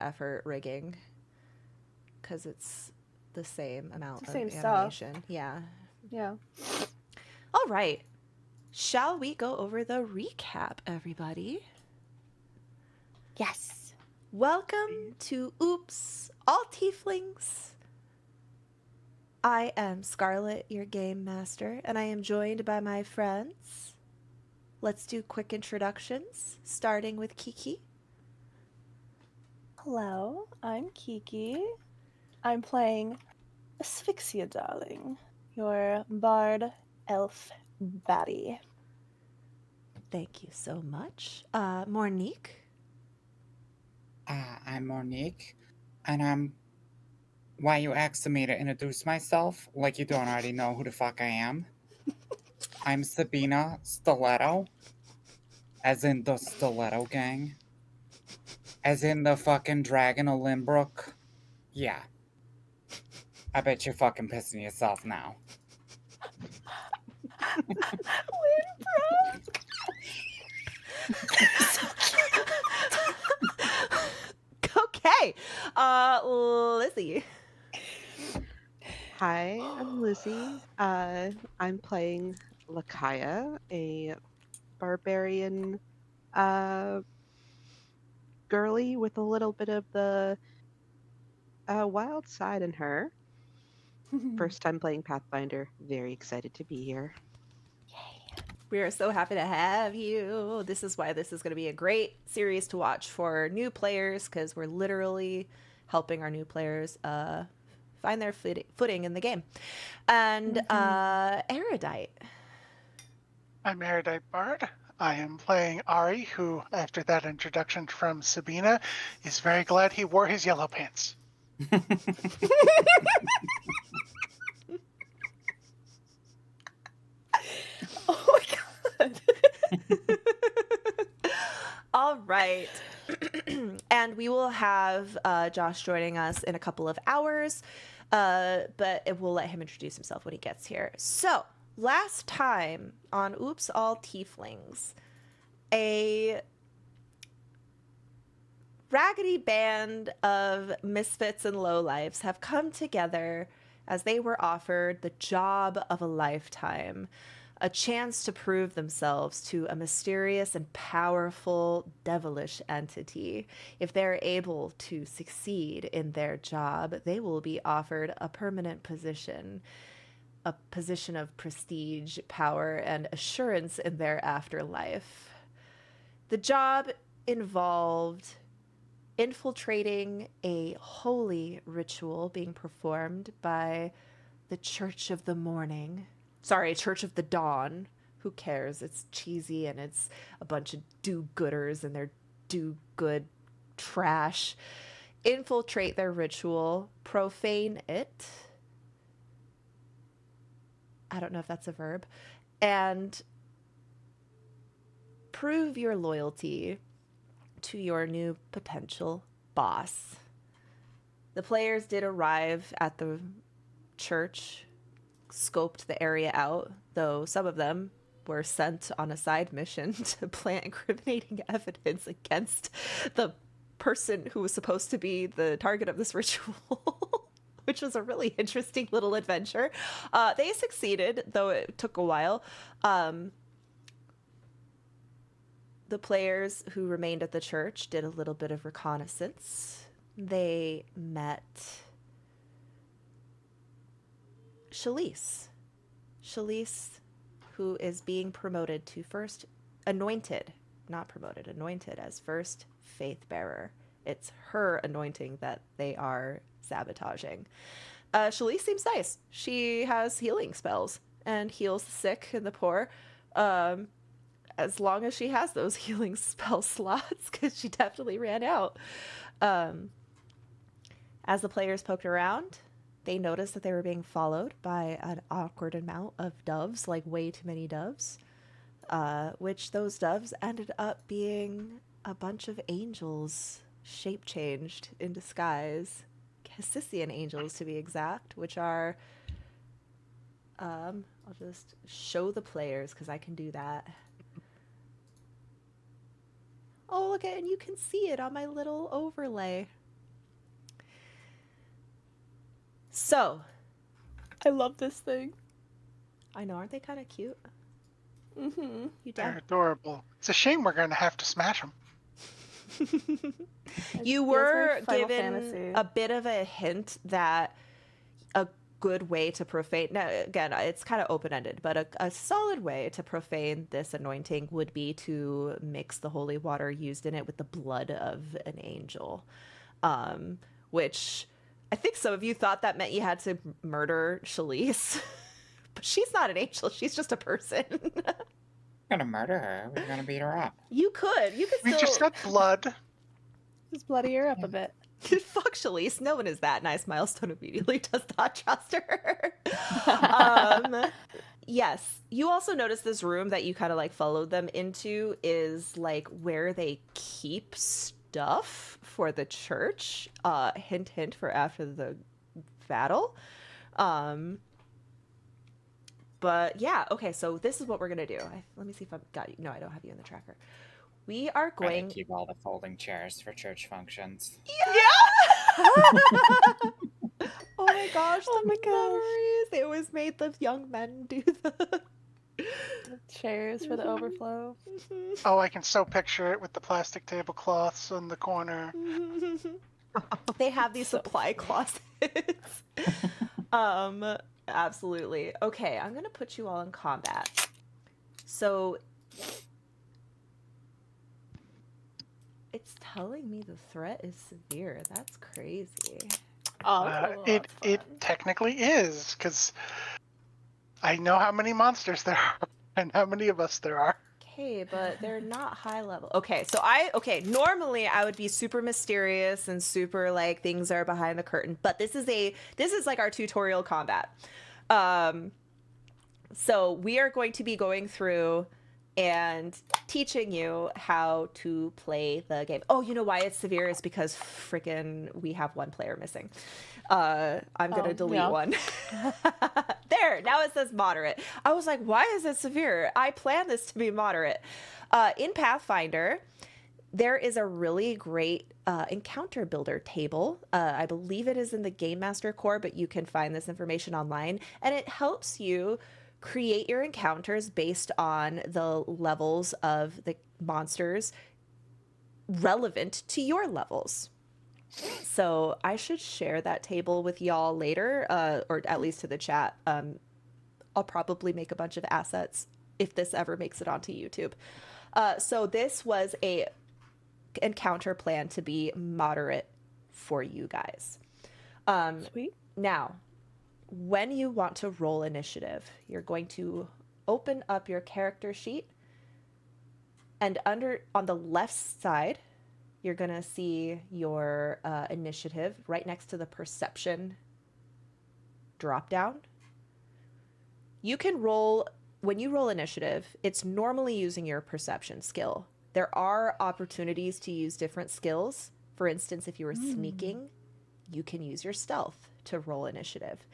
effort rigging because it's the same amount It's the of same stuff. animation. Yeah. Yeah. All right. Shall we go over the recap, everybody? Yes. Welcome to Oops, All Tieflings. I am Scarlet, your game master, and I am joined by my friends. Let's do quick introductions, starting with Kiki. Hello, I'm Kiki. I'm playing Asphyxia Darling, your bard elf baddie. Thank you so much. Monique. I'm Monique, and why you asking me to introduce myself like you don't already know who the fuck I am? I'm Sabina Stiletto, as in the Stiletto Gang, as in the fucking Dragon of Limbrook. Yeah, I bet you're fucking pissing yourself now. Okay. Lizzie. Hi, I'm Lizzie. I'm playing Lakaya, a barbarian uh, girly with a little bit of the wild side in her. First time playing Pathfinder. Very excited to be here. We are so happy to have you. This is why this is going to be a great series to watch for new players because we're literally helping our new players find their footing in the game. And Erudite. I'm Erudite Bard. I am playing Ari, who, after that introduction from Sabina, is very glad he wore his yellow pants. Oh my god. All right. And we will have Josh joining us in a couple of hours, but we'll let him introduce himself when he gets here. So, last time on Oops, All Tieflings, a raggedy band of misfits and lowlifes have come together as they were offered the job of a lifetime, a chance to prove themselves to a mysterious and powerful devilish entity. If they're able to succeed in their job, they will be offered a permanent position, a position of prestige, power, and assurance in their afterlife. The job involved infiltrating a holy ritual being performed by the Church of the Morning. Sorry, Church of the Dawn. Who cares? It's cheesy and it's a bunch of do-gooders and they're do-good trash. Infiltrate their ritual, profane it. I don't know if that's a verb. And prove your loyalty to your new potential boss. The players did arrive at the church, scoped the area out, though some of them were sent on a side mission to plant incriminating evidence against the person who was supposed to be the target of this ritual. Which was a really interesting little adventure. They succeeded, though it took a while. The players who remained at the church did a little bit of reconnaissance. They met Shalise. Shalise, who is being promoted to first, anointed, not promoted, anointed as first faith bearer. It's her anointing that they are sabotaging. Shalise seems nice. She has healing spells and heals the sick and the poor. As long as she has those healing spell slots, because she definitely ran out. As the players poked around, they noticed that they were being followed by an awkward amount of doves, like way too many doves, which those doves ended up being a bunch of angels shape-changed in disguise. Cassissian angels, to be exact, which are... I'll just show the players, because I can do that. Oh, look at it, and you can see it on my little overlay. So, I love this thing. I know, aren't they kind of cute? Mm-hmm. You They're down? adorable. It's a shame we're going to have to smash them. You were given a bit of a hint that a good way to profane, now again, it's kind of open-ended, but a solid way to profane this anointing would be to mix the holy water used in it with the blood of an angel, which I think some of you thought that meant you had to murder Shalice. But she's not an angel, she's just a person. We're gonna murder her. We're gonna beat her up. You could We still just said blood. Just bloody her up a bit. fuck Shalice. No one is that nice. Milestone immediately does not trust her. Yes. You also notice this room that you kind of like followed them into is like where they keep stuff for the church. Hint, hint for after the battle. But yeah, okay, so this is what we're gonna do. Let me see if I've got you. No, I don't have you in the tracker. We are Try to going. keep all the folding chairs for church functions. Oh my gosh! Oh the my gosh. memories. They always made the young men do the Chairs for the overflow. Oh, I can so picture it with the plastic tablecloths in the corner. They have these So supply closets. Absolutely. Okay, I'm gonna put you all in combat. So it's telling me the threat is severe. That's crazy. Oh, that's It fun. technically is, because I know how many monsters there are and how many of us there are. Okay, but they're not high level. Okay, normally I would be super mysterious and super like things are behind the curtain, but this is like our tutorial combat. So we are going to be going through and teaching you how to play the game. Oh, you know why it's severe is because freaking we have one player missing. I'm gonna delete one. There, now it says moderate. I was like, why is it severe? I planned this to be moderate. In Pathfinder, there is a really great encounter builder table. I believe it is in the Game Master core, but you can find this information online, and it helps you create your encounters based on the levels of the monsters relevant to your levels. So I should share that table with y'all later, or at least to the chat. I'll probably make a bunch of assets if this ever makes it onto YouTube. So this was a encounter plan to be moderate for you guys. Sweet. Now, when you want to roll initiative, you're going to open up your character sheet, and on the left side, you're going to see your initiative right next to the perception drop down. You can roll, when you roll initiative, it's normally using your perception skill. There are opportunities to use different skills. For instance, if you were sneaking, you can use your stealth to roll initiative.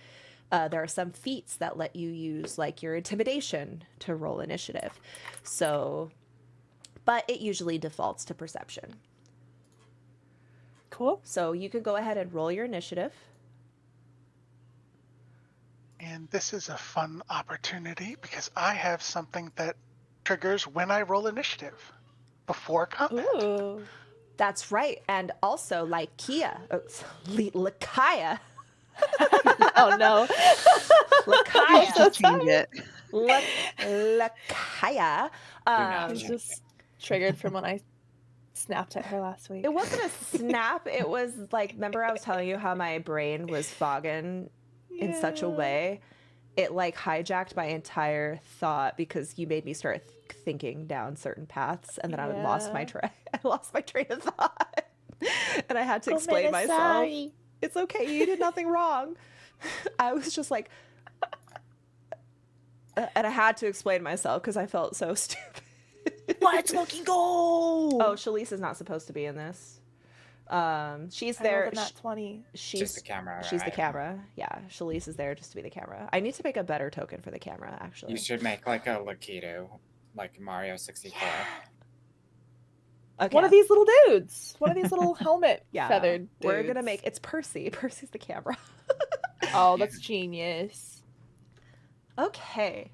There are some feats that let you use like your intimidation to roll initiative. So, but it usually defaults to perception. Cool. So you can go ahead and roll your initiative. And this is a fun opportunity because I have something that triggers when I roll initiative before combat. Ooh. That's right. And also like Lakaya. Oh no. Lakaya. So Change it. Lakaya. not It's check just triggered from when I snapped at her last week. It wasn't a snap. It was like, remember I was telling you how my brain was fogging in such a way? It like hijacked my entire thought because you made me start thinking down certain paths, and then I lost my train of thought. And I had to explain myself. Sorry. It's okay, you did nothing wrong. I was just like, and I had to explain myself because I felt so stupid. Let's fucking go! Oh, Shalice is not supposed to be in this. She's there. Not 20. She's Just the camera. She's the right? camera. Yeah, Shalice is there just to be the camera. I need to make a better token for the camera, actually. You should make like a Lakitu, like Mario 64. Okay. One of these little dudes. One of these little helmet Yeah, feathered dudes. we're gonna make it's Percy. Percy's the camera. Oh, that's genius. Okay.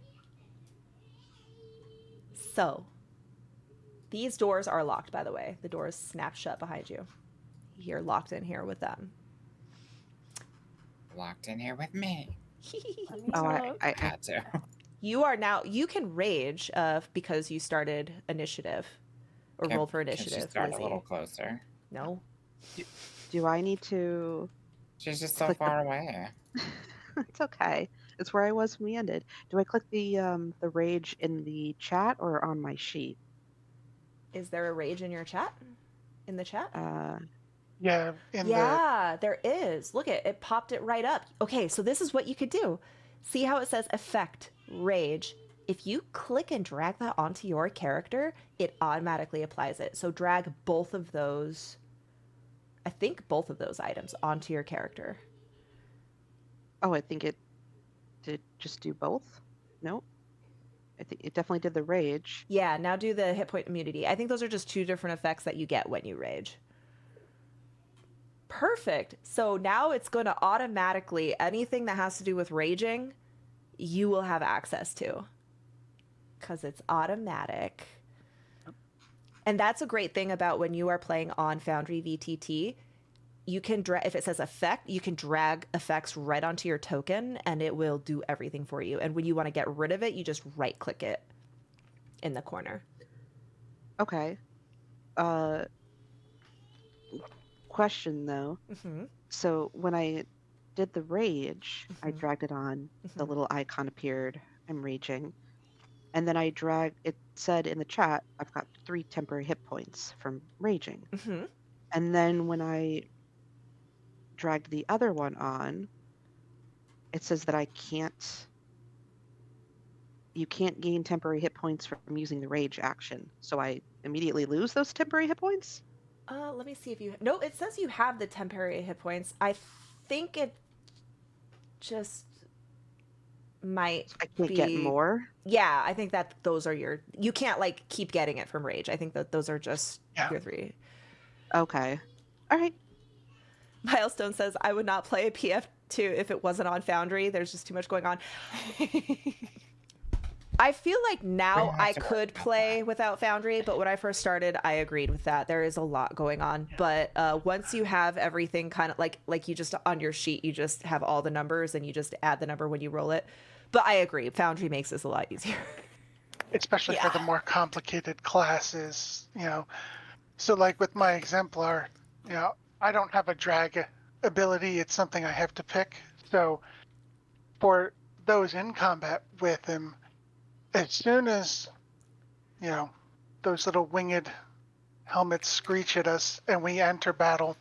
So, these doors are locked, by the way. The doors snap shut behind you. You're locked in here with them. Locked in here with me. Let me Oh, look. I had to. You are now, you can rage because you started initiative or roll for Can she initiative, start Lizzie. a little closer? No. Do I need to She's just so click the- far away. It's okay. It's where I was when we ended. Do I click the rage in the chat or on my sheet? Is there a rage in your chat? In the chat? Yeah, Yeah, there is. Look, it popped it right up. Okay, so this is what you could do. See how it says effect, rage. If you click and drag that onto your character, it automatically applies it. So drag both of those, I think both of those items onto your character. Oh, I think it did just do both. Nope. I think it definitely did the rage. Yeah, now do the hit point immunity. I think those are just two different effects that you get when you rage. Perfect. So now it's going to automatically, anything that has to do with raging, you will have access to. Because it's automatic. And that's a great thing about when you are playing on Foundry VTT. You can if it says effect, you can drag effects right onto your token and it will do everything for you. And when you want to get rid of it, you just right click it in the corner. Okay. Question though. Mm-hmm. So when I did the rage, I Mhm. dragged it on. The Mhm. little icon appeared. I'm raging. And then I dragged, it said in the chat, I've got 3 temporary hit points from raging. Mm-hmm. And then when I dragged the other one on, it says that you can't gain temporary hit points from using the rage action. So I immediately lose those temporary hit points? Let me see if you... No, it says you have the temporary hit points. I think it just might I can't get more? Yeah, I think that those are your... You can't, like, keep getting it from rage. I think that those are just your 3. Okay. All right. Milestone says, I would not play a PF2 if it wasn't on Foundry. There's just too much going on. I feel like now I could play without Foundry, but when I first started, I agreed with that. There is a lot going on, but once you have everything kind of like you just on your sheet, you just have all the numbers and you just add the number when you roll it. But I agree, Foundry makes this a lot easier. especially for the more complicated classes, So like with my exemplar, I don't have a drag ability. It's something I have to pick. So for those in combat with him, as soon as, those little winged helmets screech at us and we enter battle,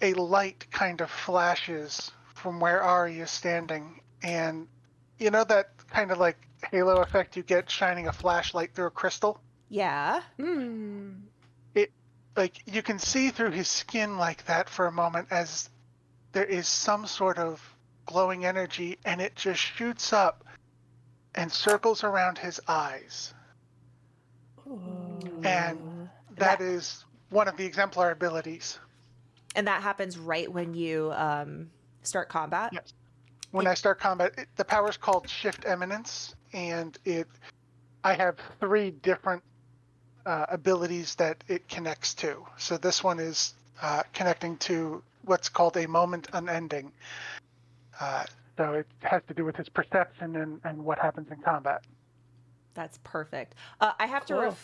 a light kind of flashes from where Ari is standing. And you know that kind of like halo effect you get shining a flashlight through a crystal? Yeah. It, like, you can see through his skin like that for a moment as there is some sort of glowing energy and it just shoots up and circles around his eyes. And that is one of the exemplar abilities. And that happens right when you start combat? Yes. When I start combat, the power is called Shift Eminence, and I have 3 different abilities that it connects to. So this one is connecting to what's called a moment unending. So it has to do with his perception and what happens in combat. That's perfect. I have to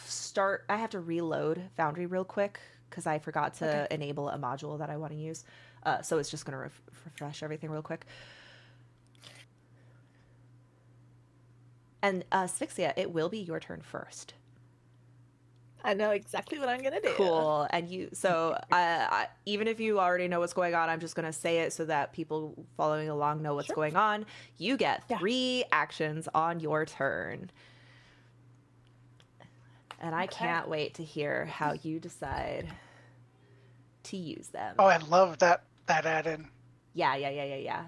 I have to reload Foundry real quick because I forgot to enable a module that I want to use. So it's just going to refresh everything real quick. And Asphyxia, it will be your turn first. I know exactly what I'm gonna do. Cool. And even if you already know what's going on, I'm just going to say it so that people following along know what's going on. You get 3 actions on your turn. And I can't wait to hear how you decide to use them. Oh, I love that add-in. Yeah.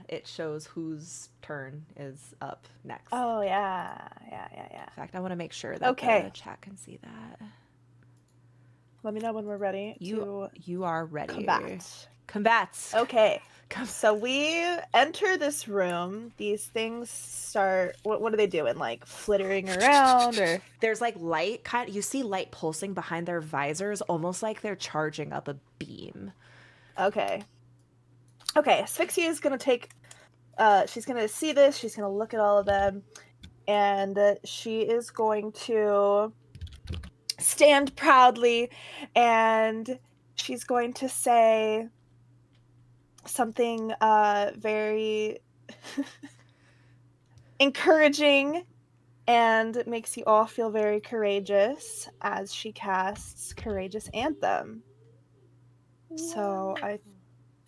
It shows whose turn is up next. Oh, yeah. In fact, I want to make sure that the chat can see that. Let me know when we're ready. You are ready. Combat. Combat. Okay. So we enter this room. These things start. What are they doing? Like flittering around, or There's like light, you see light pulsing behind their visors, almost like they're charging up a beam. okay. Okay, Asphyxia is gonna take. She's gonna see this. She's gonna look at all of them, and she is going to stand proudly, and she's going to say something very encouraging and makes you all feel very courageous as she casts Courageous Anthem. So I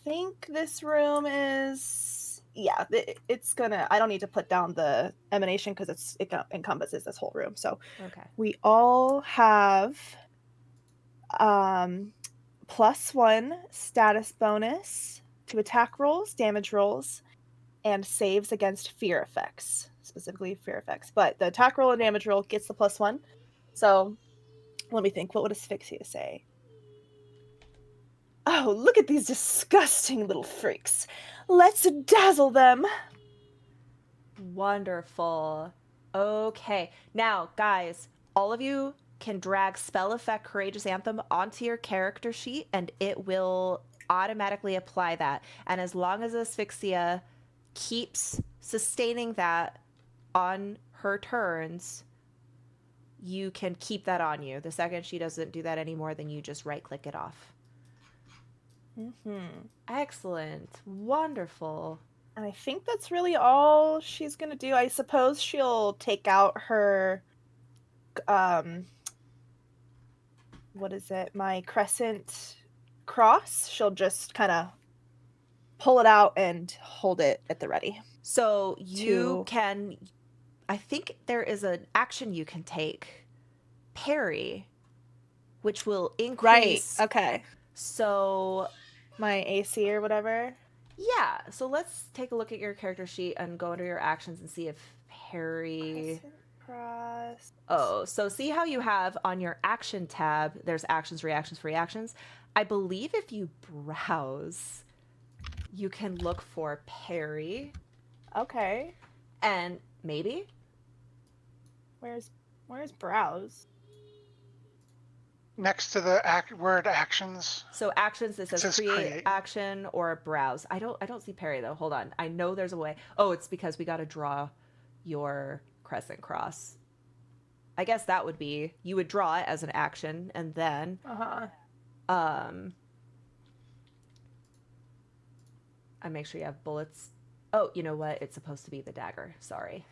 think this room is, yeah, it's gonna, I don't need to put down the emanation because it encompasses this whole room. So Okay. we all have +1 status bonus to attack rolls, damage rolls, and saves against fear effects, specifically fear effects. But the attack roll and damage roll gets the +1. So let me think. What would Asphyxia say? Oh, look at these disgusting little freaks. Let's dazzle them. Wonderful. Okay. Now, guys, all of you can drag spell effect Courageous Anthem onto your character sheet and it will automatically apply that. And as long as Asphyxia keeps sustaining that on her turns, you can keep that on you. The second she doesn't do that anymore, then you just right click it off. Excellent. Wonderful. And I think that's really all she's gonna do. I suppose she'll take out her what is it? My crescent cross. She'll just kind of pull it out and hold it at the ready. So you can, I think there is an action you can take, parry, which will increase. Right. Okay. So my AC or whatever. Yeah. So let's take a look at your character sheet and go under your actions and see if parry. Cross. Oh, so see how you have on your action tab, there's actions, reactions, free actions. I believe if you browse, you can look for parry. Okay. And maybe? Where's browse? Next to the word actions. So actions, it says create action or browse. I don't see parry though. Hold on. I know there's a way. Oh, it's because we got to draw your crescent cross. I guess that would be, you would draw it as an action and then I make sure you have bullets. Oh, you know what? It's supposed to be the dagger. Sorry.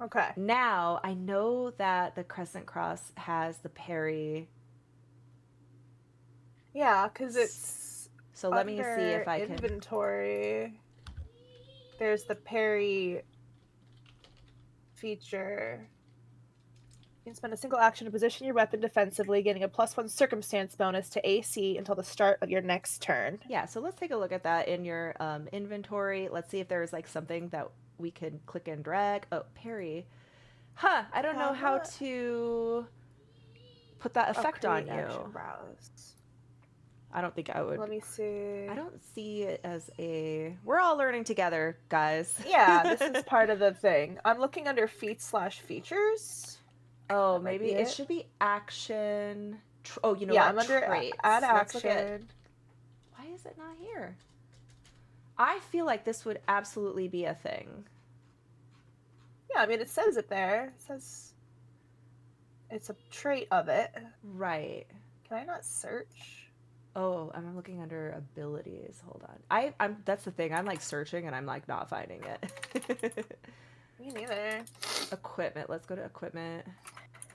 Okay. Now, I know that the crescent cross has the parry. Yeah, because it's so let me see if I can. Inventory. There's the parry feature. You can spend a single action to position your weapon defensively, getting a +1 circumstance bonus to AC until the start of your next turn. Yeah, so let's take a look at that in your inventory. Let's see if there's like something that we could click and drag. Oh, parry. Huh, I don't know how to put that effect on you. Browse. I don't think I would. Let me see. I don't see it as a... We're all learning together, guys. Yeah, this is part of the thing. I'm looking under feats/features. Oh, maybe it should be action. Oh, you know what? I'm under traits. Add Let's action. Why is it not here? I feel like this would absolutely be a thing. Yeah, I mean, it says it there. It says it's a trait of it. Right. Can I not search? Oh, I'm looking under abilities. Hold on. I'm that's the thing. I'm like searching and I'm like not finding it. Me neither. Equipment. Let's go to equipment.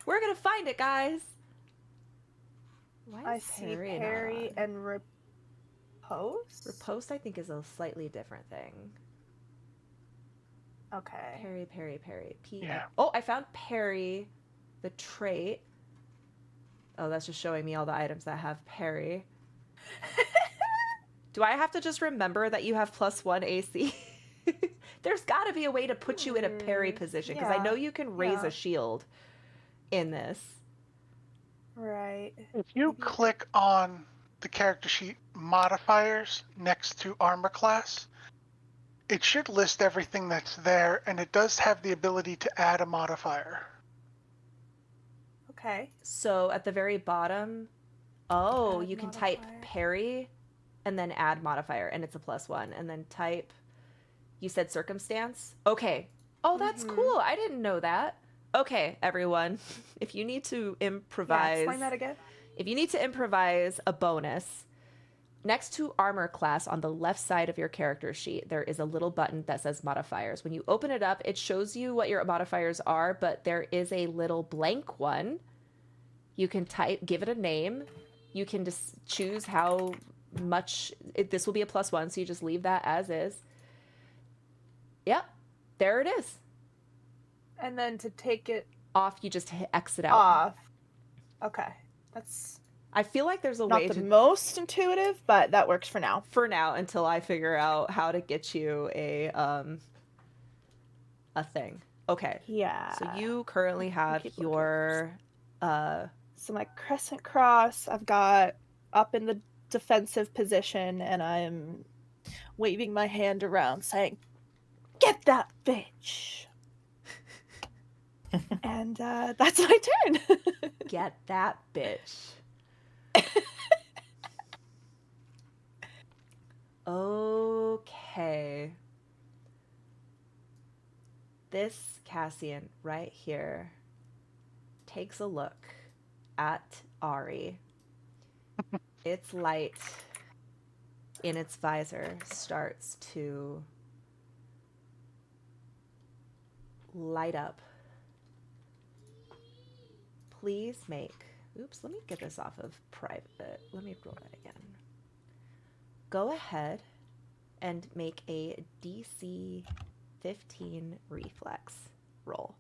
We're gonna find it, guys. Why is I see parry and riposte. Riposte, I think, is a slightly different thing. Okay. Parry. Yeah. Oh, I found parry, the trait. Oh, that's just showing me all the items that have parry. Do I have to just remember that you have +1 AC? There's got to be a way to put you in a parry position, because I know you can raise a shield in this. Right. If you click on the character sheet modifiers next to armor class, it should list everything that's there, and it does have the ability to add a modifier. Okay. So at the very bottom, oh, Add you can type modifier. parry and then add modifier, and it's a +1. And then type, you said circumstance? Okay. Oh, that's cool. I didn't know that. Okay, everyone, if you need to Yeah, improvise, explain that again. if you need to improvise a bonus, next to armor class on the left side of your character sheet, there is a little button that says modifiers. When you open it up, it shows you what your modifiers are, but there is a little blank one. You can type, give it a name. You can just choose how much, this will be a +1, so you just leave that as is. Yep, there it is. And then to take it Off, you just hit exit out. off. Okay. That's I feel like there's a not way the to, most intuitive, but that works for now. for now, until I figure out how to get you a thing. Okay. Yeah. So you currently have keep looking. your So my crescent cross, I've got up in the defensive position, and I'm waving my hand around saying, "Get that bitch!" And that's my turn. get that bitch. Okay. This Cassian right here takes a look at Ari. Its light in its visor starts to light up. Please make, oops, let me get this off of private. Let me roll it again. Go ahead and make a DC 15 reflex roll.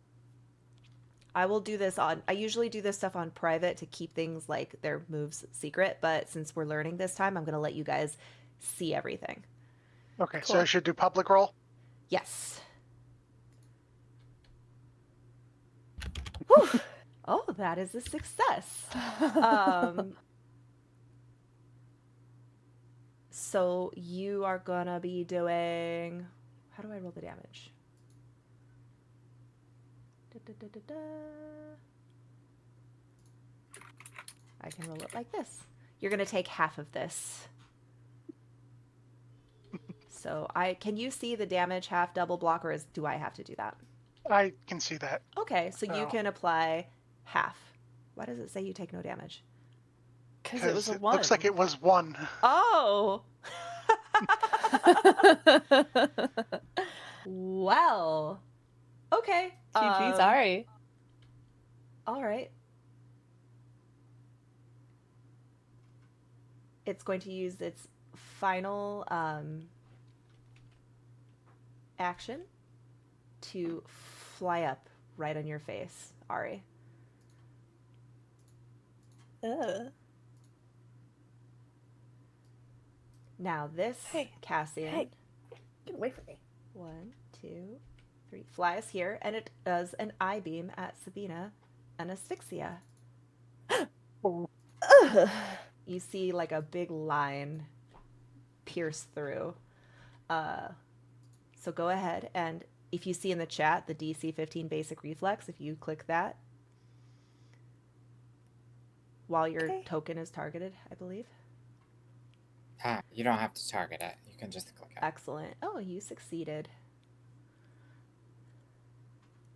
I will do this on, I usually do this stuff on private to keep things like their moves secret, but since we're learning this time, I'm going to let you guys see everything. Okay, Cool. so I should do public roll? Yes. Whew. Oh, that is a success. So you are gonna be doing, how do I roll the damage? I can roll it like this. You're gonna take half of this. So can you see the damage half double block, or do I have to do that? I can see that. Okay, so you Oh. can apply half. Why does it say you take no damage? Because it was a 1. Looks like it was 1. Oh! Well. Okay. GG, sorry. All right. It's going to use its final action to fly up right on your face, Ari. Now this Hey, Cassian, hey. Get away from me. 1, 2, 3, flies here, and it does an eye beam at Sabina and asphyxia. You see like a big line pierce through. So go ahead, and if you see in the chat the DC 15 basic reflex, if you click that while your token is targeted, I believe. You don't have to target it. You can just click it. Excellent. Oh, you succeeded.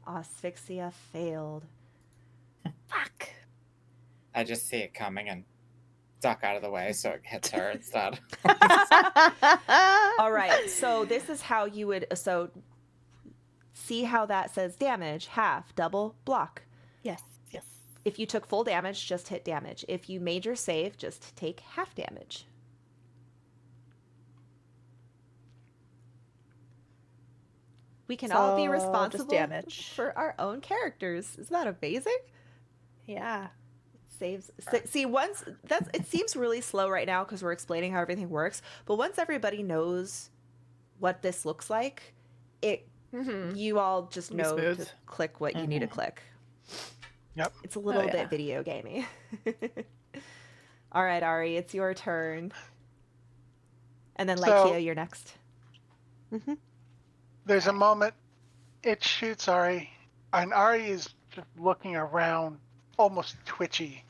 Asphyxia failed. Fuck. I just see it coming and duck out of the way so it hits her instead. All right, so this is how you would, so see how that says damage, half, double, block. Yes. If you took full damage, just hit damage. If you made your save, just take half damage. We can all be So, just responsible damage. for our own characters. Isn't that amazing? Yeah. Saves. See, once that's, it seems really slow right now because we're explaining how everything works. But once everybody knows what this looks like, you all just know to click what you need to click. Yep. It's a little bit video gamey. All right, Ari, it's your turn. And then So- Lykia, you're next. Mm-hmm. There's a Okay. moment it shoots Ari, and Ari is just looking around, almost twitchy,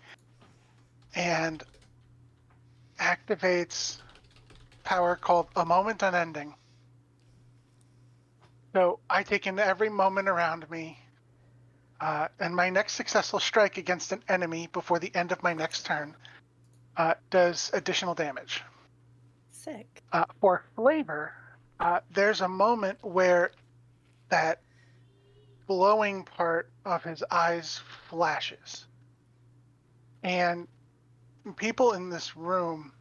and activates power called A Moment Unending. So I take in every moment around me, and my next successful strike against an enemy before the end of my next turn does additional damage. Sick. For flavor, there's a moment where that glowing part of his eyes flashes. And people in this room,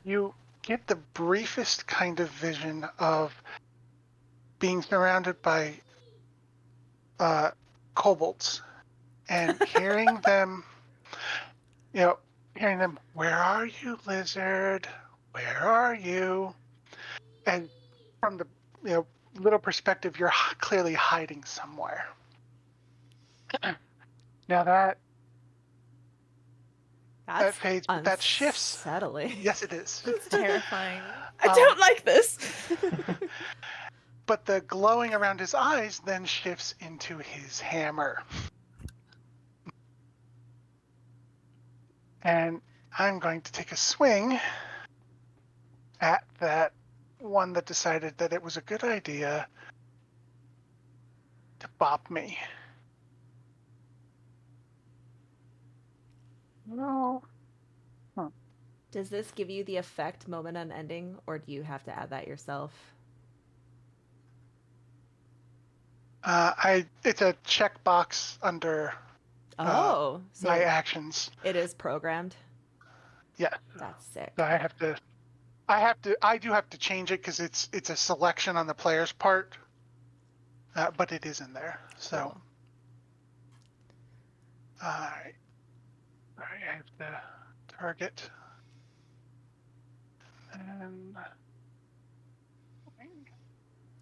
you get the briefest kind of vision of being surrounded by kobolds and hearing them, where are you, lizard? Where are you? And from the, little perspective, you're clearly hiding somewhere. Now that That's fades, but that shifts. unsettling. Yes, it is. It's terrifying. I don't like this. But the glowing around his eyes then shifts into his hammer. And I'm going to take a swing at that one that decided that it was a good idea to bop me. No. Does this give you the effect moment unending, or do you have to add that yourself? It's a checkbox under Oh, so my actions. it is programmed. Yeah. That's sick. So I do have to change it because it's a selection on the player's part, but it is in there. So, Cool. all right, I have to target. And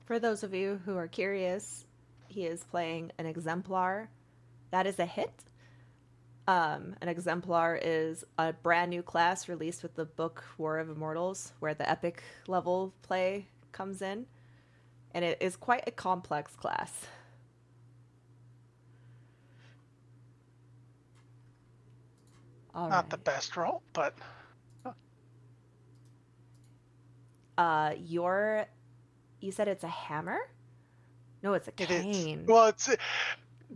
For those of you who are curious, he is playing an exemplar. That is a hit. An exemplar is a brand new class released with the book War of Immortals, where the epic level play comes in. And it is quite a complex class. All not the right. best roll, but You said it's a hammer? No, it's a it is. cane. Well, it's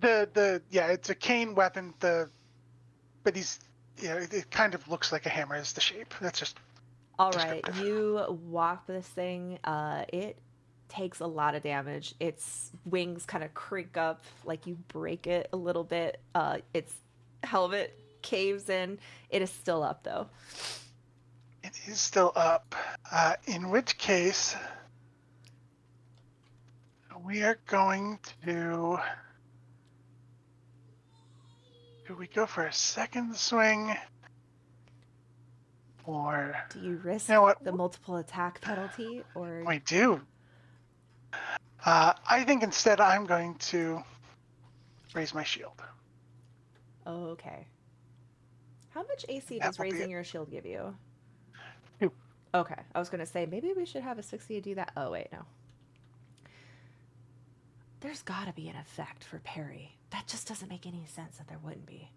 it's a cane weapon. But it kind of looks like a hammer is the shape. That's just All right, descriptive. you walk this thing. It takes a lot of damage. Its wings kind of creak up, like you break it a little bit. Its helmet caves in. It is still up though. It is still up. In which case, we are going to. Do we go for a second swing? Or. Do you risk You know what? the multiple attack penalty, or We do. I think instead I'm going to raise my shield. oh, okay? How much AC That does will be raising it. your shield give you? 2. Okay, I was gonna say maybe we should have a 60 to do that. Oh wait, no. There's gotta be an effect for parry. That just doesn't make any sense that there wouldn't be.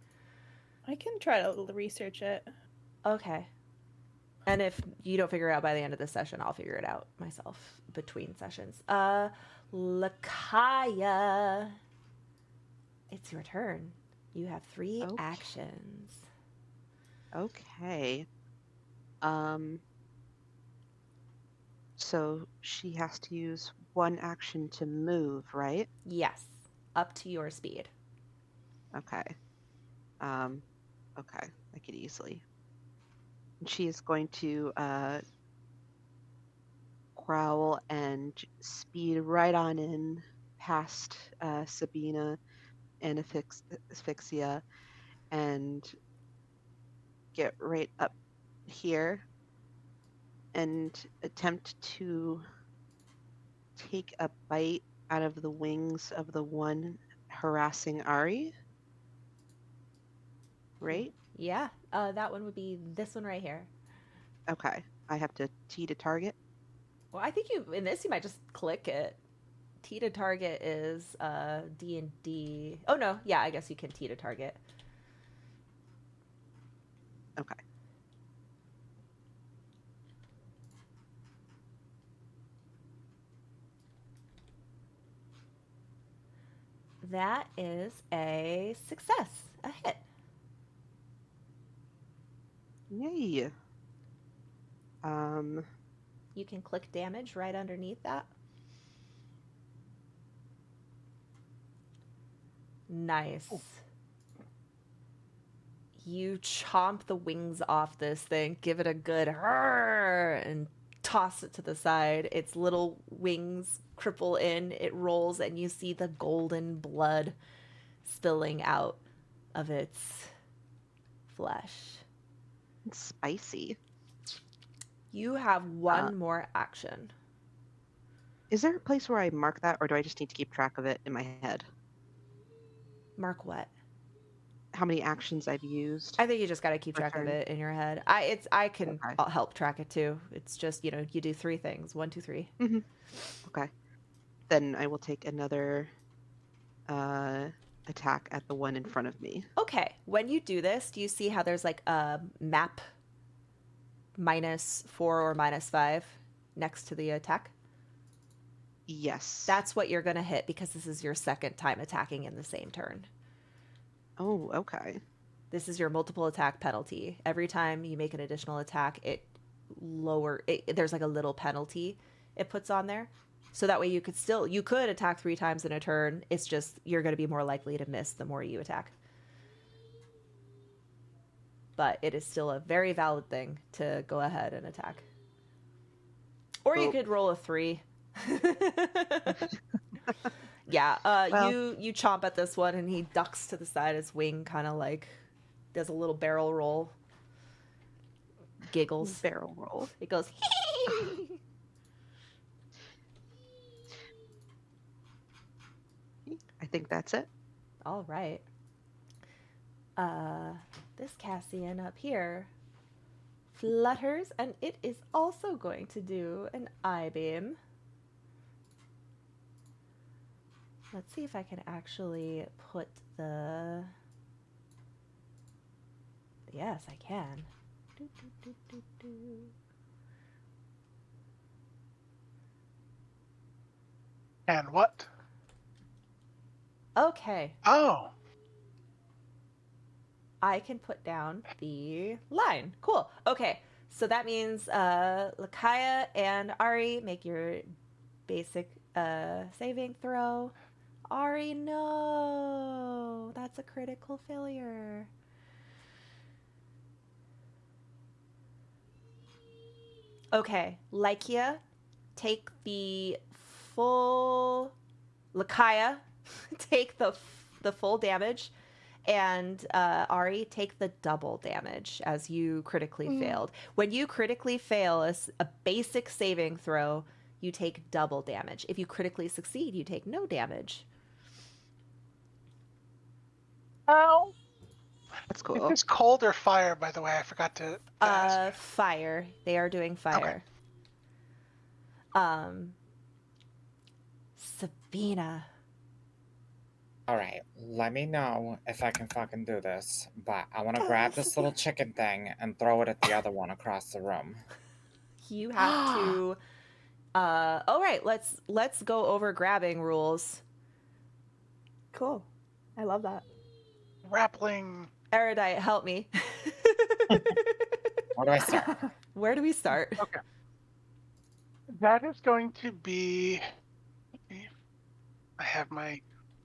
I can try to research it. Okay. And if you don't figure it out by the end of this session, I'll figure it out myself between sessions. Lakaya. It's your turn. You have 3 Okay. actions. Okay. So she has to use one action to move, right? Yes. Up to your speed. Okay. Okay. I could easily. And she is going to growl and speed right on in past Sabina and Asphyxia and get right up here and attempt to take a bite out of the wings of the one harassing Ari. Right? Yeah. That one would be this one right here. Okay. I have to T to target. Well, I think in this you might just click it. T to target is D&D. Oh no, yeah, I guess you can T to target. Okay. That is a success, a hit. Yay. You can click damage right underneath that. Nice. Ooh. You chomp the wings off this thing, give it a good "Arr!" and toss it to the side. Its little wings cripple in, it rolls, and you see the golden blood spilling out of its flesh. it's spicy. You have one more action. Is there a place where I mark that, or do I just need to keep track of it in my head? Mark what? How many actions I've used? I think you just got to keep Per track of turn? it in your head. I can Okay. help track it too. It's just, you do 3 things. 1, 2, 3. Okay. Then I will take another attack at the one in front of me. Okay. When you do this, do you see how there's like a map -4 or -5 next to the attack? Yes. That's what you're going to hit because this is your second time attacking in the same turn. Oh, okay. This is your multiple attack penalty. Every time you make an additional attack, there's like a little penalty it puts on there. So that way you could attack 3 times in a turn. It's just you're going to be more likely to miss the more you attack. But it is still a very valid thing to go ahead and attack. Or you could roll a 3. Yeah, Well- you chomp at this one and he ducks to the side. His wing kind of like does a little barrel roll. Giggles. Barrel roll. It goes. I think that's it. All right. This Cassian up here flutters, and it is also going to do an eye beam. Let's see if I can actually put the... Yes, I can. Do, do, do, do, do. And what? Okay, Oh, I can put down the line. Cool. Okay, so that means Lakaya and Ari make your basic saving throw. Ari, no! That's a critical failure. Okay, Lykia, take the full... Lakaya, take the full damage, and Ari, take the double damage as you critically failed. When you critically fail a basic saving throw, you take double damage. If you critically succeed, you take no damage. ow. That's Is cool. this cold or fire, by the way? I forgot to ask. Fire. They are doing fire. Sabina. Alright, let me know if I can fucking do this, but I want to grab this little chicken thing and throw it at the other one across the room. You have to... all right, let's go over grabbing rules. Cool. I love that. Grappling. Erudite, help me. Where do I start? Where do we start? Okay. That is going to be... I have my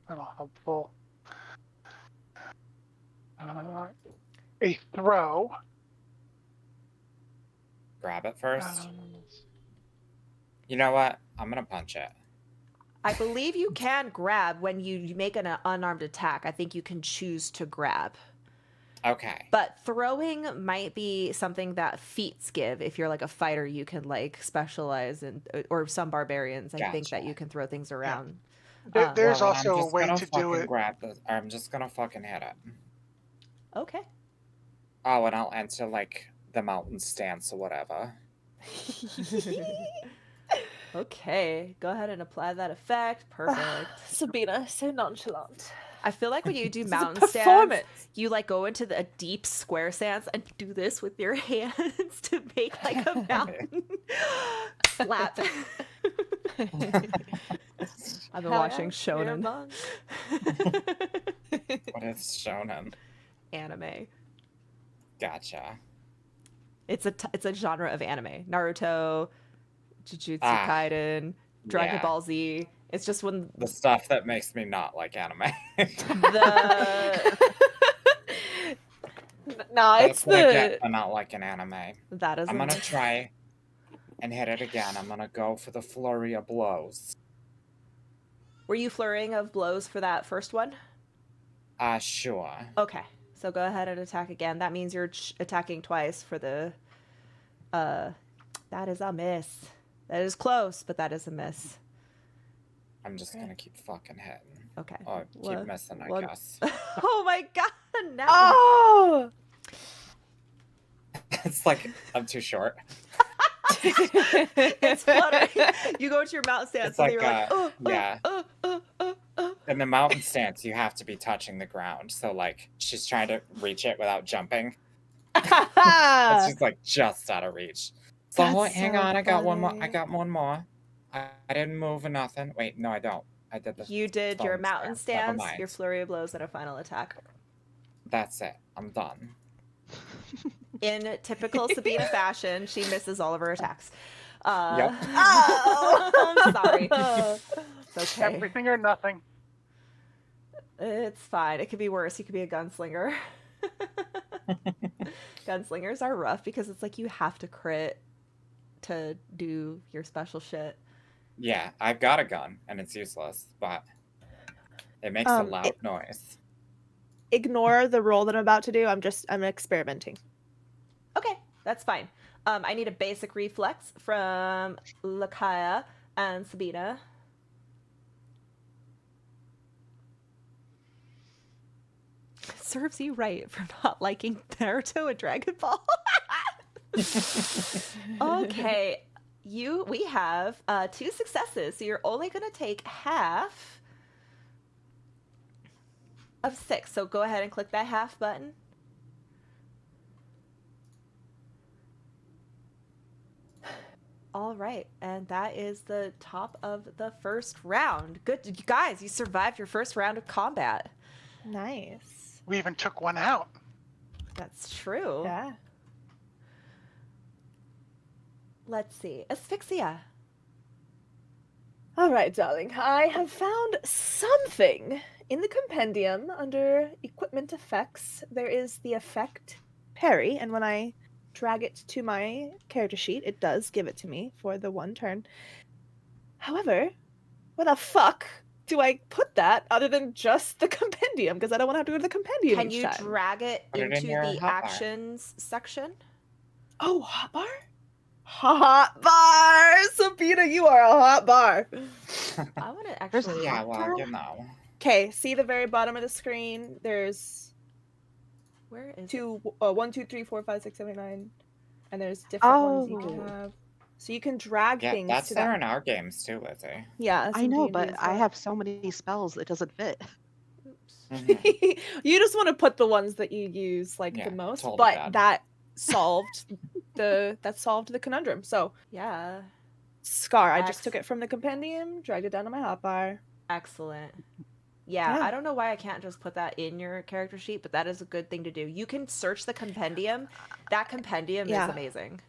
little helpful... a throw. Grab it first. Um, You know what? I'm gonna punch it. I believe you can grab when you make an unarmed attack. I think you can choose to grab. Okay. But throwing might be something that feats give. If you're like a fighter, you can like specialize in, or some barbarians, I think that Gotcha. you can throw things around. there's Well, also I'm a just way gonna to do fucking it. grab this. I'm just gonna fucking hit it. Okay. Oh, and I'll answer like the mountain stance or whatever. Okay, go ahead and apply that effect. Perfect. Sabina, so nonchalant. I feel like when you do This is a mountain stance, performance. you like go into a deep square stance and do this with your hands to make like a mountain slap. I've been watching shonen. What is shonen? Anime. Gotcha. It's a genre of anime. Naruto, Jujutsu Kaisen, Dragon yeah. Ball Z. It's just when The stuff that makes me not like anime. the Nah, That's it's what I the get for not liking anime. that is I'm gonna amazing. try and hit it again. I'm gonna go for the flurry of blows. Were you flurrying of blows for that first one? Sure. Okay, so go ahead and attack again. That means you're attacking twice for the. That is a miss. That is close, but that is a miss. I'm just gonna keep fucking hitting. Okay. Or keep missing, I guess. Oh my god! Now. Oh! It's like I'm too short. It's fluttering. You go into your mountain stance, It's and like, you're like, yeah. In the mountain stance, you have to be touching the ground. So like, she's trying to reach it without jumping. It's just like just out of reach. So That's hang so on, I got one more. I funny. got one more. I didn't move or nothing. Wait, no, I don't. I did the. You did your stone mountain Never stance, mind. your flurry of blows, and a final attack. That's it. I'm done. In typical Sabina fashion, she misses all of her attacks. Yep. Oh, I'm sorry. It's okay. Everything or nothing. It's fine. It could be worse. You could be a gunslinger. Gunslingers are rough because it's like you have to crit to do your special shit. Yeah, I've got a gun and it's useless, but it makes a loud noise. Ignore the roll that I'm about to do. I'm experimenting. Okay, that's fine. I need a basic reflex from Lakaya and Sabina. Serves you right for not liking Naruto and Dragon Ball. Okay, we have 2 successes, so you're only going to take half of 6. So go ahead and click that half button. All right, and that is the top of the first round. Good, you guys, you survived your first round of combat. Nice. We even took one out. That's true. Yeah. Let's see. Asphyxia. All right, darling. I have found something in the compendium under equipment effects. There is the effect parry, and when I drag it to my character sheet, it does give it to me for the 1 turn. However, where the fuck do I put that other than just the compendium? Because I don't want to have to go to the compendium Can each you time. drag it Put it in into your the hotbar. actions section? Oh, hotbar? Hotbar! Sabina, you are a hotbar. I want to There's a actually. Yeah, hot well, bar? you know. Okay, see the very bottom of the screen? There's Where is 1, 2, 3, 4, 5, 6, 7, 8, 9. And there's different ones you can Oh. have. So you can drag Yeah, things that's to there that. in our games too, Lizzie. Yeah, it's I in know, D&D but as I well. have so many spells it doesn't fit. Oops. Mhm. You just want to put the ones that you use like Yeah, the most, totally but bad. that solved the conundrum. So Yeah. Scar, I just took it from the compendium, dragged it down to my hotbar. Excellent. Yeah, Yeah. I don't know why I can't just put that in your character sheet, but that is a good thing to do. You can search the compendium. That compendium Yeah. is amazing.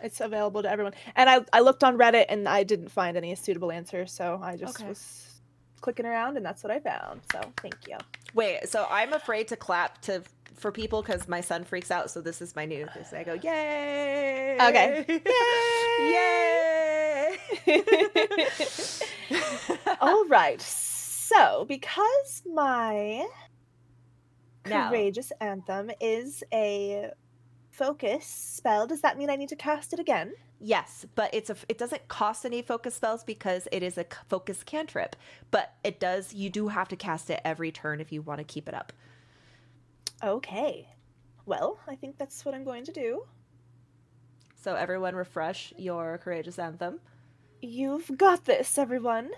It's available to everyone. And I looked on Reddit and I didn't find any suitable answers, so I just Okay. was clicking around and that's what I found. So thank you. Wait, so I'm afraid to clap for people because my son freaks out. So this is my new. This I go, yay! Okay. Yay! All right. So, because my Now. Courageous Anthem is a focus spell, does that mean I need to cast it again? Yes, but it doesn't cost any focus spells because it is a focus cantrip. But it does. You do have to cast it every turn if you want to keep it up. Okay. Well, I think that's what I'm going to do. So everyone refresh your courageous anthem. You've got this, everyone.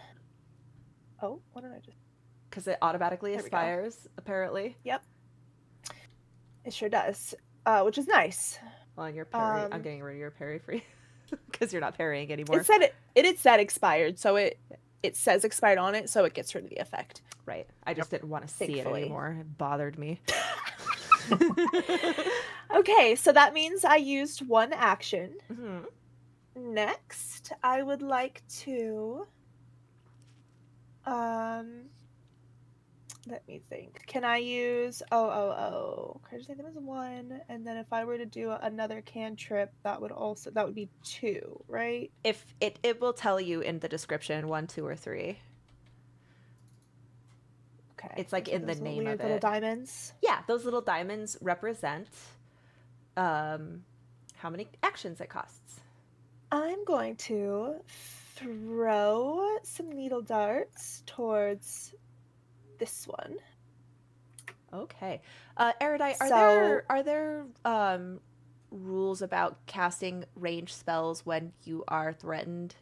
Oh, what did I just... Because it automatically There we go. expires, apparently. Yep. It sure does, which is nice. Well, and your parry, I'm getting rid of your parry free. Because you're not parrying anymore. It said expired, so it says expired on it, so it gets rid of the effect. Right. I just didn't want to see it Thankfully. anymore. It bothered me. Okay, so that means I used one action. Mhm. Next, I would like to let me think. Can I use courageous anthem is 1, and then if I were to do another cantrip, that would be 2, right? If it will tell you in the description 1, 2, or 3. Okay. It's like in the Those name weird of little it. diamonds. Yeah, those little diamonds represent how many actions it costs. I'm going to throw some needle darts towards this one. Okay. Erudite, So- are there rules about casting range spells when you are threatened?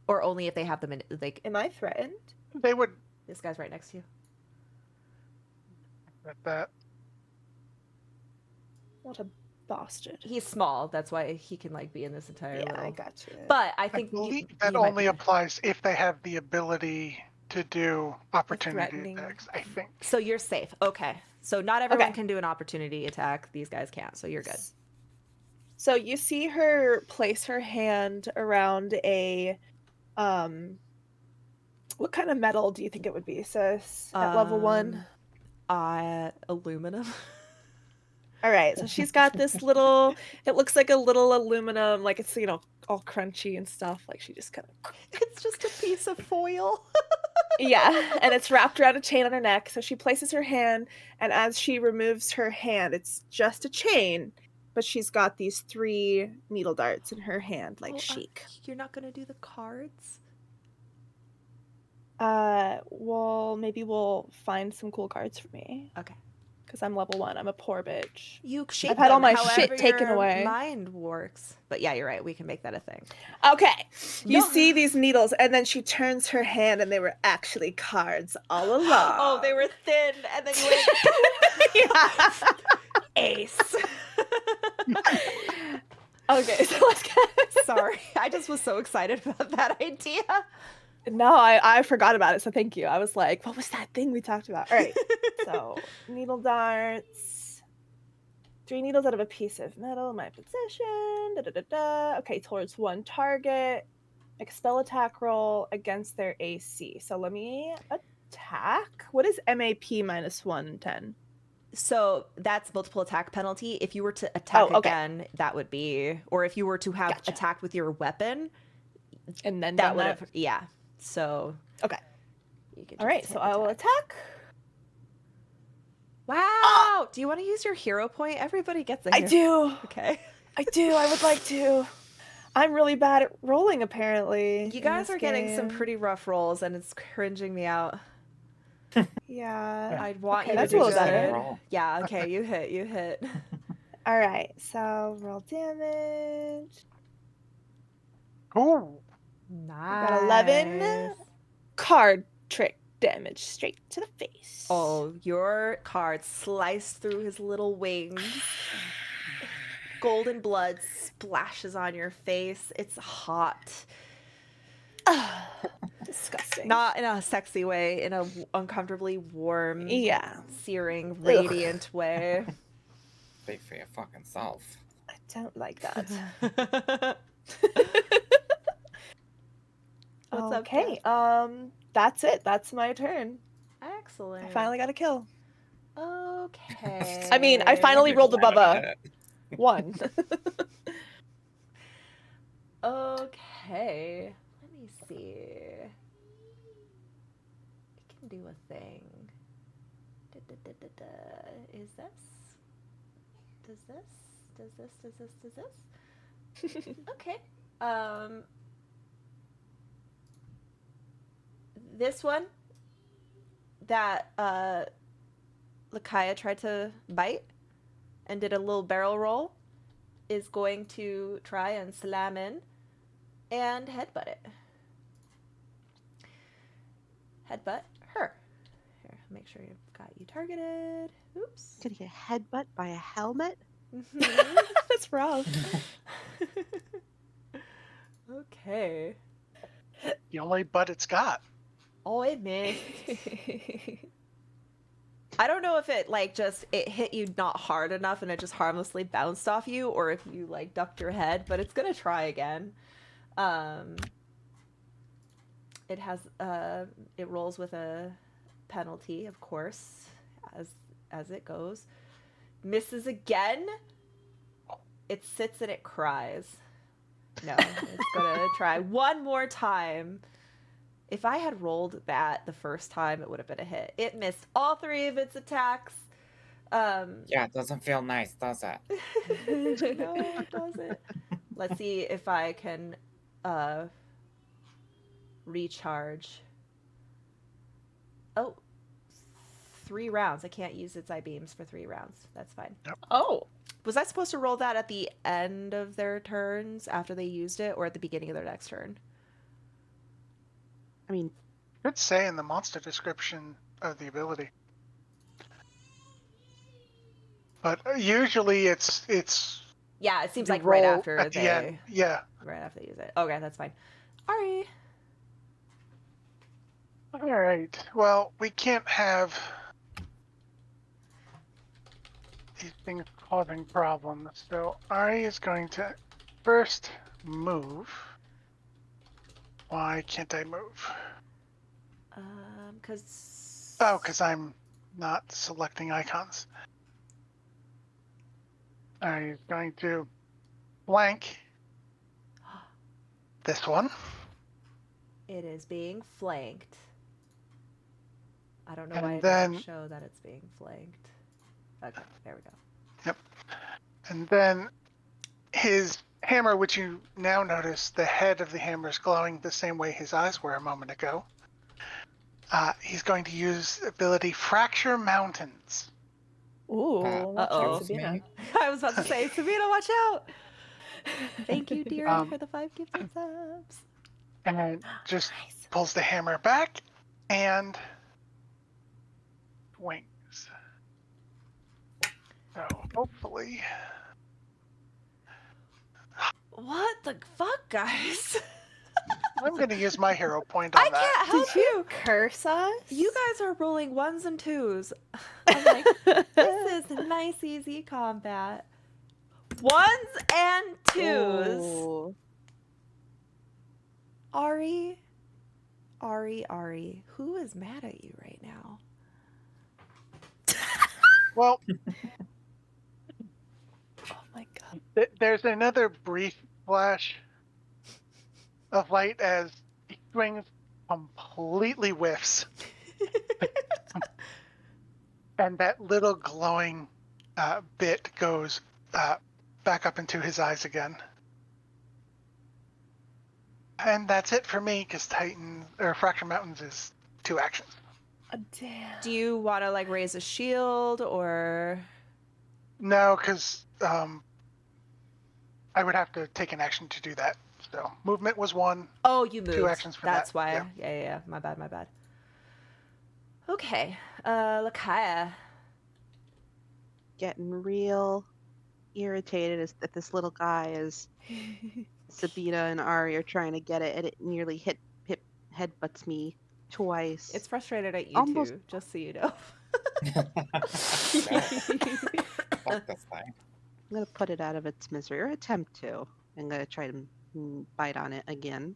Or only if they have them in, like, Am I threatened? They would this guy's right next to you. at that. What a bastard. He's small, that's why he can, like, be in this entire Yeah, little... I got you. But I I think believe you that might only be- applies if they have the ability to do opportunity threatening. attacks, I think. So you're safe. Okay. So not everyone Okay. can do an opportunity attack. These guys can't, so you're good. So you see her place her hand around a what kind of metal do you think it would be, sis? At level 1? Aluminum. All right, so she's got this little, it looks like a little aluminum, like it's, all crunchy and stuff. Like she just kind of, It's just a piece of foil. yeah, and it's wrapped around a chain on her neck. So she places her hand, and as she removes her hand, it's just a chain, but she's got these 3 needle darts in her hand, like chic. You're not going to do the cards? Well, maybe we'll find some cool cards for me. Okay. Because I'm level 1. I'm a poor bitch. You shape I've had all them my shit however taken your away. mind works. But yeah, you're right. We can make that a thing. Okay. You No. see these needles, and then she turns her hand, and they were actually cards all along. Oh, they were thin, and then you went Yeah. ace. Okay, so let's get... Sorry, I just was so excited about that idea. No, I forgot about it, so thank you. I was like, what was that thing we talked about? All right, so needle darts. 3 needles out of a piece of metal in my possession. Da, da, da, da. Okay, towards 1 target. Make a spell attack roll against their AC. So let me attack. What is MAP minus 110? So that's multiple attack penalty. If you were to attack okay. again, that would be, or if you were to have Gotcha. attacked with your weapon, And then that done would that? have, yeah. So Okay. you can All right, just so hit I will attack. Wow. Do you want to use your hero point? Everybody gets a I hero. do. Okay. I do. I would like to. I'm really bad at rolling, apparently. You in guys this are getting some game. pretty rough rolls, and it's cringing me out. Yeah. I'd want Okay, you that's to a do little better. good. Roll. Yeah, okay, you hit. All right, so roll damage. Ooh, Nice. Got 11 card trick damage straight to the face. Oh, your card sliced through his little wings. Golden blood splashes on your face. It's hot. Disgusting. Not in a sexy way, in a uncomfortably warm, Yeah. searing, radiant way. Speak for your fucking self. I don't like that. What's up, Okay, Jeff? that's it. That's my turn. Excellent. I finally got a kill. Okay. I mean, I finally rolled above a Minute. 1. Okay. Let me see. We can do a thing. Is this? Does this? Okay. This one that Lakaya tried to bite and did a little barrel roll. is going to try and slam in and headbutt it. Headbutt her. Here, make sure you've got you targeted. Oops. Gonna get headbutt by a helmet? That's rough. Okay. The only butt it's got. Oh, it missed. I don't know if it it hit you not hard enough and it just harmlessly bounced off you, or if you like ducked your head, but it's gonna try again. It has it rolls with a penalty, of course, as it goes. Misses again. It sits and it cries. No, it's gonna try one more time. If I had rolled that the first time, it would have been a hit. It missed all 3 of its attacks. Yeah, it doesn't feel nice, does it? No, it doesn't. Let's see if I can recharge. Oh, 3 rounds. I can't use its eye beams for 3 rounds. That's fine. Oh. Was I supposed to roll that at the end of their turns after they used it, or at the beginning of their next turn? I mean, Should say in the monster description of the ability. But usually it's Yeah, it seems you like right roll after at the end. Yeah. right after they use it. Okay, that's fine. Ari. All right. Well, we can't have these things causing problems. So Ari is going to first move. Why can't I move? Because... Oh, because I'm not selecting icons. Ari is going to flank this one. It is being flanked. I don't know And why it then- doesn't show that it's being flanked. Okay, there we go. Yep. And then his hammer, which you now notice the head of the hammer is glowing the same way his eyes were a moment ago. He's going to use ability Fracture Mountains. Ooh, watch out, Excuse Sabina. me? I was about to say, Sabina, watch out! Thank you, dearie, for the 5 gifted subs. And just Nice. pulls the hammer back and swings. So hopefully, What the fuck, guys? I'm going to use my hero point on I that. can't help Did you curse us? You guys are rolling 1s and 2s. I'm like, this is nice, easy combat. 1s and 2s. Ooh. Ari, who is mad at you right now? Well, Oh my god. there's another brief flash of light as he swings, completely whiffs. And that little glowing bit goes back up into his eyes again. And that's it for me, because Fracture Mountains is 2 actions. Oh, damn. Do you want to like raise a shield or? No, because I would have to take an action to do that. So movement was 1. Oh, you moved. 2 actions for That's that. why. Yeah. Yeah. My bad. Okay. Lakaya. getting real irritated as that this little guy is Sabina and Ari are trying to get it, and it nearly headbutts me twice. It's frustrated at you Almost- too, just so you know. Fuck this thing. I'm gonna put it out of its misery, or attempt to. I'm gonna try to bite on it again.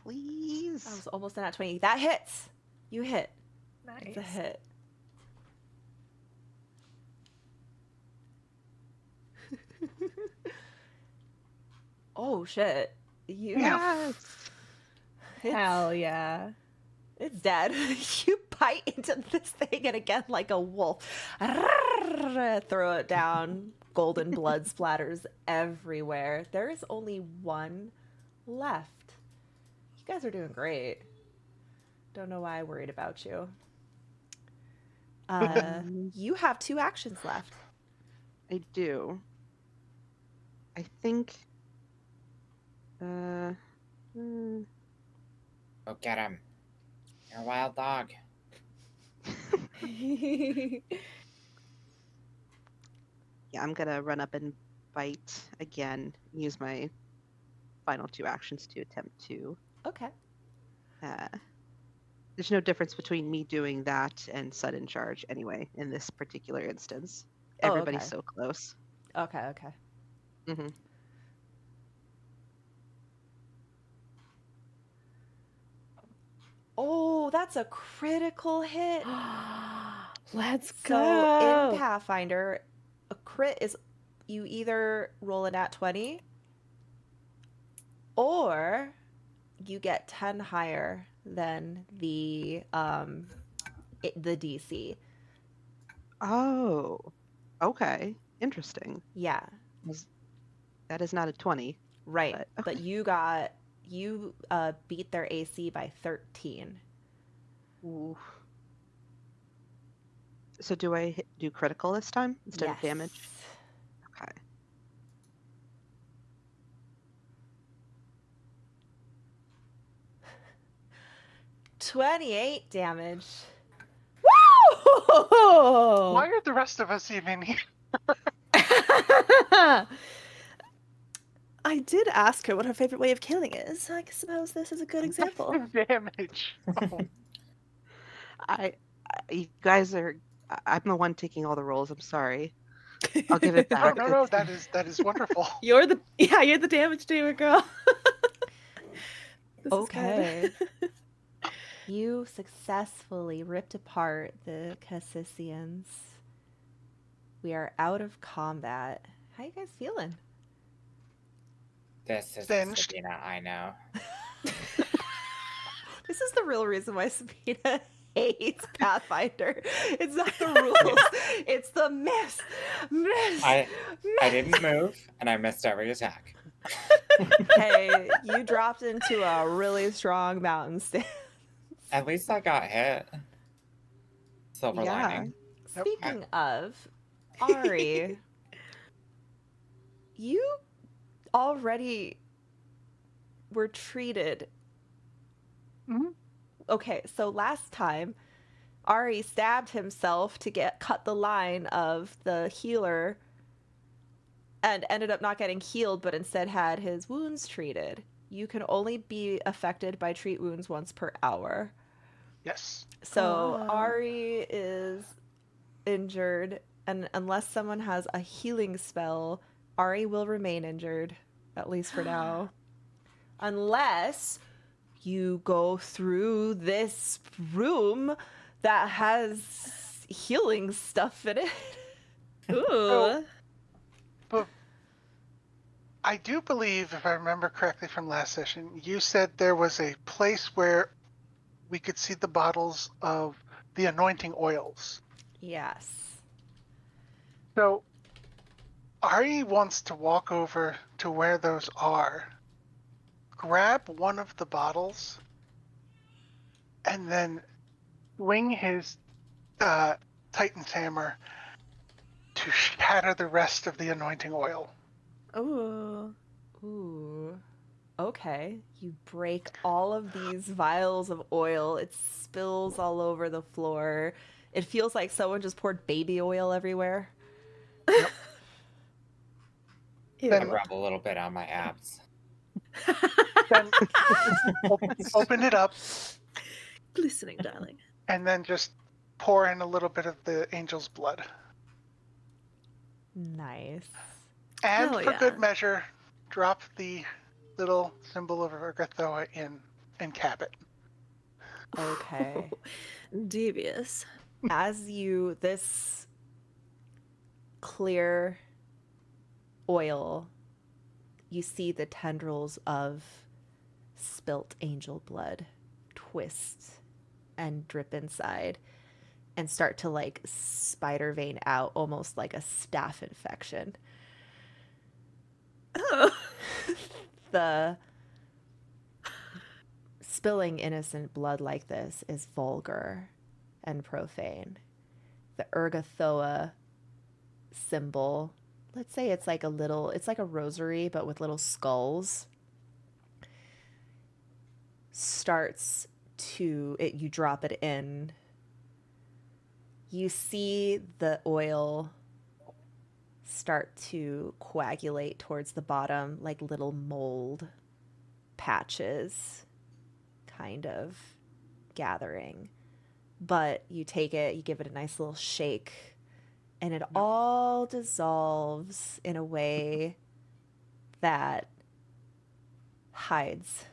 Please. I was almost at 20. That hits. You hit. Nice. It's a hit. Oh shit. You Yes. Hell yeah. It's dead. You bite into this thing and again like a wolf. Throw it down. Golden blood splatters everywhere. There is only one left. You guys are doing great. Don't know why I worried about you. You have 2 actions left. I do. I think. Hmm. Go get him. You're a wild dog. Yeah, I'm gonna run up and bite again. Use my final 2 actions to attempt to. Okay. There's no difference between me doing that and sudden charge anyway in this particular instance. Oh, Everybody's okay. so close. Okay, okay. Mm-hmm. Oh, that's a critical hit. Let's So in go. Pathfinder, a crit is you either roll a nat 20 or you get 10 higher than the DC. Oh, okay. Interesting. Yeah, That is not a 20, right. but But okay. you beat their AC by 13. Ooh. So do I do critical this time instead of Yes. damage? Okay. $28 damage. Woo! Why are the rest of us even here? I did ask her what her favorite way of killing is. I suppose this is a good example. Damage. Oh, You guys are. I'm the one taking all the rolls. I'm sorry. I'll give it no, back. no, that is wonderful. You're the damage dealer, girl. This Okay. is good. You successfully ripped apart the Cassisians. We are out of combat. How you guys feeling? This is Singed. Sabina, I know. This is the real reason why Sabina hates Pathfinder. It's not the rules. It's the miss. I didn't move, and I missed every attack. Hey, you dropped into a really strong mountain stance. At least I got hit. Silver Yeah. lining. Nope. Speaking of, Ari, you already were treated. Mhm. Okay, so last time, Ari stabbed himself to cut the line of the healer and ended up not getting healed, but instead had his wounds treated. You can only be affected by treat wounds once per hour. Yes. So Oh. Ari is injured, and unless someone has a healing spell, Ari will remain injured, at least for now. Unless you go through this room that has healing stuff in it. Ooh. But I do believe, if I remember correctly from last session, you said there was a place where we could see the bottles of the anointing oils. Yes. So Ari wants to walk over to where those are, grab one of the bottles, and then swing his Titan's hammer to shatter the rest of the anointing oil. Ooh. Ooh. Okay. You break all of these vials of oil. It spills all over the floor. It feels like someone just poured baby oil everywhere. Yep. Ew. I Then- rub a little bit on my abs. Then open it up Glistening, darling. and then just pour in a little bit of the angel's blood. Nice. And Hell for yeah. good measure, drop the little symbol of Ergothoa in and cap it. Okay. Devious. As this clear oil, you see the tendrils of spilt angel blood twist and drip inside and start to like spider vein out, almost like a staph infection. Oh. The spilling innocent blood like this is vulgar and profane. the Ergothoa symbol. Let's say it's like a rosary, but with little skulls. You drop it in. You see the oil start to coagulate towards the bottom, like little mold patches kind of gathering. But you take it, you give it a nice little shake, and it all dissolves in a way that hides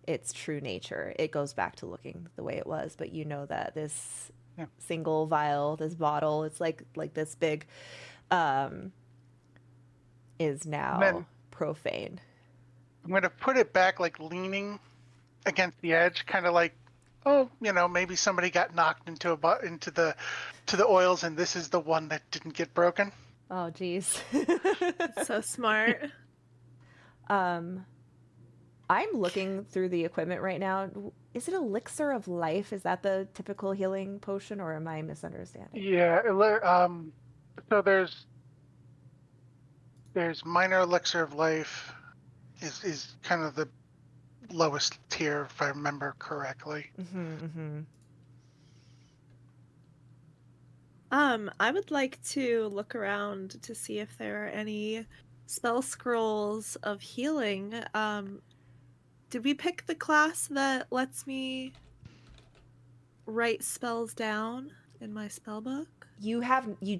its true nature. It goes back to looking the way it was, but you know that this single vial, this bottle, it's like this big, is now profane. I'm going to put it back, like leaning against the edge, kind of like, oh, maybe somebody got knocked into the oils, and this is the one that didn't get broken. Oh, geez. So smart. I'm looking through the equipment right now. Is it elixir of life? Is that the typical healing potion, or am I misunderstanding? Yeah. So there's minor elixir of life is kind of the lowest tier, if I remember correctly. I would like to look around to see if there are any spell scrolls of healing. Did we pick the class that lets me write spells down in my spell book? You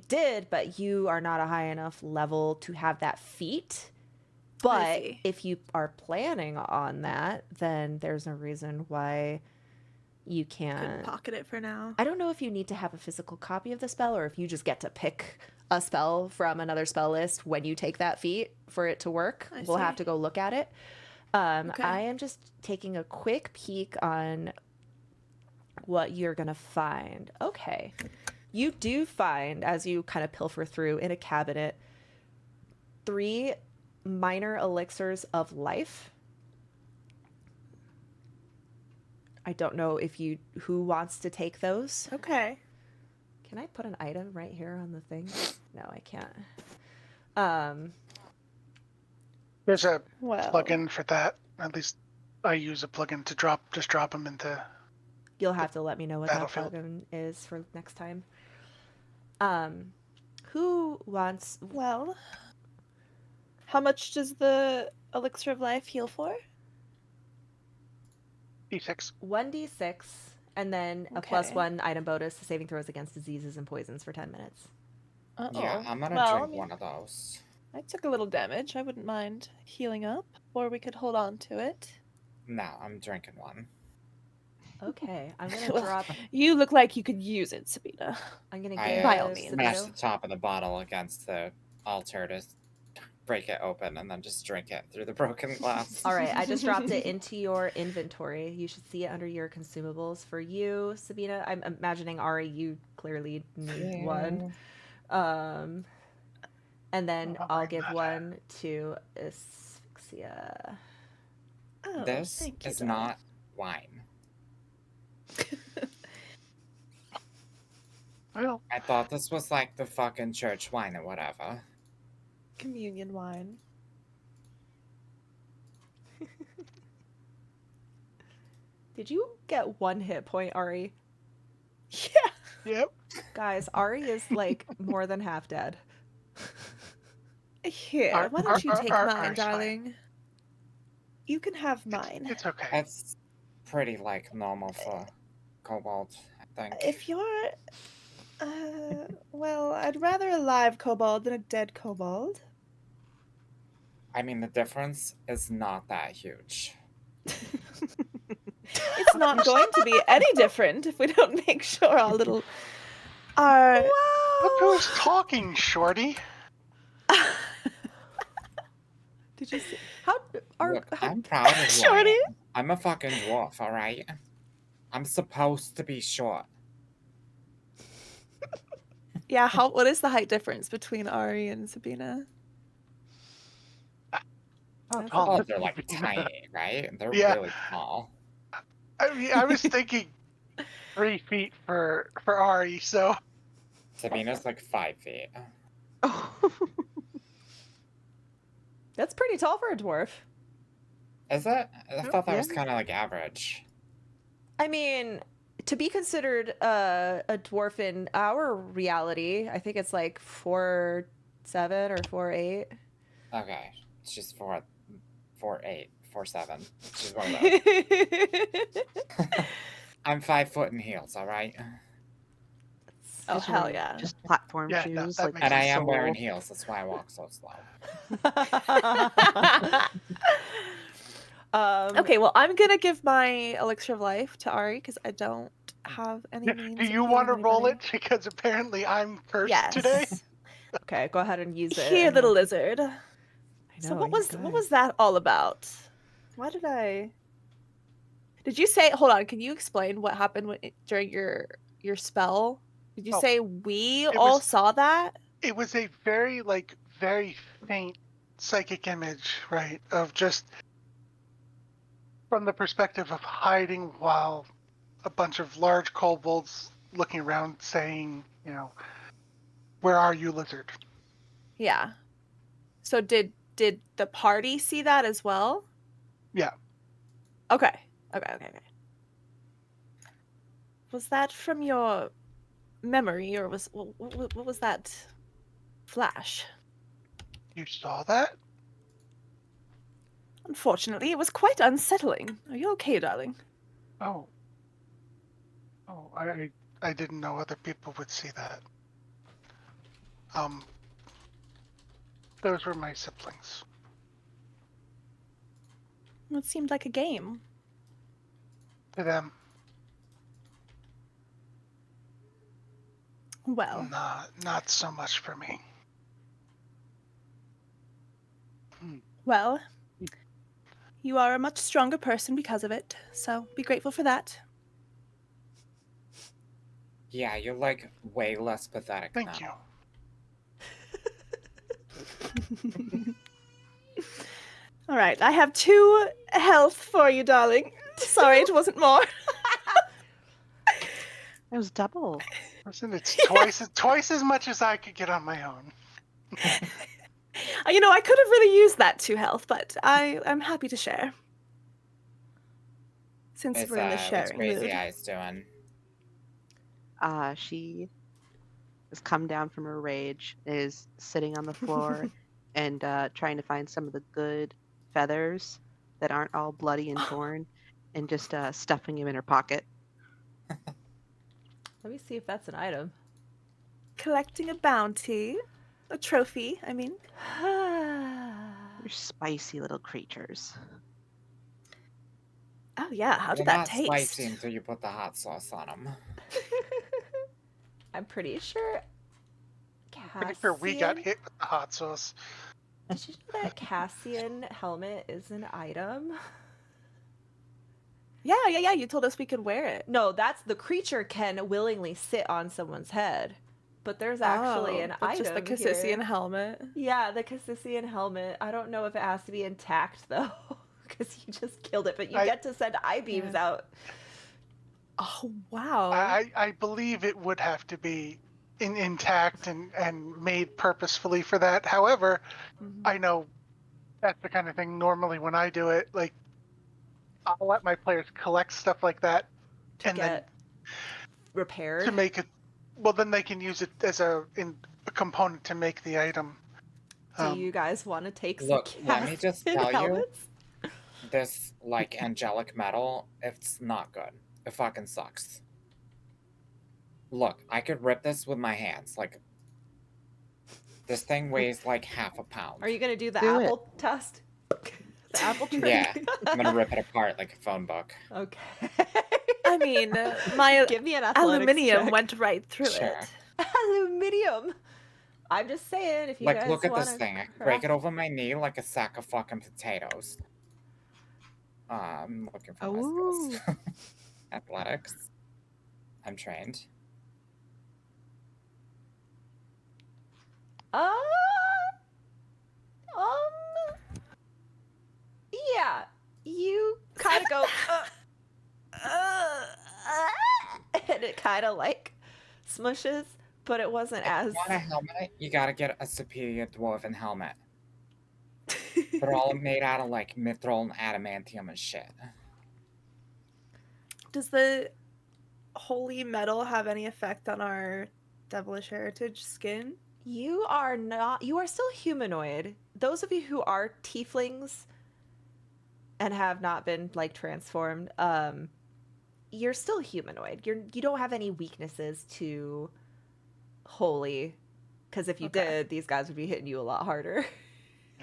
did, but you are not a high enough level to have that feat. But if you are planning on that, then there's no reason why you can't. Couldn't pocket it for now. I don't know if you need to have a physical copy of the spell, or if you just get to pick a spell from another spell list when you take that feat for it to work. We'll have to go look at it. Okay. I am just taking a quick peek on what you're going to find. Okay. You do find, as you kind of pilfer through in a cabinet, 3 minor elixirs of life. I don't know who wants to take those. Okay. Can I put an item right here on the thing? No, I can't. There's a plugin for that. At least I use a plugin to drop them into. You'll have to let me know what that plugin is for next time. Who wants? Well, how much does the elixir of life heal for? D6. 1d6, and then a +1 item bonus to saving throws against diseases and poisons for 10 minutes. Yeah, I'm gonna drink one of those. I took a little damage. I wouldn't mind healing up, or we could hold on to it. No, I'm drinking one. Okay, I'm gonna drop. You look like you could use it, Sabina. I'm gonna by all means. Smash the top of the bottle against the altar to break it open, and then just drink it through the broken glass. All right, I just dropped it into your inventory. You should see it under your consumables. For you, Sabina, I'm imagining Ari, you clearly need one. And then I'll give one to Asphyxia. Oh, this is not wine. Well, I thought this was like the fucking church wine or whatever. Communion wine. Did you get 1 hit point, Ari? Yeah. Yep. Guys, Ari is like more than half dead. Here, why don't you take mine, darling? Fine. You can have mine. It's okay. That's pretty like normal for kobold, I think. If you're well, I'd rather a live kobold than a dead kobold. I mean, the difference is not that huge. It's not going to be any different if we don't make sure our little Look who's talking, Shorty. Did you see? Look, I'm proud of you. Shorty? I'm a fucking dwarf, alright? I'm supposed to be short. Yeah, what is the height difference between Ari and Sabina? Oh, they're like tiny, right? They're really small. I mean, I was thinking 3 feet for Ari, so Sabina's like 5 feet. Oh. That's pretty tall for a dwarf. Is it? I thought that Yeah. was kind of like average. I mean, to be considered a dwarf in our reality, I think it's like 4'7" or 4'8". Okay, she's 4'8", 4'7". She's one of those. I'm 5 foot in heels, all right? Oh, These are hell yeah. Just platform Yeah, no, shoes, that like makes And I sense. am wearing sole. heels. That's why I walk so slow. Okay, well, I'm gonna give my elixir of life to Ari because I don't have any means Do of you want to healing roll it? anybody. Because apparently I'm cursed Yes. today. Okay, go ahead and use it. Here, and little we'll- lizard. I So know, what you're was good. that all about? Why did I? Did you say? Hold on. Can you explain what happened during your spell? Did you Oh, say we it all was- saw that? It was a very faint psychic image, right? Of just from the perspective of hiding while a bunch of large kobolds looking around saying, where are you, lizard? Yeah. So did the party see that as well? Yeah. Okay. Okay. Was that from your memory, or what was that flash? You saw that? Unfortunately, it was quite unsettling. Are you okay, darling? Oh, I didn't know other people would see that. Those were my siblings. It seemed like a game. To them, Well, not so much for me. well, you are a much stronger person because of it, so be grateful for that. Yeah, you're like way less pathetic Thank now. you. All right, I have 2 health for you, darling. Sorry, it wasn't more. It was double. Listen, it's twice as much as I could get on my own. I could have really used that 2 health, but I'm happy to share. Since It's, we're in the what's sharing Crazy mood. Eyes doing? She has come down from her rage, is sitting on the floor and trying to find some of the good feathers that aren't all bloody and torn and just stuffing them in her pocket. Let me see if that's an item. Collecting a bounty. A trophy, I mean. They're spicy little creatures. Oh yeah, how did They're that not taste? spicy until you put the hot sauce on them. I'm pretty sure. Pretty sure we got Cassian- hit with the hot sauce. Did you know that Cassian helmet is an item? Yeah, you told us we could wear it. No, that's the creature can willingly sit on someone's head. But there's actually an but item just the here. Cassian helmet. Yeah, the Cassian helmet. I don't know if it has to be intact, though, because you just killed it, but you get to send eye beams out. Oh, wow. I believe it would have to be intact and made purposefully for that. However, I know that's the kind of thing normally when I do it, like, I'll let my players collect stuff like that To and get repaired. to make it, well, then they can use it as a component to make the item. Do you guys want to take some Look, let me just Cassian tell you, helmets? this, like, angelic metal, it's not good. It fucking sucks. Look, I could rip this with my hands. Like, this thing weighs like half a pound. Are you going to do the Do it. apple test? The apple trick? Yeah, I'm gonna rip it apart like a phone book. Okay. I mean, my Give me an athletics aluminium check. went right through Sure. it. Aluminium. I'm just saying, if you Like, guys look at wanna this thing. I could craft- break it over my knee like a sack of fucking potatoes. I'm looking for my skills. Athletics. I'm trained. Yeah, you kind of go, and it kind of like smushes, but it wasn't as. If you want a helmet, you gotta get a superior dwarven helmet. They're all made out of like mithril and adamantium and shit. Does the holy metal have any effect on our devilish heritage skin? You are not. You are still humanoid. Those of you who are tieflings and have not been like transformed, you're still humanoid. You don't have any weaknesses to holy, because if you Okay. did, these guys would be hitting you a lot harder.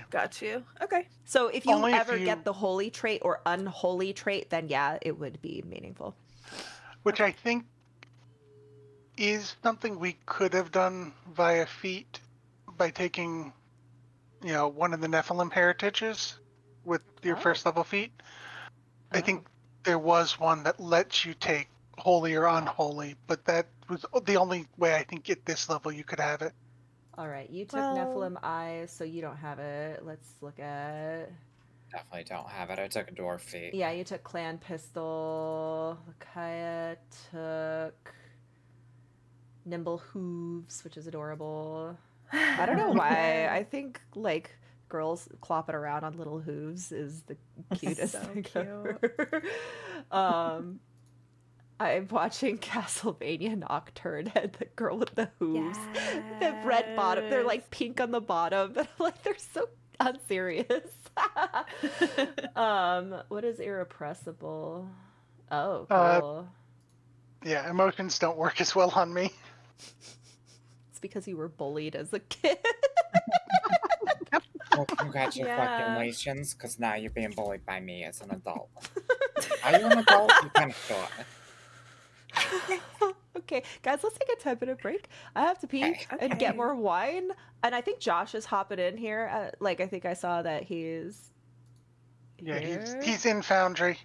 Got you. Okay. So if you Only if ever you- get the holy trait or unholy trait, then yeah, it would be meaningful. Which I think is something we could have done via feat by taking, one of the Nephilim heritages with your Oh. first level feat. I Oh. think there was one that lets you take holy or unholy, but that was the only way I think at this level you could have it. All right, you took Well- Nephilim eyes, so you don't have it. Let's look at. Definitely don't have it. I took a dwarf feat. Yeah, you took Clan Pistol. Kaya took Nimble Hooves, which is adorable. I don't know why. I think like girls clopping around on little hooves is the cutest So thing cute. ever. I'm watching Castlevania Nocturne and the girl with the hooves. The red bottom. They're like pink on the bottom, but I'm like they're so unserious. What is irrepressible? Oh, cool. Yeah, emotions don't work as well on me. It's because you were bullied as a kid. Well, congratulations, because now you're being bullied by me as an adult. Are you an adult? You kind of thought. Okay, guys, let's take a 10-minute break. I have to pee Okay. and get Okay. more wine. And I think Josh is hopping in here. I think I saw that he's Yeah, here. he's in Foundry.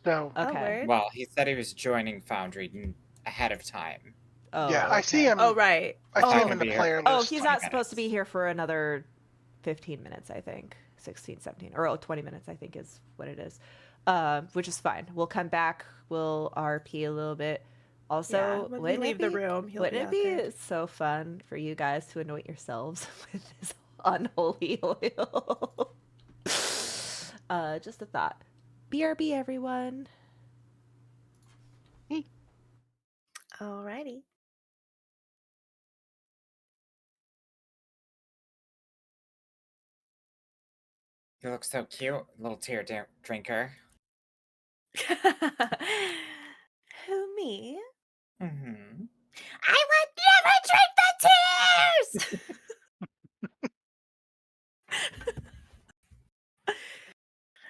So Oh, Okay. word. Well, he said he was joining Foundry ahead of time. Oh, yeah, I see okay. him. Oh, right. I Not see him gonna in the be here player for Oh, list. he's 20 not supposed to be minutes. here for another 15 minutes, I think. 16, 17, or 20 minutes, I think is what it is. Which is fine. We'll come back. We'll RP a little bit. Also, when we wouldn't leave it the be, room, he'll wouldn't be it out be there. so fun for you guys to anoint yourselves with this unholy oil? Just a thought. BRB, everyone. Alrighty. You look so cute, little tear drinker. Who, me? Mm-hmm. I would never drink the tears!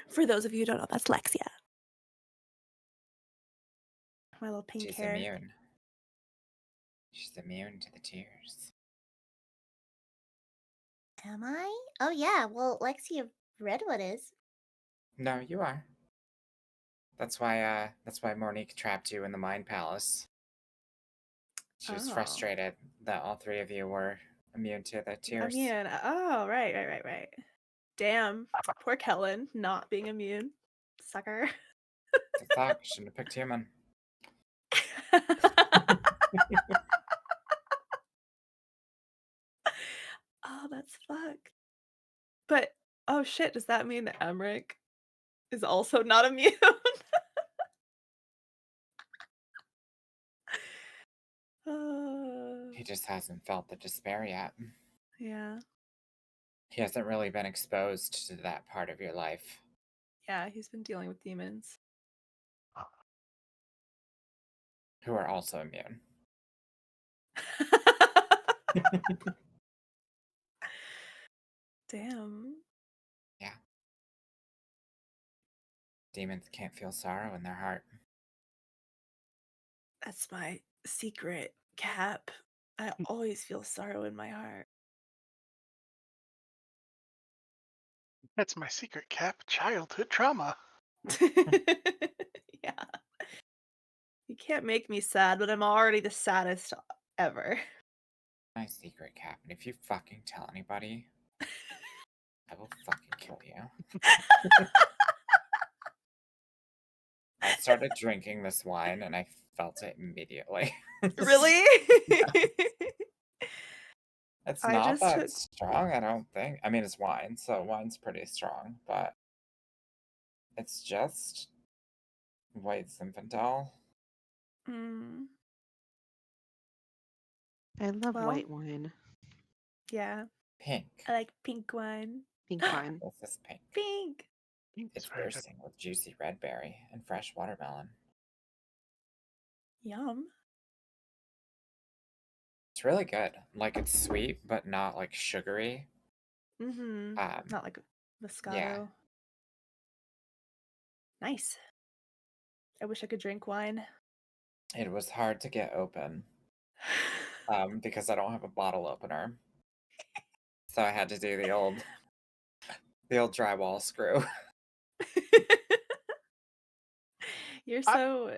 For those of you who don't know, that's Lexia. My little pink She's hair. immune. She's immune to the tears. Am I? Oh yeah, well Lexi of Redwood is. No, you are. That's why Monique trapped you in the Mind Palace. She was Oh. frustrated that all three of you were immune to the tears. Immune. Oh, right. Damn. Poor Kellen not being immune. Sucker. The fuck? Shouldn't have picked human. Oh, that's fucked. But, oh shit, does that mean that Emmerich is also not immune? He just hasn't felt the despair yet. Yeah. He hasn't really been exposed to that part of your life. Yeah, he's been dealing with demons. Who are also immune. Damn. Yeah. Demons can't feel sorrow in their heart. That's my secret, Cap. I always feel sorrow in my heart. That's my secret, Cap. Childhood trauma. Yeah. You can't make me sad, but I'm already the saddest ever. My secret, Cap. And if you fucking tell anybody, I will fucking kill you. I started drinking this wine and I felt it immediately. Really? It's I not just that took. strong, I don't think. I mean, it's wine, so wine's pretty strong, but it's just white Zinfandel. Mm, I love well, white wine. yeah. Pink. I like pink wine. Pink wine. This is pink. Pink. It's very good. bursting with juicy red berry and fresh watermelon. Yum. It's really good. Like, it's sweet, but not like sugary. Mm-hmm. Not like Moscato. Yeah. Nice. I wish I could drink wine. It was hard to get open because I don't have a bottle opener. So I had to do the old drywall screw. You're so.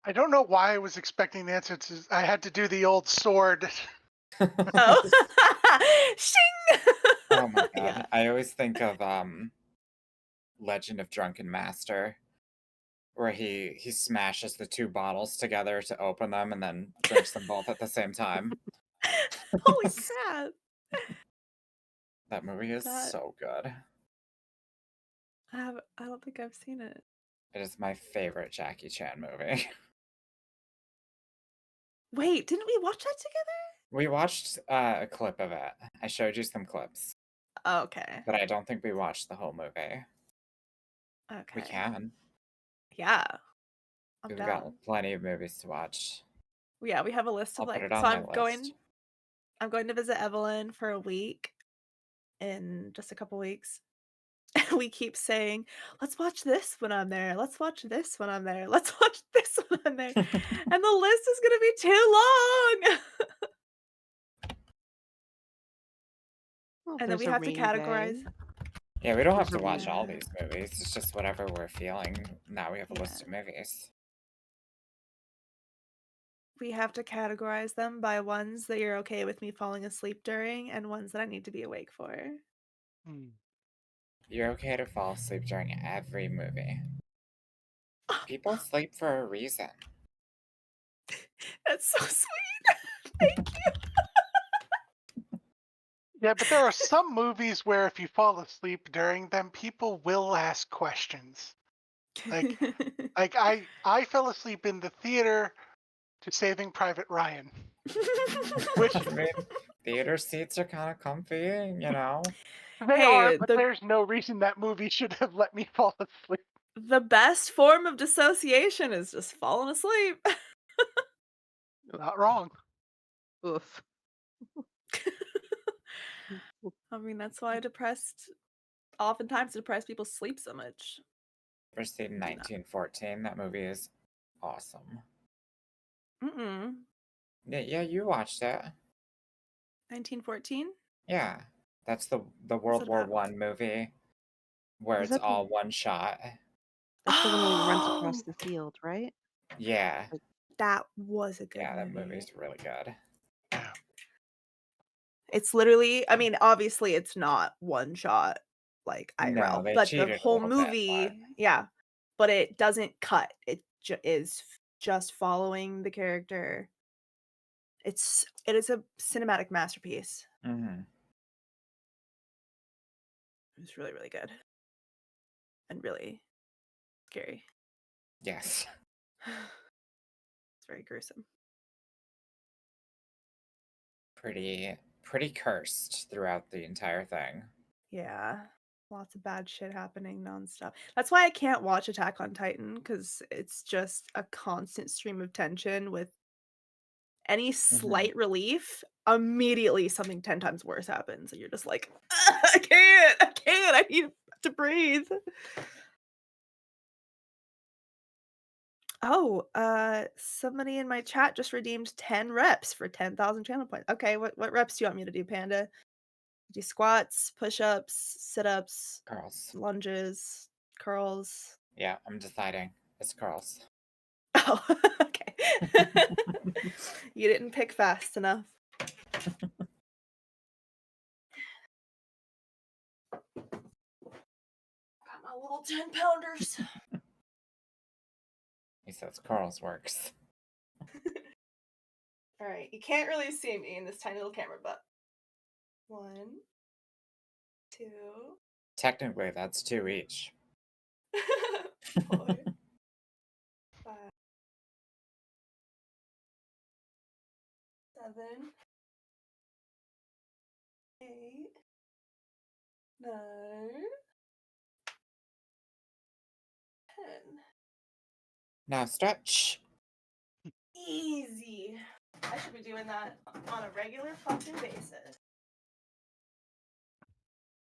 I don't know why I was expecting the answer to. I had to do the old sword. Oh. Shing! Oh my god. Yeah. I always think of Legend of Drunken Master, where he smashes the two bottles together to open them and then drinks them both at the same time. Holy crap. That movie is That- so good. I don't think I've seen it. It is my favorite Jackie Chan movie. Wait, didn't we watch that together? We watched a clip of it. I showed you some clips, Okay. but I don't think we watched the whole movie. Okay. We can. Yeah. I'm We've down. got plenty of movies to watch. Yeah, we have a list of I'll put like. it on So my I'm going to visit Evelyn for a week in just a couple weeks. And we keep saying, let's watch this when I'm there. Let's watch this when I'm there. Let's watch this when I'm there. And the list is going to be too long. Well, And then we have to categorize. Yeah, we don't have There's to a watch all reason. these movies. It's just whatever we're feeling. Now we have a list Yeah. of movies. We have to categorize them by ones that you're okay with me falling asleep during and ones that I need to be awake for. You're okay to fall asleep during every movie. People sleep for a reason. That's so sweet. Thank Yeah, but there are some movies where if you fall asleep during them, people will ask questions. Like, you. like I fell asleep in the theater to Saving Private Ryan. Which I mean, theater seats are kind of comfy, you know? they Hey, are, but there's no reason that movie should have let me fall asleep. the best form of dissociation is just falling asleep. Not wrong. Oof. I mean, that's why oftentimes depressed people sleep so much. Ever seen 1914? That movie is awesome. Mm-mm. Yeah, you watched it. 1914? Yeah, that's the World War One movie where Is it's that all one shot. That's the one where he runs across Oh! the field, right? Yeah, That was a good yeah, that movie. movie's really good. It's literally, I mean, obviously it's not one shot like No, IRL, they but the cheated a whole little bit, movie, yeah, but it doesn't cut. It is just following the character. It is a cinematic masterpiece. Mhm. It's really, really good. And really scary. Yes. It's very gruesome. Pretty cursed throughout the entire thing. Yeah. Lots of bad shit happening nonstop. That's why I can't watch Attack on Titan, because it's just a constant stream of tension with any slight relief, immediately something 10 times worse happens. And you're just like, I can't, I need to breathe. Oh, somebody in my chat just redeemed 10 reps for 10,000 channel points. Okay, what reps do you want me to do, Panda? Do squats, push-ups, sit-ups, Curls. lunges, curls. Yeah, I'm deciding. It's curls. Oh, okay. You didn't pick fast enough. Got my little 10-pounders. says Carl's works. All right, you can't really see me in this tiny little camera, but 1, 2, Technically, that's 2 each. 4, 5, 7, 8, 9, 10. Now stretch. Easy. I should be doing that on a regular fucking basis.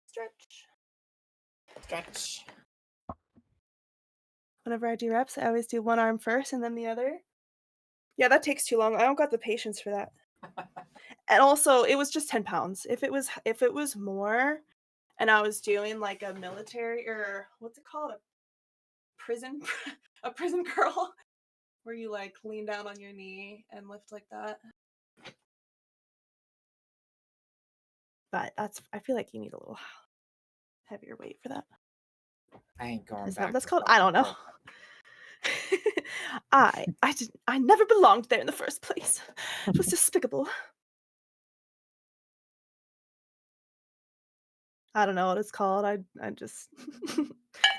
Stretch. Stretch. Whenever I do reps, I always do one arm first and then the other. Yeah, that takes too long. I don't got the patience for that. And also, it was just 10 pounds. If it was more, and I was doing like a military or what's it called, a prison curl, where you like lean down on your knee and lift like that. But I feel like you need a little heavier weight for that. I ain't going Isn't that back. what that's to called? I don't know. I never belonged there in the first place. It was despicable. I don't know what it's called. I just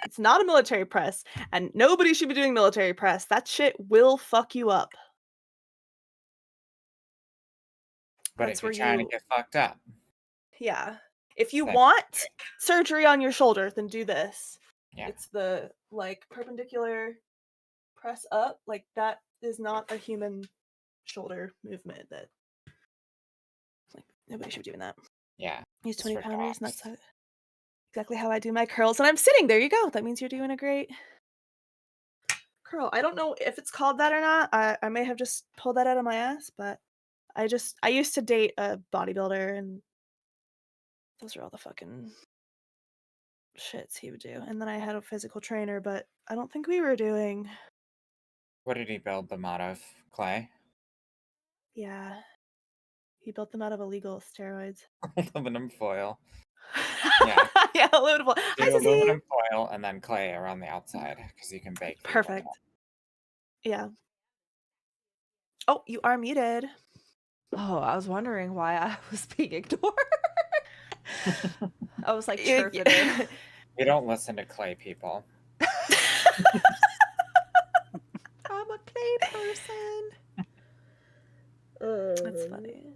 it's not a military press, and nobody should be doing military press. That shit will fuck you up. But That's if you're where trying to you get fucked up, Yeah. If you Then- want surgery on your shoulder, then do this. yeah. It's the like perpendicular press up. Like that is not a human shoulder movement. That like nobody should be doing that. Yeah. Use It's 20 for pounders, and dogs. that's exactly how I do my curls. And I'm sitting. There you go. That means you're doing a great curl. I don't know if it's called that or not. I may have just pulled that out of my ass, but I used to date a bodybuilder, and those are all the fucking shits he would do. And then I had a physical trainer, but I don't think we were doing. What did he build them out of? Clay? Yeah. He built them out of illegal steroids. Aluminum foil. Yeah. Yeah, aluminum foil. Do Hi, Sissy. aluminum foil and then clay around the outside because you can bake the Perfect. aluminum. Yeah. Oh, you are muted. Oh, I was wondering why I was being ignored. I was like chirping in. We don't listen to clay people. I'm a clay person. That's funny.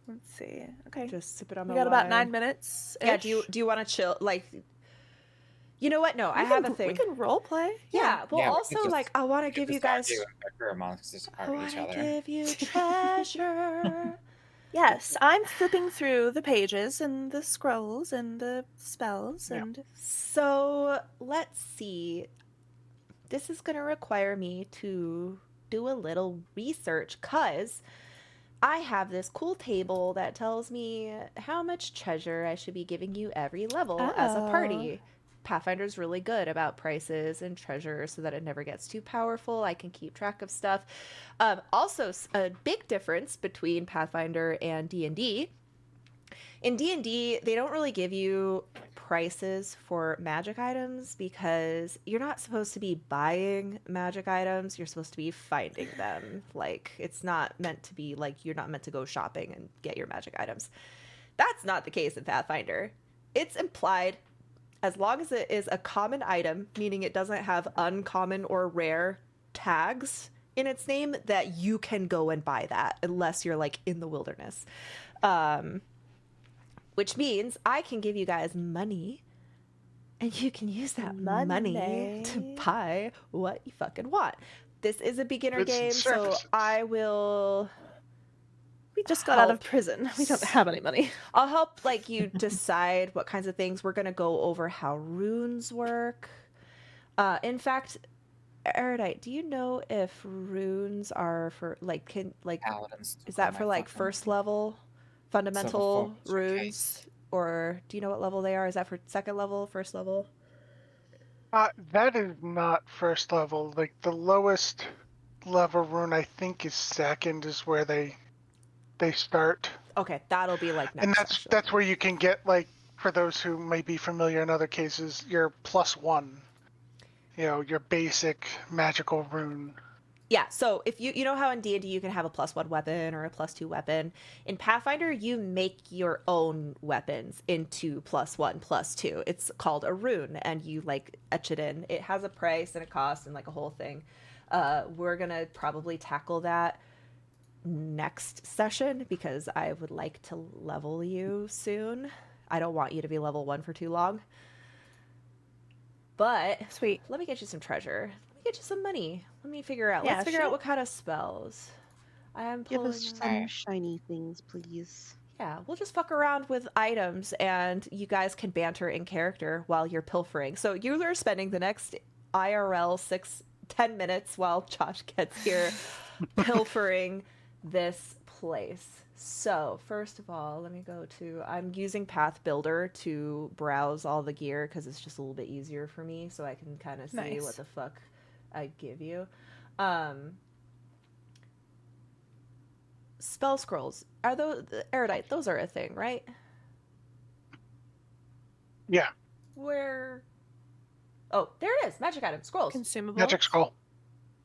Let's see. Okay. Just sip it on my We got about wine. 9 minutes. Yeah, do you want to chill? Like, you know what? No, I have a thing. We can role play. Yeah. Well, Yeah, we also, could just- like, I want to give you guys. amongst I each want to other. give you treasure. Yes, I'm flipping through the pages and the scrolls and the spells and. So let's see. This is going to require me to do a little research because I have this cool table that tells me how much treasure I should be giving you every level as a party. Pathfinder's really good about prices and treasure so that it never gets too powerful. I can keep track of stuff. Also, a big difference between Pathfinder and D&D. In D&D, they don't really give you prices for magic items because you're not supposed to be buying magic items. You're supposed to be finding them. Like, it's not meant to be like you're not meant to go shopping and get your magic items. That's not the case in Pathfinder. It's implied as long as it is a common item, meaning it doesn't have uncommon or rare tags in its name, that you can go and buy that unless you're like in the wilderness. Which means I can give you guys money and you can use that money to buy what you fucking want. This is a beginner Goods and game, so services. I will We just got out of prison. We don't have any money. I'll help like you decide what kinds of things. We're gonna go over how runes work. In fact, Erudite, do you know if runes are for like Paladins. is that for like first level fundamental Civil Forge runes, case. or do you know what level they are? Is that for second level, first level? That is not first level. Like the lowest level rune, I think, is second. Is where they start, Okay, that'll be like next and session. that's where you can get, like, for those who may be familiar in other cases, your +1. your basic magical rune. Yeah, so if you know how in D&D you can have a +1 weapon or a +2 weapon, in Pathfinder you make your own weapons into +1, +2. It's called a rune, and you like etch it in. It has a price and a cost and like a whole thing. We're gonna probably tackle that next session because I would like to level you soon. I don't want you to be level 1 for too long. But Sweet. let me get you some treasure. Let me get you some money. Let me figure out. Yeah, Let's figure out sure. what kind of spells. I am Give pulling. us up- some Alright. shiny things, please. Yeah, we'll just fuck around with items, and you guys can banter in character while you're pilfering. So you are spending the next IRL 10 minutes while Josh gets here pilfering this place. So first of all, let me go to. I'm using Path Builder to browse all the gear because it's just a little bit easier for me, so I can kind of see Nice. what the fuck I give you. Spell scrolls are those erudite? Those are a thing, right? Yeah, Where? Oh, there it is. Magic item scrolls. Consumable. magic scroll.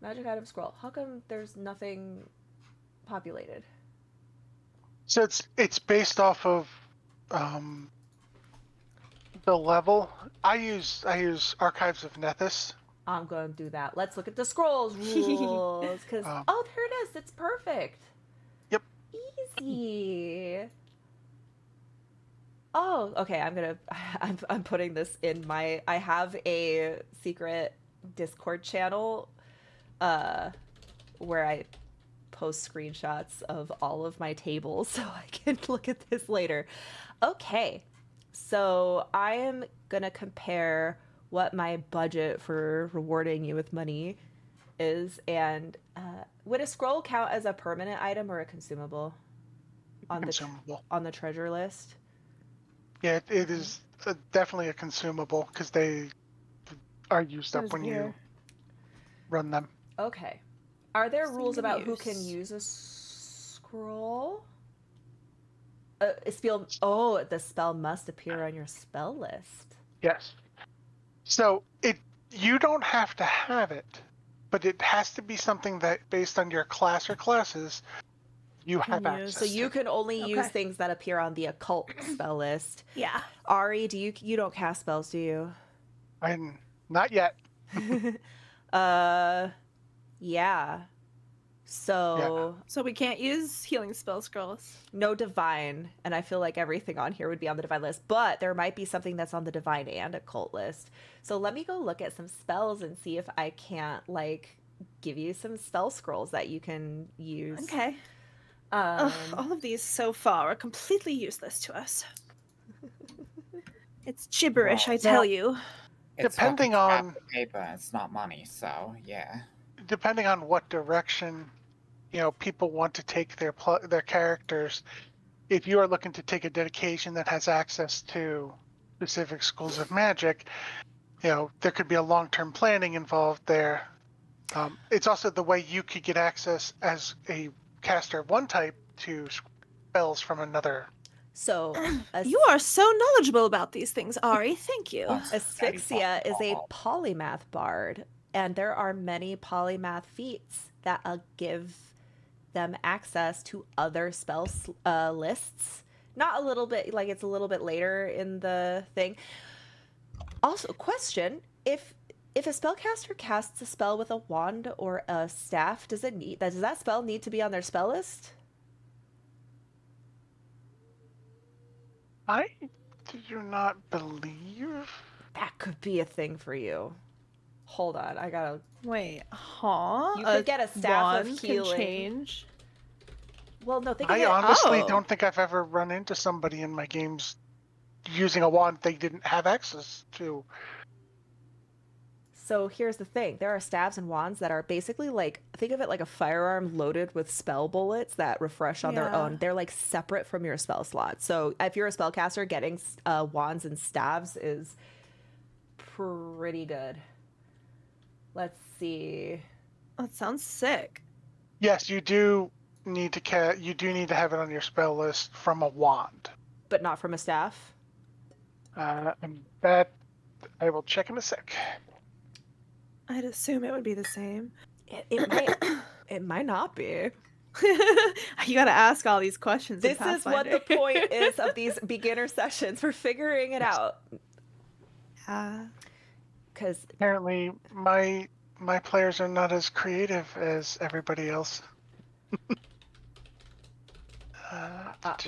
Magic item scroll. How come there's nothing populated? So it's based off of the level. I use Archives of Nethys. I'm going to do that. Let's look at the scrolls rules. Because, oh, there it is. It's perfect. Yep. Easy. Oh, okay. I'm putting this in my, I have a secret Discord channel where I post screenshots of all of my tables so I can look at this later. Okay. So I am going to compare what my budget for rewarding you with money is, and would a scroll count as a permanent item or a consumable on Consumable. on the treasure list? Yeah, it is definitely a consumable because they are used up Those when you here. run them. Okay. Are there rules Single about who can use. use a scroll? The spell must appear on your spell list. Yes. So you don't have to have it, but it has to be something that based on your class or classes you Can have use. So access you to. can only use Okay. things that appear on the occult spell list. Yeah. Ari, you don't cast spells, do you? I'm not yet. Yeah. So So we can't use healing spell scrolls. no divine, and I feel like everything on here would be on the divine list, but there might be something that's on the divine and occult list. So let me go look at some spells and see if I can't like give you some spell scrolls that you can use. Okay. Ugh, all of these so far are completely useless to us. It's gibberish, Well, I tell you. It's Depending fucking on- scrap of paper, it's not money, so yeah. Depending on what direction people want to take their characters, if you are looking to take a dedication that has access to specific schools of magic, there could be a long-term planning involved there. It's also the way you could get access as a caster of one type to spells from another. So You are so knowledgeable about these things, Ari. Thank you. That's very Asphyxia is a fucking polymath bard, and there are many polymath feats that give them access to other spell lists. Not a little bit, like it's a little bit later in the thing. Also, question: if a spellcaster casts a spell with a wand or a staff, does that spell need to be on their spell list? I do not believe. That could be a thing for you. Hold on, I gotta. Wait, huh? You could get a staff of wand healing. Can change. Well, no, think of I it. honestly Oh. don't think I've ever run into somebody in my games using a wand they didn't have access to. So here's the thing. There are staves and wands that are basically like, think of it like a firearm loaded with spell bullets that refresh on their Yeah. own. They're like separate from your spell slot. So if you're a spellcaster, getting wands and staves is pretty good. Let's see. That sounds sick. Yes, you do need to have it on your spell list from a wand. But not from a staff? And that I will check in a sec. I'd assume it would be the same. It might not be. You gotta ask all these questions. in This is what the Pathfinder. point is of these beginner sessions. We're figuring it out. Because Apparently, my players are not as creative as everybody else.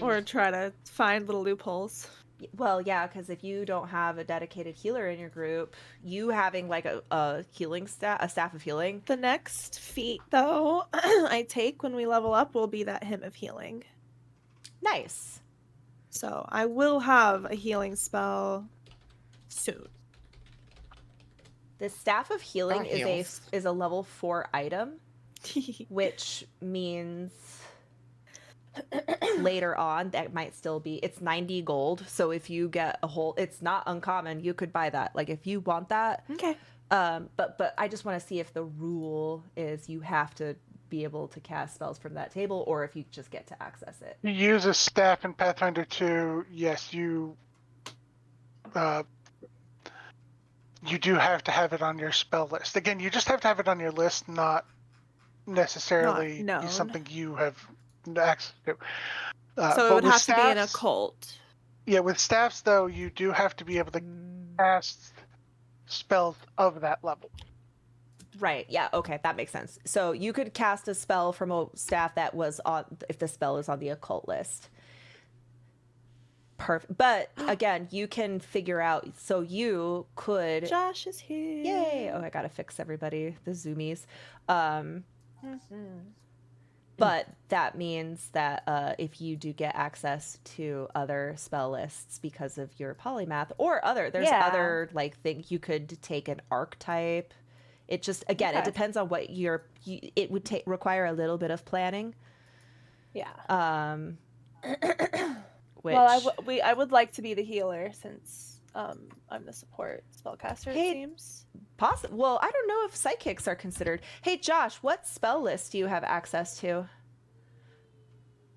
Or try to find little loopholes. well, yeah, because if you don't have a dedicated healer in your group, you having like a healing staff, a staff of healing. The next feat, though, I take when we level up will be that Hymn of Healing. Nice. So I will have a healing spell soon. The staff of healing That heals. is a level 4 item, which means later on that might still be, it's 90 gold. So if you get a whole, it's not uncommon, you could buy that. Like if you want that. Okay. But I just want to see if the rule is you have to be able to cast spells from that table, or if you just get to access it. You use a staff in Pathfinder 2. Yes, you do have to have it on your spell list. Again, you just have to have it on your list, not necessarily Not known. something you have access to. So it but would with have to be an staffs- occult. Yeah, with staffs though, you do have to be able to cast spells of that level. Right. Yeah. Okay. That makes sense. So you could cast a spell from a staff that was on, if the spell is on the occult list. Perfect. But again, you can figure out, so you could. Josh is here. Yay. Oh, I got to fix everybody, the zoomies. Mm-hmm. But that means that if you do get access to other spell lists because of your polymath or there's Yeah. other like things, you could take an archetype. It just, again, it Okay. depends on what it would require a little bit of planning. Yeah. Which, Well, I would like to be the healer since I'm the support spellcaster. Hey, It seems. well, I don't know if psychics are considered. Hey, Josh, what spell list do you have access to?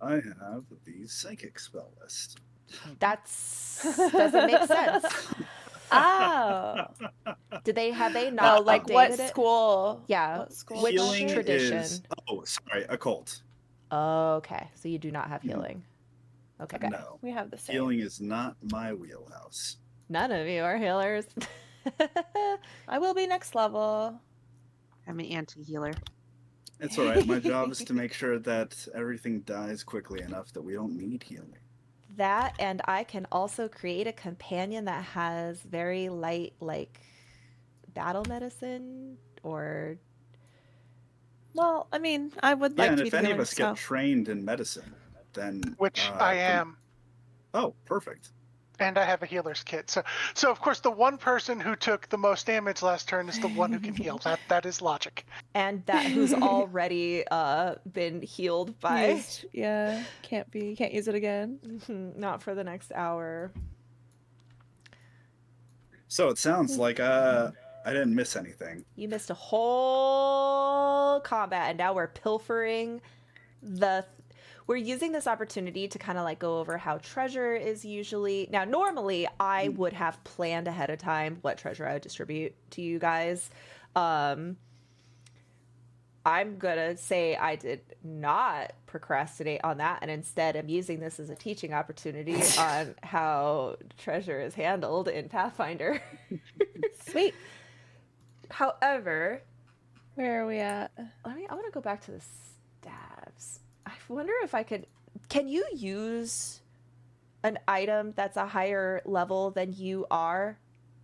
I have the psychic spell list. Doesn't make sense. Oh. Have they No, not like updated what it? school? Yeah. What school? Which was Healing it? tradition? is occult. Okay, so you do not have Mhm. healing. Okay. No, We have the same. healing is not my wheelhouse. None of you are healers. I will be next level. I'm an anti-healer. It's all right. My job is to make sure that everything dies quickly enough that we don't need healing. That, and I can also create a companion that has very light, like, battle medicine or. Well, I mean, I would Yeah, like and to be if the any of healer, us get so- trained in medicine, then Which I am. Oh, perfect. And I have a healer's kit. So of course the one person who took the most damage last turn is the one who can heal. That is logic. And that who's already been healed by. Used. Yeah, can't use it again. Not for the next hour. So it sounds like I didn't miss anything. You missed a whole combat, and now we're pilfering we're using this opportunity to kind of like go over how treasure is usually. Now, normally I would have planned ahead of time what treasure I would distribute to you guys. I'm gonna say I did not procrastinate on that, and instead I'm using this as a teaching opportunity on how treasure is handled in Pathfinder. Sweet. However, Where are we at? I want to go back to the staves. I wonder if I could. Can you use an item that's a higher level than you are,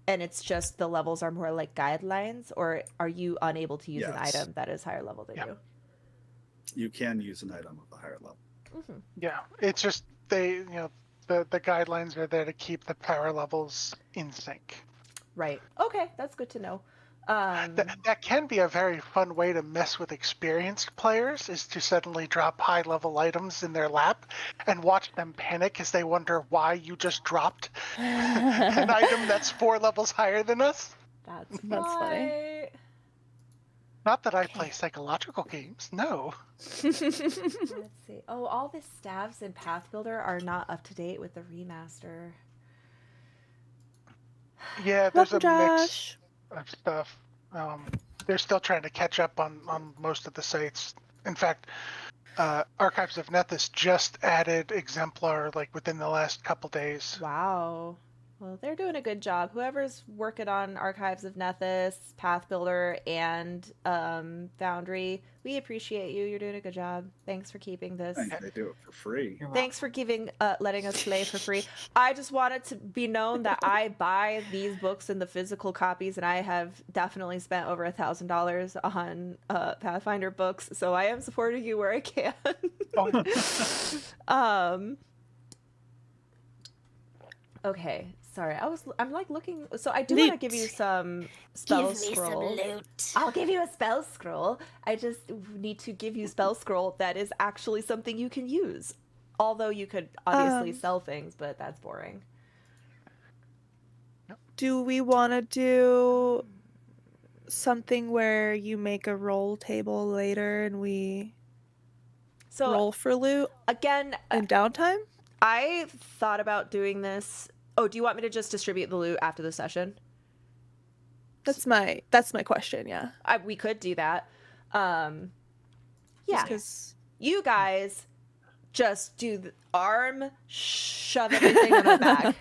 and it's just the levels are more like guidelines, or are you unable to use an Yes. item that is higher level than you? You can use an item of a higher level. Mm-hmm. Yeah. It's just the guidelines are there to keep the power levels in sync. Right. Okay, that's good to know. That can be a very fun way to mess with experienced players, is to suddenly drop high level items in their lap and watch them panic as they wonder why you just dropped an item that's 4 levels higher than us. That's funny. right. Not that I play psychological games, no. Let's see. Oh, all the staves in Pathbuilder are not up to date with the remaster. Yeah, there's Welcome, a mix Josh. of stuff. they're still trying to catch up on most of the sites. In fact, Archives of Nethys just added Exemplar like within the last couple days. Wow. Well, they're doing a good job. Whoever's working on Archives of Nethys, Path Builder, and Foundry, we appreciate you. You're doing a good job. Thanks for keeping this. They do it for free. Thanks for letting us play for free. I just wanted to be known that I buy these books in the physical copies, and I have definitely spent over $1,000 on Pathfinder books, so I am supporting you where I can. Okay, sorry. I'm like looking. So I do want to give you some spell scrolls. Give me some loot. I'll give you a spell scroll. I just need to give you spell scroll that is actually something you can use. Although you could obviously sell things, but that's boring. Do we want to do something where you make a roll table later and we roll for loot again in downtime? I thought about doing this. Oh, do you want me to just distribute the loot after the session? That's my question. Yeah, we could do that. Yeah, because you guys just do the arm, shove everything in my bag,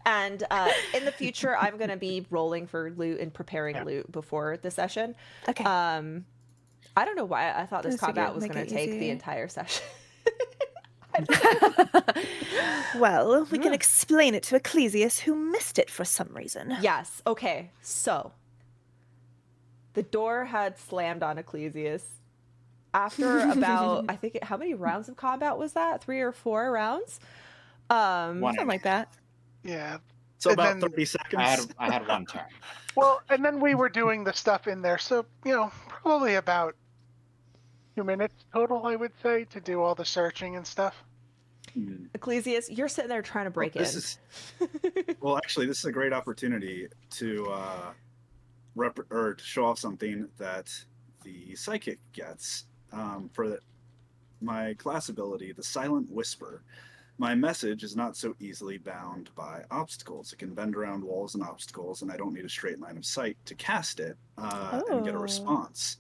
and in the future, I'm gonna be rolling for loot and preparing loot before the session. Okay. I don't know why I thought this combat was gonna take the entire session. Well, we can explain it to Ecclesius, who missed it for some reason. Yes. Okay. So the door had slammed on Ecclesius after about I think how many rounds of combat was that? 3 or 4 rounds. Something like that. Yeah. So about 30 seconds. I had one turn. Well, and then we were doing the stuff in there, so probably about 2 minutes total, I would say, to do all the searching and stuff. Ecclesius, you're sitting there trying to break in. Well, actually, this is a great opportunity to to show off something that the psychic gets for my class ability, the Silent Whisper. My message is not so easily bound by obstacles. It can bend around walls and obstacles, and I don't need a straight line of sight to cast it and get a response.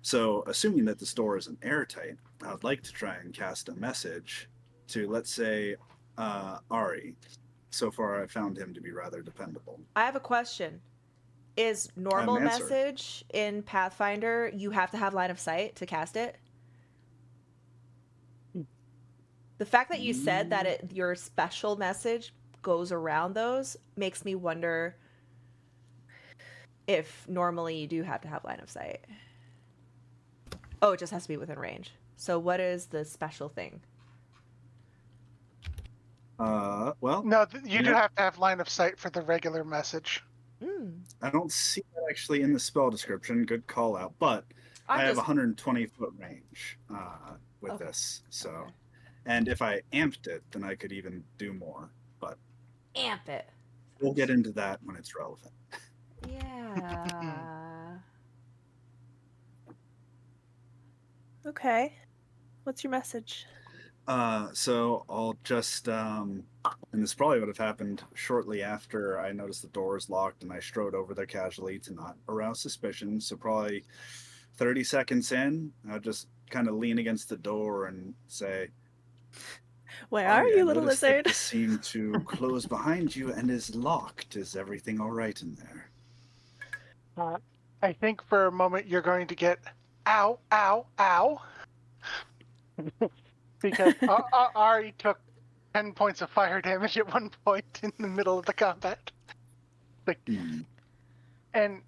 So, assuming that this door isn't airtight, I would like to try and cast a message to, let's say, Ari. So far, I found him to be rather dependable. I have a question. Is normal message in Pathfinder, you have to have line of sight to cast it? The fact that you said that your special message goes around those makes me wonder if normally you do have to have line of sight. Oh, it just has to be within range. So what is the special thing? Well... No, you do have to have line of sight for the regular message. I don't see that actually in the spell description. Good call out. But I have 120-foot range with this. So, and if I amped it, then I could even do more. But amp it. We'll get into that when it's relevant. Yeah. Okay. What's your message? So I'll just, and this probably would have happened shortly after I noticed the door was locked and I strode over there casually to not arouse suspicion. So probably 30 seconds in, I'll just kind of lean against the door and say, "Where are you, little lizard? lizard?" It seemed to close behind you and is locked. Is everything all right in there? I think for a moment you're going to get ow, ow, ow. Because Ari took 10 points of fire damage at one point in the middle of the combat. And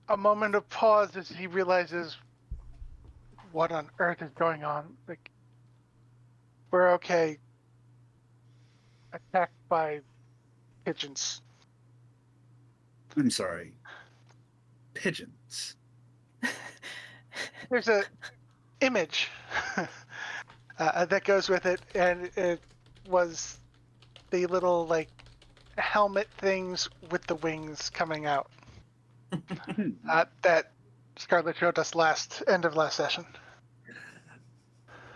a moment of pause as he realizes what on earth is going on. Like, we're okay. Attacked by pigeons. I'm sorry. Pigeons. There's a image that goes with it, and it was the little helmet things with the wings coming out that Scarlett showed us end of last session.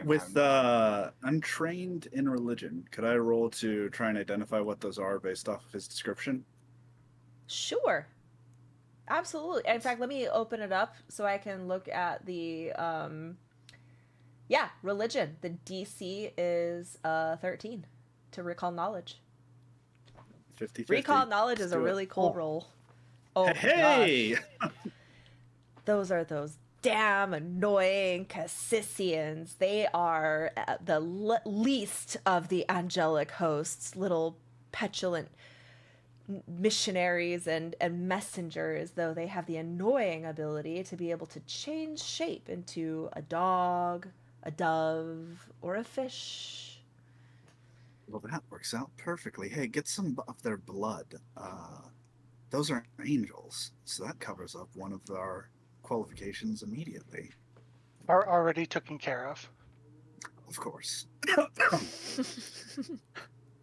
With untrained in religion, could I roll to try and identify what those are based off of his description? Sure. Absolutely. In fact, let me open it up so I can look at the religion. The DC is 13 to recall knowledge. 50-50. Recall knowledge Let's is a do it. really cool roll. Oh Hey! my gosh. Those are those damn annoying Cassissians. They are the least of the angelic hosts, little petulant missionaries and messengers, though they have the annoying ability to be able to change shape into a dog, a dove, or a fish. Well, that works out perfectly. Hey, get some of their blood. Those are angels, so that covers up one of our qualifications immediately. Are already taken care of. Of course.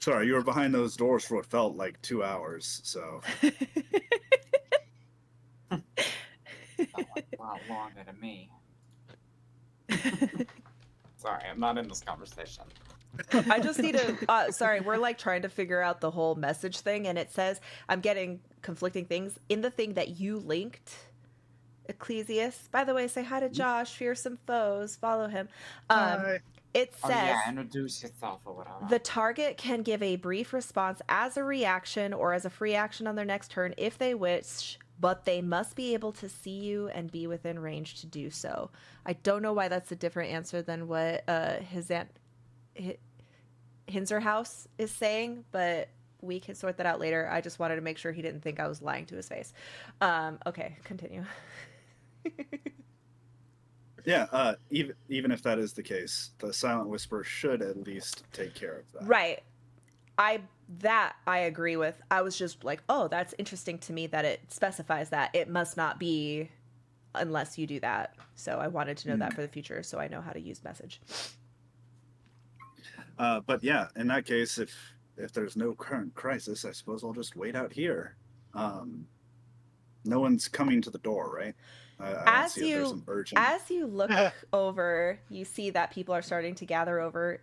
Sorry, you were behind those doors for what felt like 2 hours, so. Felt like a lot longer to me. Sorry, I'm not in this conversation. I just need to. Sorry, we're like trying to figure out the whole message thing, and it says I'm getting conflicting things in the thing that you linked. Ecclesias. By the way, say hi to Josh. Fearsome foes. Follow him. Hi. It Oh says yeah, introduce yourself or whatever. the target can give a brief response as a reaction or as a free action on their next turn if they wish, but they must be able to see you and be within range to do so. I don't know why that's a different answer than what Hinzerhouse is saying, but we can sort that out later. I just wanted to make sure he didn't think I was lying to his face. Okay, continue. Yeah, even if that is the case, the Silent Whisper should at least take care of that. Right. I agree with. I was just like, oh, that's interesting to me that it specifies that it must not be unless you do that. So I wanted to know that for the future so I know how to use message. But yeah, in that case, if there's no current crisis, I suppose I'll just wait out here. No one's coming to the door, right? I don't see if there's some urgent. As you look over, you see that people are starting to gather over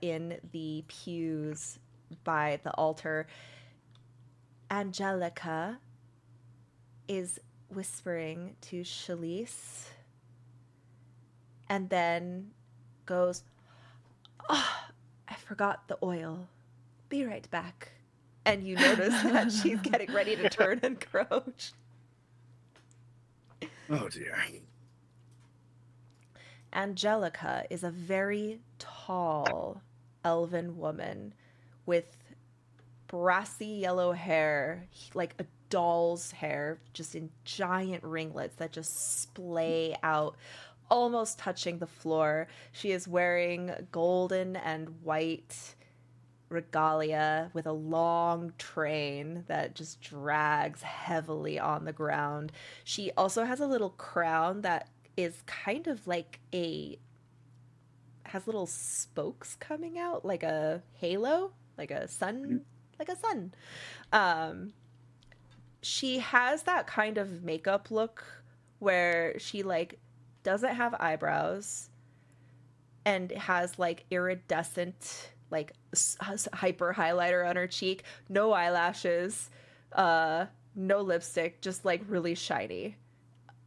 in the pews by the altar. Angelica is whispering to Shalise and then goes, "Oh, I forgot the oil. Be right back." And you notice that she's getting ready to turn and crouch. Oh dear. Angelica is a very tall elven woman with brassy yellow hair, like a doll's hair, just in giant ringlets that just splay out, almost touching the floor. She is wearing golden and white regalia with a long train that just drags heavily on the ground. She also has a little crown that is kind of like has little spokes coming out like a halo, like a sun. She has that kind of makeup look where she like doesn't have eyebrows and has like iridescent like hyper highlighter on her cheek, no eyelashes, no lipstick, just like really shiny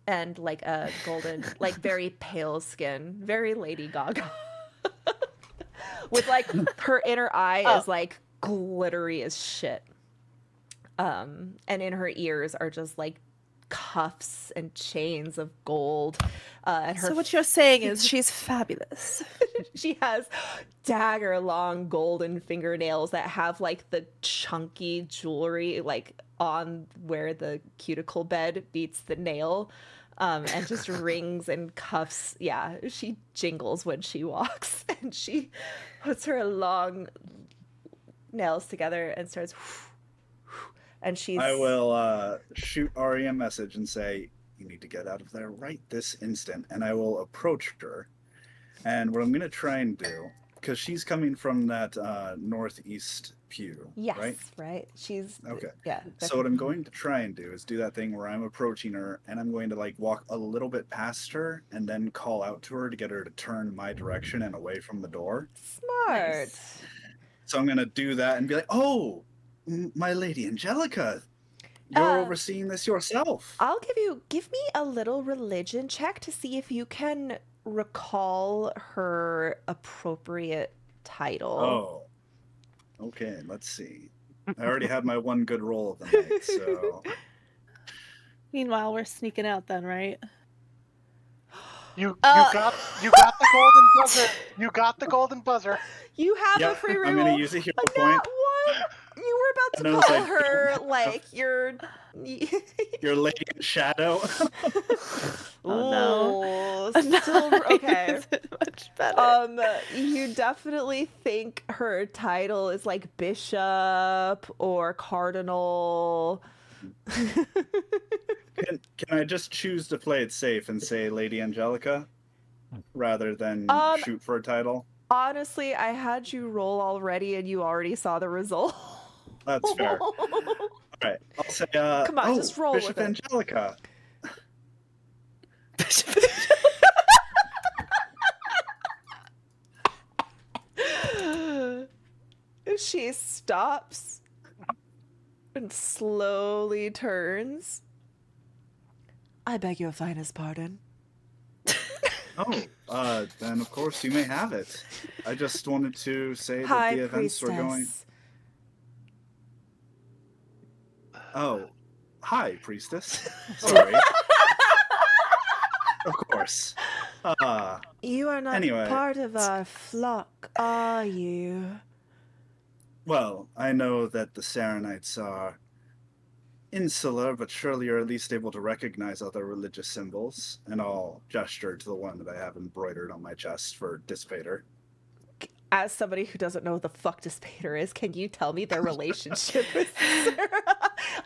and like a golden, like very pale skin, very Lady Gaga. With like her inner eye is like glittery as shit. And in her ears are just like cuffs and chains of gold. And her So what you're saying is she's fabulous. She has dagger long golden fingernails that have like the chunky jewelry like on where the cuticle bed meets the nail. And just rings and cuffs. Yeah, she jingles when she walks, and she puts her long nails together and starts. And she's. I will shoot Ari a message and say, "You need to get out of there right this instant." And I will approach her. And what I'm going to try and do, because she's coming from that northeast pew, Yes, right? She's okay. Yeah. So what I'm going to try and do is do that thing where I'm approaching her and I'm going to like walk a little bit past her and then call out to her to get her to turn my direction and away from the door. Smart. Nice. So I'm going to do that and be like, "Oh, my lady Angelica, You're overseeing this yourself. Give me a little religion check to see if you can recall her appropriate title. Oh. Okay, let's see. I already had my one good roll of the night, so. Meanwhile, we're sneaking out then, right? You got the golden buzzer. You got the golden buzzer. You have Yep, a free reroll. I'm gonna use a hero Nat point. 1. You were about to Knows call I her don't like have- your Your lady in shadow. Oh, no. Still okay. Isn't much better. You definitely think her title is like bishop or cardinal. Can I just choose to play it safe and say Lady Angelica rather than shoot for a title? Honestly, I had you roll already and you already saw the result. That's fair. All right, I'll say Come on, just roll Bishop with it. Angelica. She stops and slowly turns. I beg your finest pardon. Oh, then of course you may have it. I just wanted to say High that the events were going. priestess. Oh, hi, priestess. Sorry. Of course. You are not Anyway. part of our flock, are you? Well, I know that the Sarenites are insular, but surely you're at least able to recognize other religious symbols. And I'll gesture to the one that I have embroidered on my chest for Dissipator. As somebody who doesn't know what the fuck Dissipator is, can you tell me their relationship with Sarah?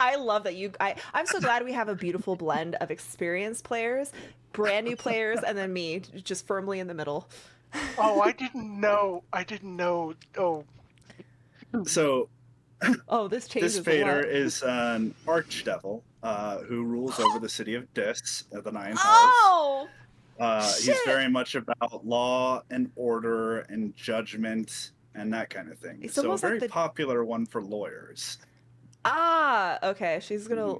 I love that I'm so glad we have a beautiful blend of experienced players, brand new players, and then me, just firmly in the middle. Oh, I didn't know. Oh. So, this changes Dissipator a lot. is an archdevil who rules over the city of Dis, the Nine Hells. Oh! He's very much about law and order and judgment and that kind of thing. It's So a almost like very the- popular one for lawyers. Okay. She's gonna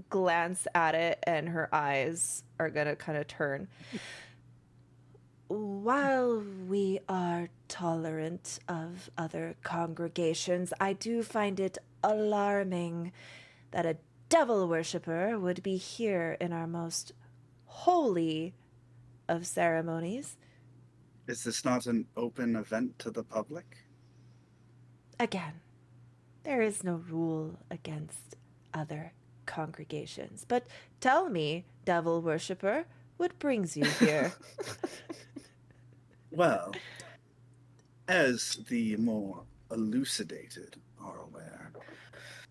glance at it and her eyes are gonna kind of turn. While we are tolerant of other congregations, I do find it alarming that a devil worshipper would be here in our most holy of ceremonies. Is this not an open event to the public? Again, there is no rule against other congregations. But tell me, devil worshipper, what brings you here? Well, as the more elucidated are aware,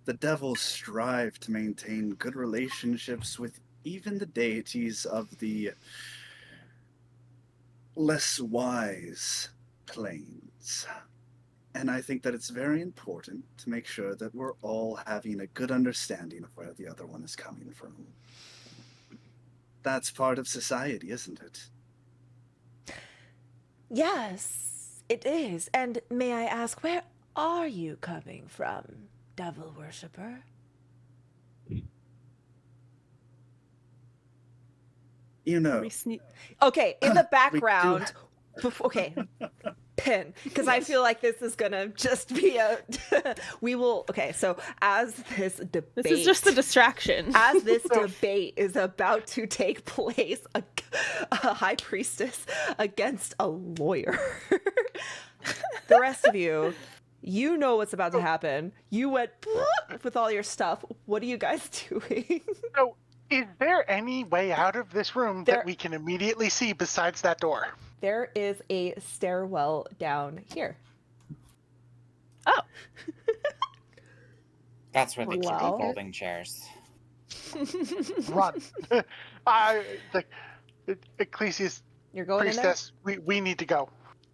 the devils strive to maintain good relationships with even the deities of the less wise planes. And I think that it's very important to make sure that we're all having a good understanding of where the other one is coming from. That's part of society, isn't it? Yes, it is. And may I ask, where are you coming from, devil worshipper? You know, Okay, in the background. Okay, pin, because I feel like this is gonna just be a. We will. Okay, so as this debate, This is just a distraction. As this debate is about to take place, a high priestess against a lawyer. The rest of you, you know what's about to happen. You went with all your stuff. What are you guys doing? So, is there any way out of this room that we can immediately see besides that door? There is a stairwell down here. Oh. That's where they keep the Well. folding chairs. Run. Ecclesias, You're going priestess, we need to go.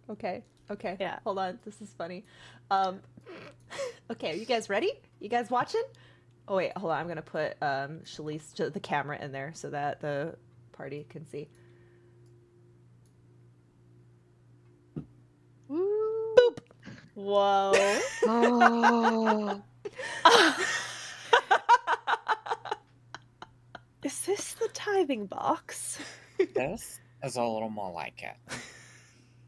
in there? Okay. Yeah. Hold on. This is funny. Okay, are you guys ready? You guys watching? Oh, wait. Hold on. I'm going to put Shalice, the camera in there so that the party can see. Boop. Whoa. Oh. tithing box. This is a little more like it.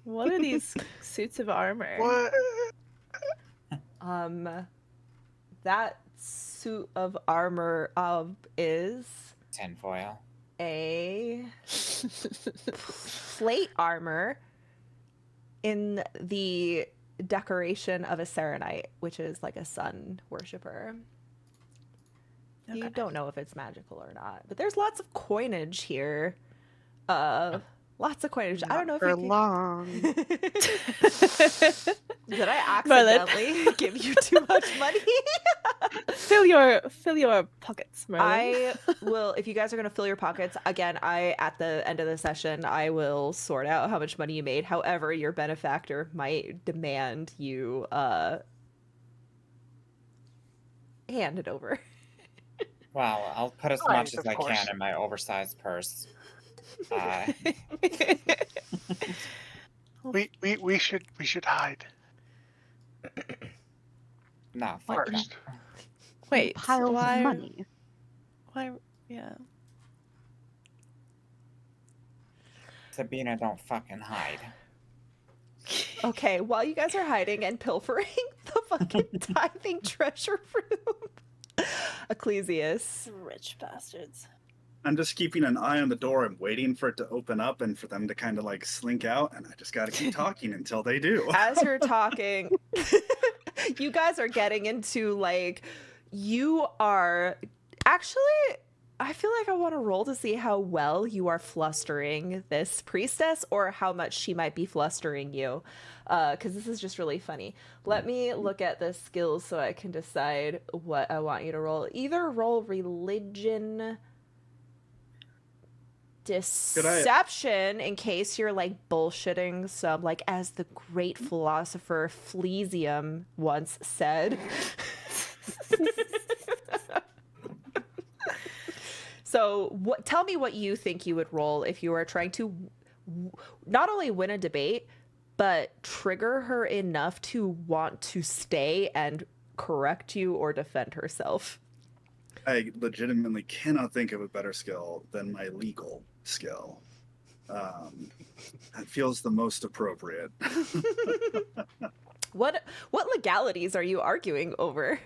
What are these suits of armor? What? That suit of armor is Tinfoil. a plate armor in the decoration of a Serenite, which is like a sun worshiper. You Okay. don't know if it's magical or not, but there's lots of coinage here. Lots of coinage. I don't know if for you can... long. Did I Merlin. accidentally give you too much money? Fill your pockets, Merlin. I will, if you guys are going to fill your pockets, again, at the end of the session, I will sort out how much money you made. However, your benefactor might demand you hand it over. Well, I'll put as Right, much as of I course. can in my oversized purse. We should hide No, fuck that. first. Wait, Piles why? of money. Why? Yeah. Sabina, don't fucking hide. Okay, while you guys are hiding and pilfering the fucking tithing treasure room, Ecclesias. Rich bastards. I'm just keeping an eye on the door and waiting for it to open up and for them to kind of like slink out, and I just got to keep talking until they do. As you're talking, you guys are getting into like, you are actually, I feel like I want to roll to see how well you are flustering this priestess or how much she might be flustering you. Because this is just really funny. Let me look at the skills so I can decide what I want you to roll. Either roll religion, deception, in case you're like bullshitting some, like as the great philosopher Flesium once said. So tell me what you think you would roll if you were trying to not only win a debate, but trigger her enough to want to stay and correct you or defend herself. I legitimately cannot think of a better skill than my legal skill. It feels the most appropriate. What legalities are you arguing over?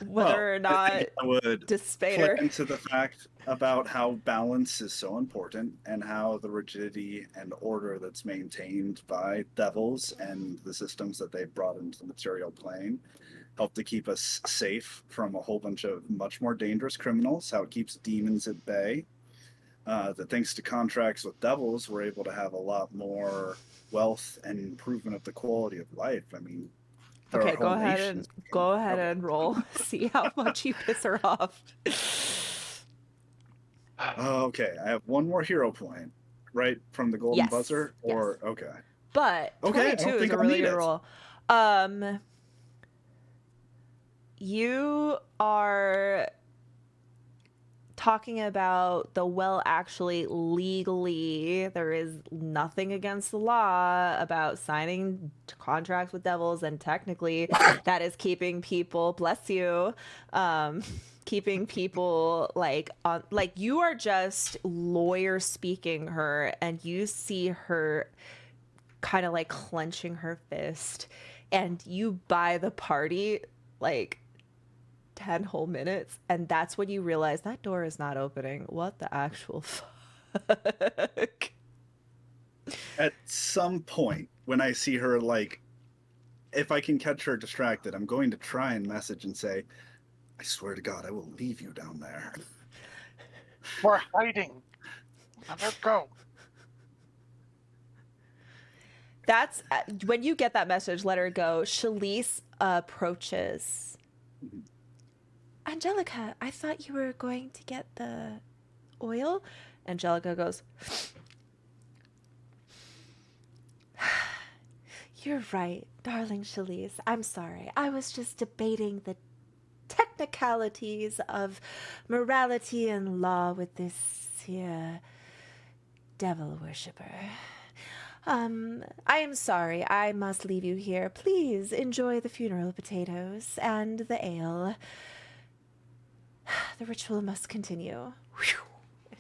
Whether or not I think I would despair play into the fact about how balance is so important and how the rigidity and order that's maintained by devils and the systems that they've brought into the material plane help to keep us safe from a whole bunch of much more dangerous criminals, how it keeps demons at bay. That thanks to contracts with devils, we're able to have a lot more wealth and improvement of the quality of life. I mean, okay, go ahead and roll. See how much you piss her off. Okay, I have one more hero point, right, from the golden Yes, buzzer? yes. Or okay. But Okay, I 22 don't is think a I'll really need good it. roll. You are talking about the actually legally there is nothing against the law about signing contracts with devils, and technically that is keeping people, bless you, keeping people like on, like you are just lawyer speaking her, and you see her kind of like clenching her fist, and you buy the party like 10 whole minutes, and that's when you realize that door is not opening. What the actual fuck? At some point, when I see her, like, if I can catch her distracted, I'm going to try and message and say, I swear to God, I will leave you down there. We're hiding. Let her go. That's when you get that message, let her go. Shalice approaches. Angelica, I thought you were going to get the oil. Angelica goes, you're right, darling Shalice. I'm sorry. I was just debating the technicalities of morality and law with this here devil worshipper. I am sorry. I must leave you here. Please enjoy the funeral potatoes and the ale. The ritual must continue. Whew.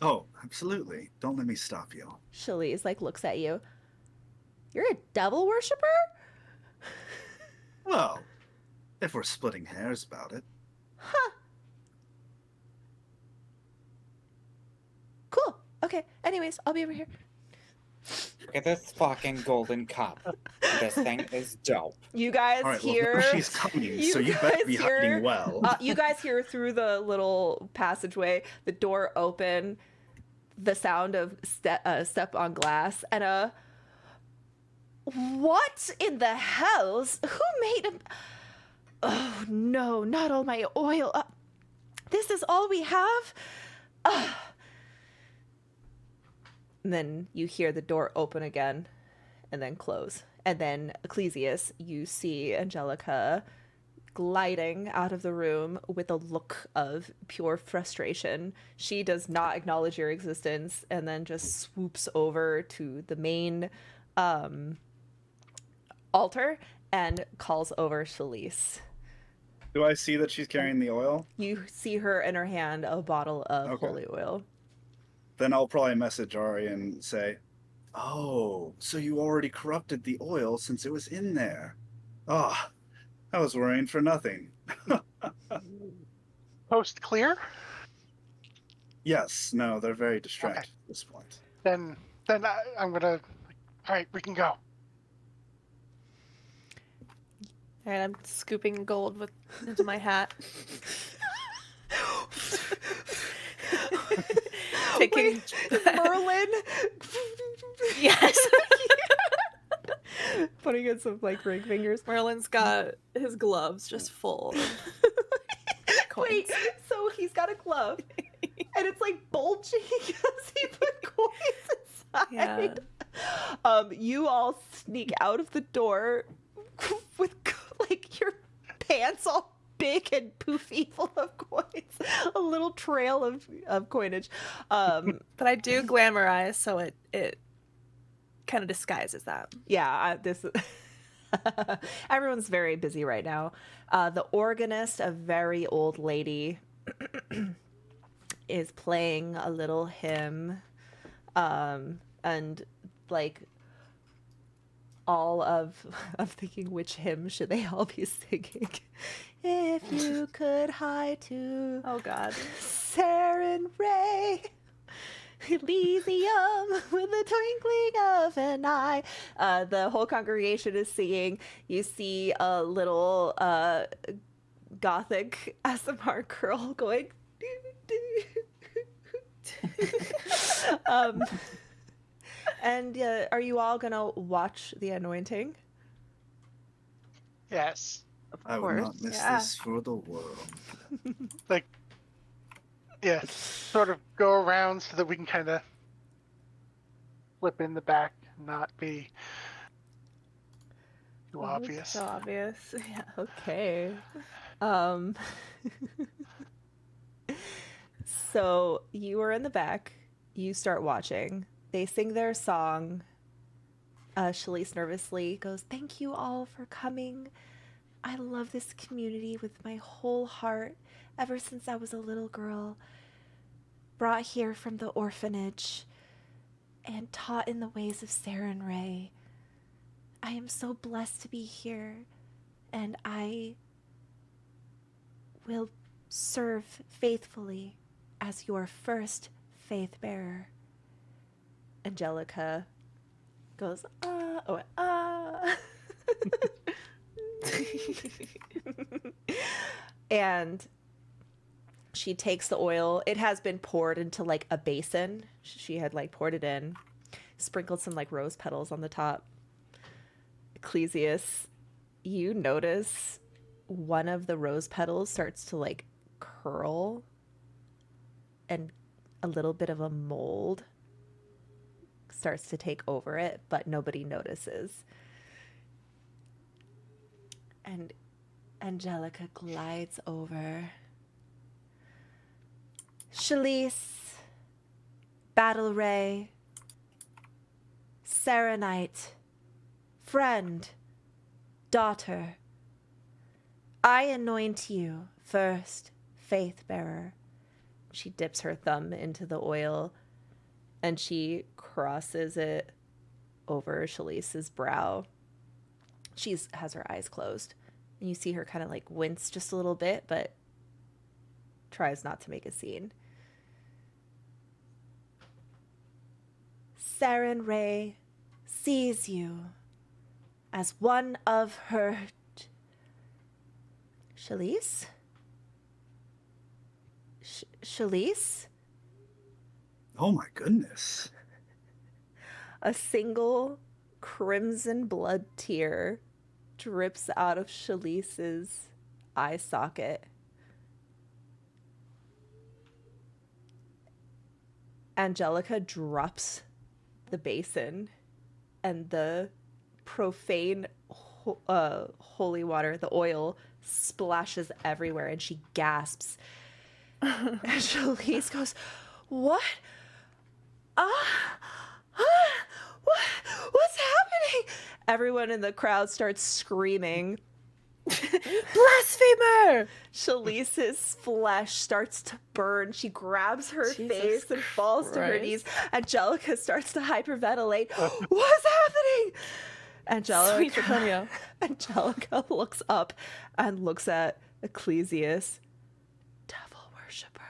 Oh, absolutely. Don't let me stop you. Shalice like looks at you. You're a devil worshiper? Well, if we're splitting hairs about it. Huh. Cool. Okay. Anyways, I'll be over here. Look at this fucking golden cup. This thing is dope. You guys All right, well, hear. now she's coming, so you better be hiding well. You guys hear through the little passageway, the door open, the sound of step on glass, and a. What in the hells? Who made a. Oh no, not all my oil. This is all we have? And then you hear the door open again and then close. And then, Ecclesias, you see Angelica gliding out of the room with a look of pure frustration. She does not acknowledge your existence and then just swoops over to the main altar and calls over Shalice. Do I see that she's carrying the oil? You see her in her hand a bottle of Okay. holy oil. Then I'll probably message Ari and say, "Oh, so you already corrupted the oil since it was in there. Ah, I was worrying for nothing." Post clear? Yes, no, they're very distracted at this point. Then I'm gonna. All right, we can go. All right, I'm scooping gold into my hat. Taking Merlin. Yes. Putting in some like ring fingers. Merlin's got his gloves just full of coins. Wait, so he's got a glove and it's like bulging as he put coins inside. Yeah. You all sneak out of the door with like your pants all big and poofy full of coins, a little trail of coinage. But I do glamorize, so it kind of disguises that. Yeah, this everyone's very busy right now. The organist, a very old lady, is playing a little hymn, and like all of I'm thinking, which hymn should they all be singing? If you could hie to Oh God. Saren Ray, Elysium with the twinkling of an eye. The whole congregation is singing. You see a little gothic ASMR girl going. And are you all gonna watch the anointing? Yes. I would not miss this for the world. Yeah. Sort of go around so that we can kind of slip in the back, and not be too obvious. So obvious. Yeah. Okay. So you are in the back. You start watching. They sing their song. Shalice nervously goes, "Thank you all for coming. I love this community with my whole heart ever since I was a little girl, brought here from the orphanage and taught in the ways of Saren Ray. I am so blessed to be here, and I will serve faithfully as your first faith bearer." Angelica goes, and she takes the oil. It has been poured into like a basin. She had like poured it in, sprinkled some like rose petals on the top. Ecclesias, you notice one of the rose petals starts to like curl, and a little bit of a mold starts to take over it, but nobody notices. And Angelica glides over. Shalice, Battle Ray, Serenite, friend, daughter, I anoint you first faith bearer, she dips her thumb into the oil and she crosses it over Shalice's brow. She has her eyes closed. And you see her kind of like wince just a little bit, but tries not to make a scene. Sarenrae sees you as one of her... Shalice? Shalice? Oh my goodness. A single crimson blood tear drips out of Shalice's eye socket. Angelica drops the basin, and the profane holy water, the oil, splashes everywhere, and she gasps. And Shalice goes, "What? What's happening?" Everyone in the crowd starts screaming. Blasphemer! Shalice's flesh starts to burn. She grabs her Jesus face and falls to her Christ. knees. Angelica starts to hyperventilate. What's happening? Sweet Draconia. Angelica looks up and looks at Ecclesius. Devil worshiper.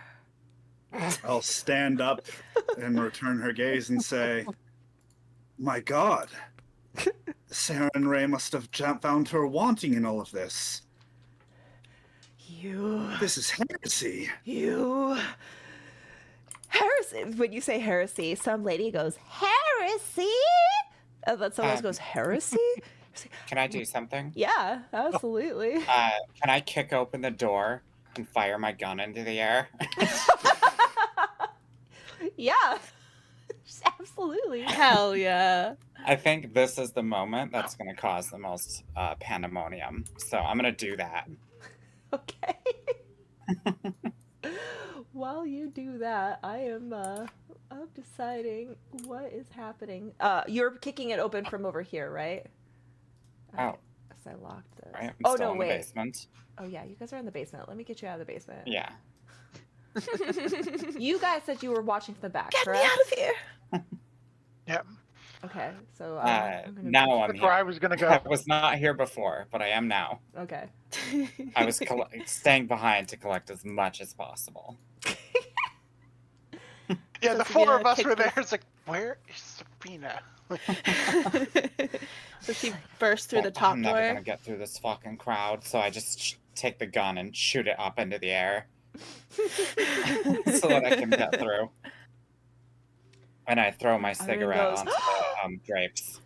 I'll stand up and return her gaze and say, "My God, Sarenrae must have found her wanting in all of this. This is heresy." Heresy. When you say heresy, some lady goes, "Heresy?" And then someone else goes, "Heresy?" Can I do something? Yeah, absolutely. Can I kick open the door and fire my gun into the air? Yeah. Absolutely. Hell yeah. I think this is the moment that's going to cause the most pandemonium. So I'm going to do that. Okay. While you do that, I'm deciding what is happening. You're kicking it open from over here, right? Oh. So I locked this. Right? I'm Oh, still no, in wait. the basement. Oh, yeah, you guys are in the basement. Let me get you out of the basement. Yeah. You guys said you were watching from the back, Get correct? me out of here! Yep. Okay, so I'm gonna Now I'm That's where here. I was gonna go. I was not here before, but I am now. Okay. I was staying behind to collect as much as possible. Yeah, So the four Sabina of us kicked were the- there. It's like, where is Sabina? So she burst through the top I'm never door. gonna get through this fucking crowd, so I just take the gun and shoot it up into the air so that I can get through. And I throw my cigarette goes, onto the drapes.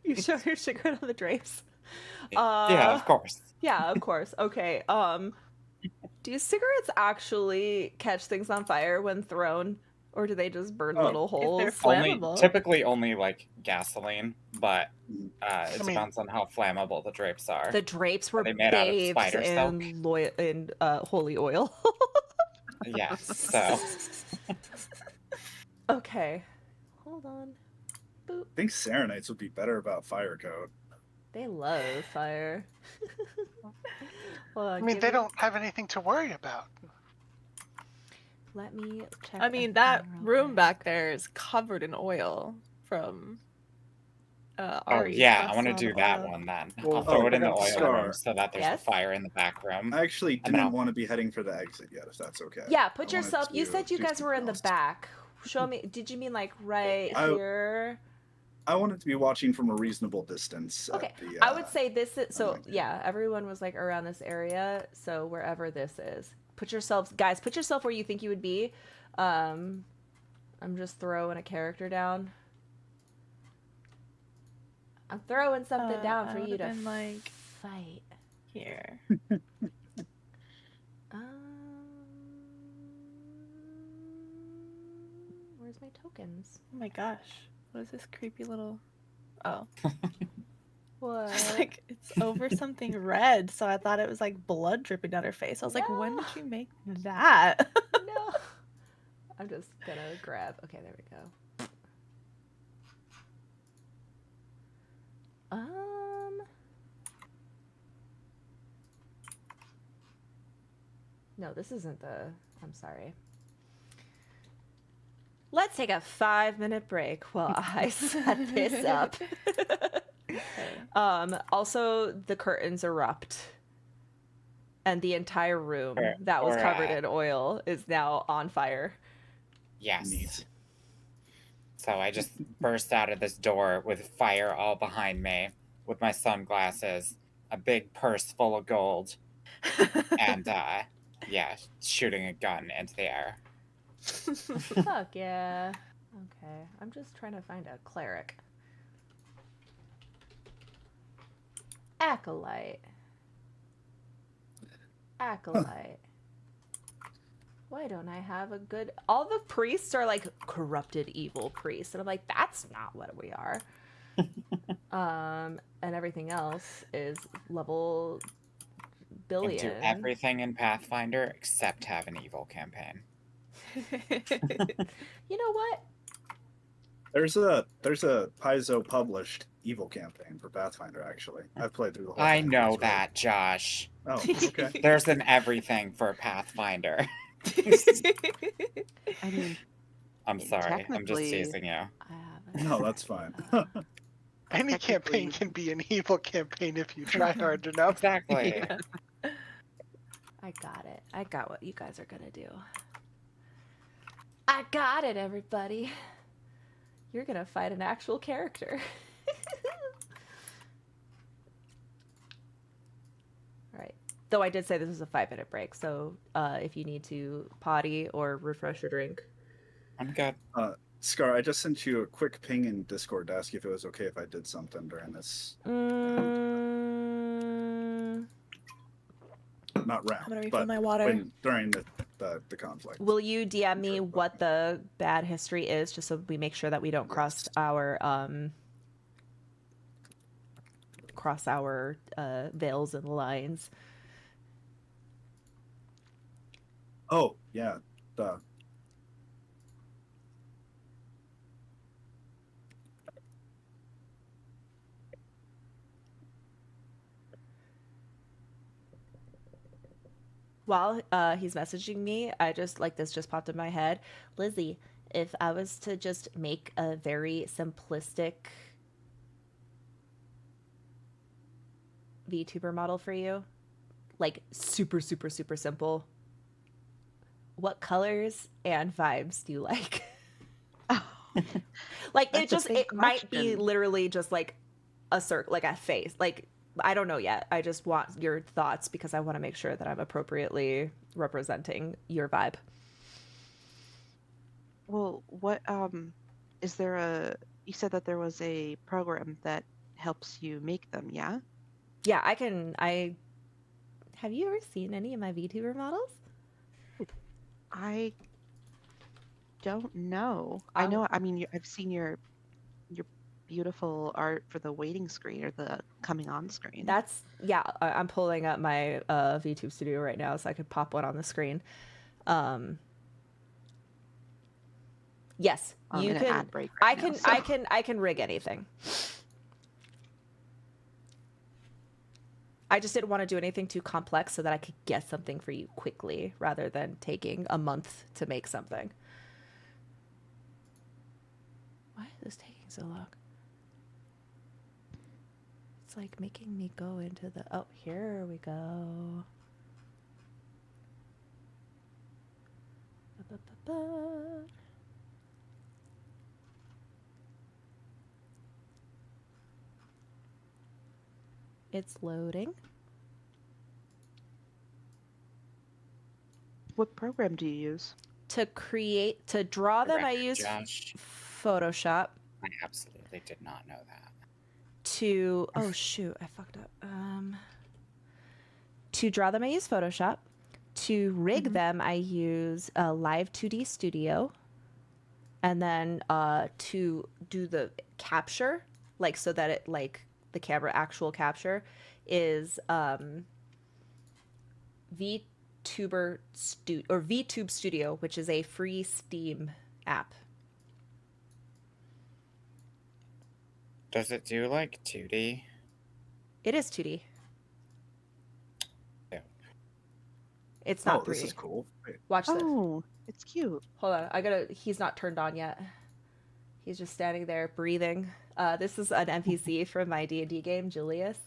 You show your cigarette on the drapes. Yeah, of course. Yeah, of course. Okay. Do cigarettes actually catch things on fire when thrown, or do they just burn little holes? they're flammable. Typically only like gasoline, but it I mean- depends on how flammable the drapes are. The drapes were they made out of bathed spider silk? in holy oil. Yes, so Okay. Hold on. Boop. I think Serenites would be better about fire code. They love fire. Hold on, I mean, give they me- don't have anything to worry about. Let me check. I mean, a that thing real room quick. back there is covered in oil from oh Ari. yeah, I crossing want to all do the that oil. one then. Well, I'll throw it in the okay, oil Scar. room so that there's Yes? a fire in the back room. I actually And then didn't I'll- want to be heading for the exit yet, if that's okay. Yeah, I put wanted yourself. You to said you do guys were in the something else. back. Show me. Did you mean like right I- here? I wanted to be watching from a reasonable distance. Okay, At the, I would say this is so. like that. Yeah, everyone was like around this area. So wherever this is, put yourselves, guys. Put yourself where you think you would be. I'm just throwing a character down. I'm throwing something down for I you to would've been, like, fight. here. Where's my tokens? Oh my gosh. What is this creepy little... Oh. What? It's like, it's over something red, so I thought it was like blood dripping down her face. I was like, when did No. you make that? No. I'm just gonna grab. Okay, there we go. No, this isn't the... I'm sorry. Let's take a 5-minute break while I set this up. Also, the curtains erupt. And the entire room that was covered in oil is now on fire. Yes. Neat. So I just burst out of this door with fire all behind me, with my sunglasses, a big purse full of gold, and shooting a gun into the air. Fuck yeah. Okay, I'm just trying to find a cleric. Acolyte. Why don't I have a good... All the priests are like corrupted evil priests. And I'm like, that's not what we are. And everything else is level billion. Do everything in Pathfinder except have an evil campaign. You know what? There's a Paizo published evil campaign for Pathfinder. Actually, I've played through the whole I thing. know It's that, Josh. Oh, okay. There's an everything for Pathfinder. I mean, I'm sorry. I'm just technically- teasing you. I haven't. No, that's fine. Any campaign can be an evil campaign if you try hard enough. Exactly. I got it. I got what you guys are gonna do. I got it, everybody. You're gonna fight an actual character. Alright. Though I did say this was a 5-minute break, so if you need to potty or refresh your drink. I'm good. Scar, I just sent you a quick ping in Discord to ask you if it was okay if I did something during this. Not round, I'm gonna refill but my water. during the conflict. Will you DM me what the bad history is, just so we make sure that we don't cross our veils and lines? Oh, yeah. Duh. While he's messaging me, I just, like, this just popped in my head. Lizzie, if I was to just make a very simplistic VTuber model for you, like super, super, super simple, what colors and vibes do you like? Like, That's a big it might be question. literally just like a circle, like a face. Like, I don't know yet. I just want your thoughts because I want to make sure that I'm appropriately representing your vibe. Well, what is there you said that there was a program that helps you make them, yeah? Yeah, have you ever seen any of my VTuber models? I don't know. I know, I mean, I've seen your beautiful art for the waiting screen or the coming on screen. I'm pulling up my VTube studio right now so I could pop one on the screen. Yes, I'm you in an can. ad break right now, so. I can rig anything. I just didn't want to do anything too complex so that I could get something for you quickly rather than taking a month to make something. Why is this taking so long? It's like making me go into the... Oh, here we go. Ba-ba-ba-ba. It's loading. What program do you use? To draw them, I use Josh, Photoshop. I absolutely did not know that. Oh shoot, I fucked up. To draw them, I use Photoshop. To rig them, I use Live 2D Studio. And then to do the capture, like so that it like the camera actual capture is VTube Studio, which is a free Steam app. Does it do like 2D? It is 2D. Yeah. It's not Oh, 3D. this is cool. Wait, Watch this. Oh, it's cute. Hold on. He's not turned on yet. He's just standing there breathing. This is an NPC from my D&D game, Julius.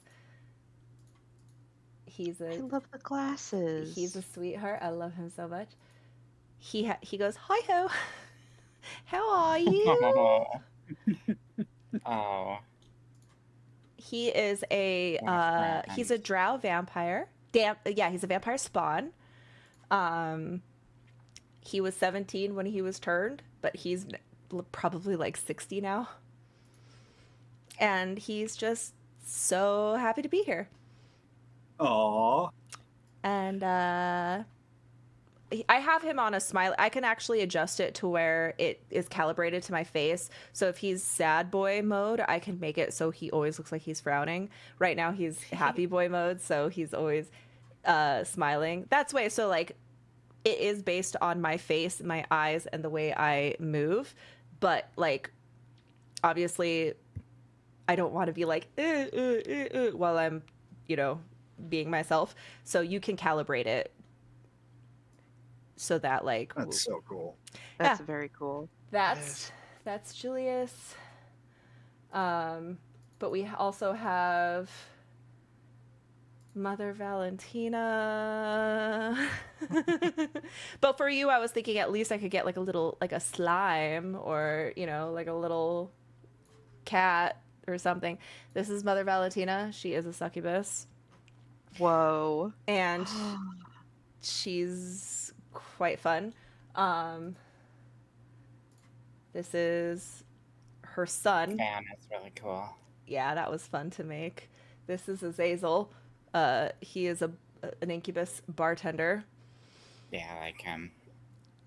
I love the glasses. He's a sweetheart. I love him so much. He goes, "Hi ho. How are you?" Oh. He is a he's a drow vampire. He's a vampire spawn. He was 17 when he was turned, but he's probably like 60 now. And he's just so happy to be here. Aww. And I have him on a smile. I can actually adjust it to where it is calibrated to my face. So if he's sad boy mode, I can make it so he always looks like he's frowning. Right now he's happy boy mode, so he's always smiling. That's way. So like it is based on my face, my eyes, and the way I move. But like obviously I don't want to be like while I'm, being myself. So you can calibrate it so that like That's so cool. That's very cool. That's Julius. But we also have Mother Valentina. But for you, I was thinking at least I could get like a slime or, like a little cat or something. This is Mother Valentina. She is a succubus. Whoa. And she's quite fun. This is her son. Man, that's really cool. Yeah, that was fun to make. This is Azazel. He is an incubus bartender. Yeah, I like him.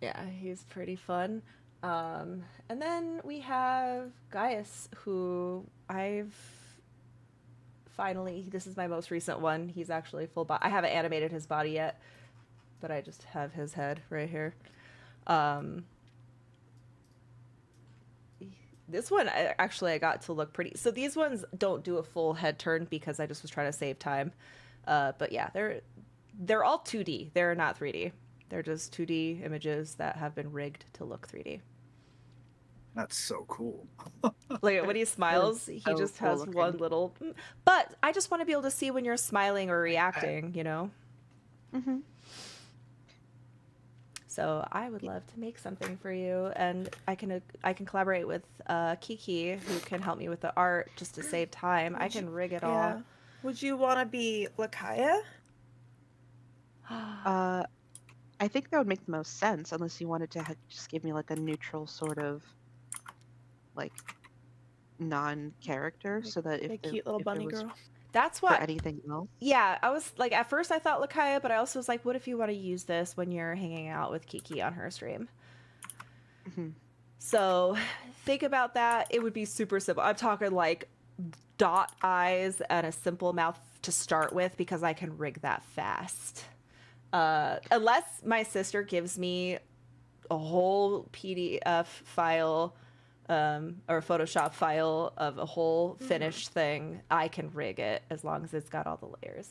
Yeah, he's pretty fun. And then we have Gaius, who this is my most recent one. He's actually full body. I haven't animated his body yet, but I just have his head right here. This one, I got to look pretty. So these ones don't do a full head turn because I just was trying to save time. But yeah, they're all 2D. They're not 3D. They're just 2D images that have been rigged to look 3D. That's so cool. Like when he smiles, he so just cool has looking. one little. But I just want to be able to see when you're smiling or reacting, Mm-hmm. So I would love to make something for you, and I can collaborate with Kiki, who can help me with the art just to save time. I can rig it all. Would you want to be Lakaya? I think that would make the most sense, unless you wanted to just give me like a neutral sort of like non-character, so that A cute little bunny girl. That's for what. anything else. Yeah, I was like, at first I thought Lakaya, but I also was like, what if you want to use this when you're hanging out with Kiki on her stream? Mm-hmm. So think about that. It would be super simple. I'm talking like dot eyes and a simple mouth to start with, because I can rig that fast. Unless my sister gives me a whole PDF file or Photoshop file of a whole finished thing, I can rig it as long as it's got all the layers.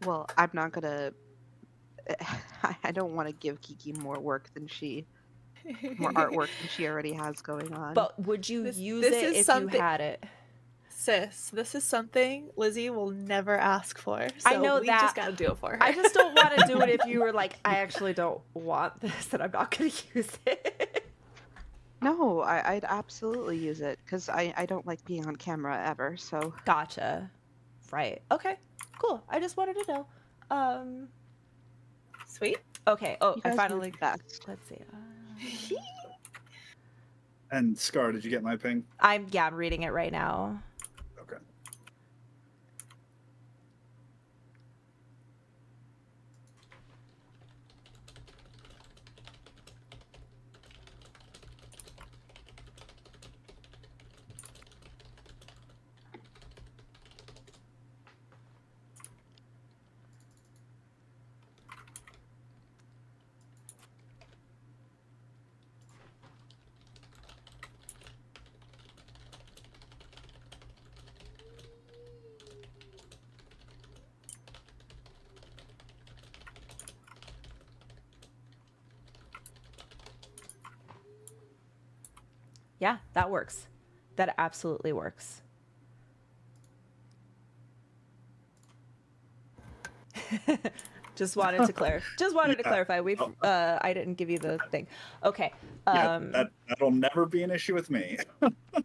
Well, I'm not gonna. I don't want to give Kiki more artwork than she already has going on. But would you use this it is if something- you had it? Sis, this is something Lizzie will never ask for. So I know we that. just gotta do it for her. I just don't want to do it if you were like, I actually don't want this and I'm not going to use it. No, I'd absolutely use it, because I don't like being on camera ever. So Gotcha. Right. Okay. Cool. I just wanted to know. Sweet. Okay. Oh, you I guys finally. are the best. Let's see. And Scar, did you get my ping? I'm reading it right now. Okay. Yeah, that works. That absolutely works. Just wanted to clarify. We've I didn't give you the thing. Okay. That'll never be an issue with me.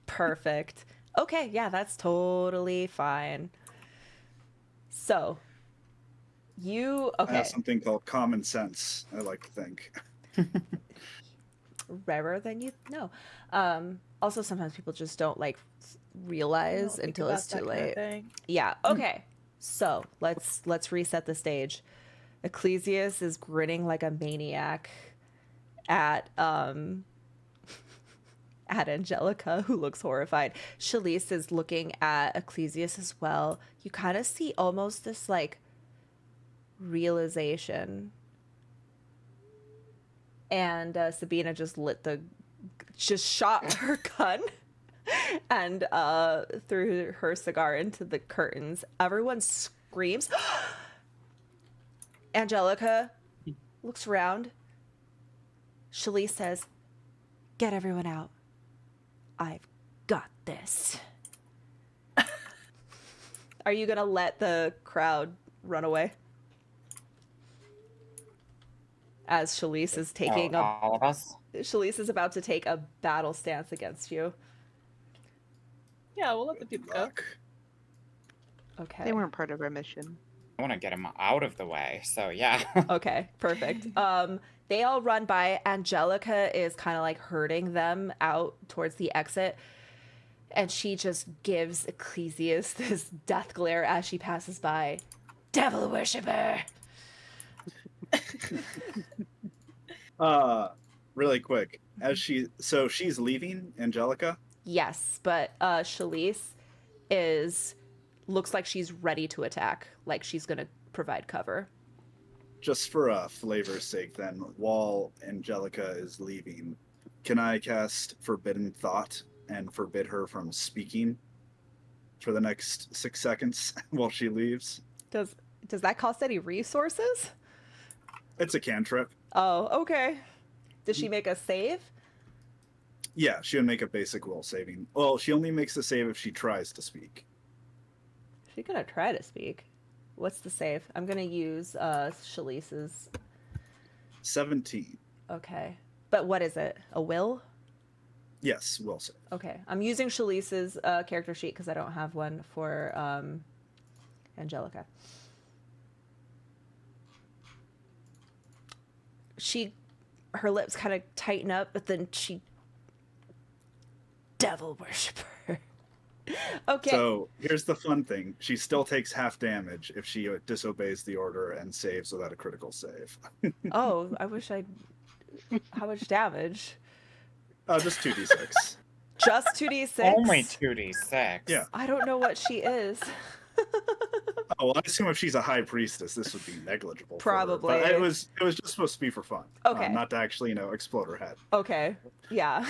Perfect. Okay, yeah, that's totally fine. So, I have something called common sense, I like to think. Rarer than you know. Also, sometimes people just don't like realize until it's too late. Yeah. Okay. So let's reset the stage. Ecclesias is grinning like a maniac at at Angelica, who looks horrified. Shalise is looking at Ecclesias as well. You kind of see almost this like realization. And Sabina just shot her gun and threw her cigar into the curtains. Everyone screams. Angelica looks around. Shalise says, "Get everyone out. I've got this." Are you gonna let the crowd run away? As Shalise is taking all of us? Shalise is about to take a battle stance against you. Yeah, we'll let the people go. Okay. They weren't part of our mission. I want to get him out of the way, so yeah. Okay, perfect. They all run by. Angelica is kind of like herding them out towards the exit, and she just gives Ecclesias this death glare as she passes by. Devil worshipper! Really quick, she's leaving, Angelica? Yes, but Shalise looks like she's ready to attack, like she's gonna provide cover. Just for flavor's sake, then, while Angelica is leaving, can I cast Forbidden Thought and forbid her from speaking for the next 6 seconds while she leaves? Does that cost any resources? It's a cantrip. Oh, okay. Does she make a save? Yeah, she would make a basic will saving. Well, she only makes the save if she tries to speak. She's gonna try to speak. What's the save? I'm gonna use Shalise's. 17. Okay. But what is it? A will? Yes, will save. Okay. I'm using Shalise's character sheet because I don't have one for Angelica. Her lips kind of tighten up, but then she... Devil worshiper. Okay. So here's the fun thing. She still takes half damage if she disobeys the order and saves without a critical save. Oh, I wish I... How much damage? Just 2d6. Just 2d6? Only 2d6. Yeah. I don't know what she is. Oh, well, I assume if she's a high priestess, this would be negligible. Probably. For her. But it was just supposed to be for fun. Okay. Not to actually, explode her head. Okay. Yeah.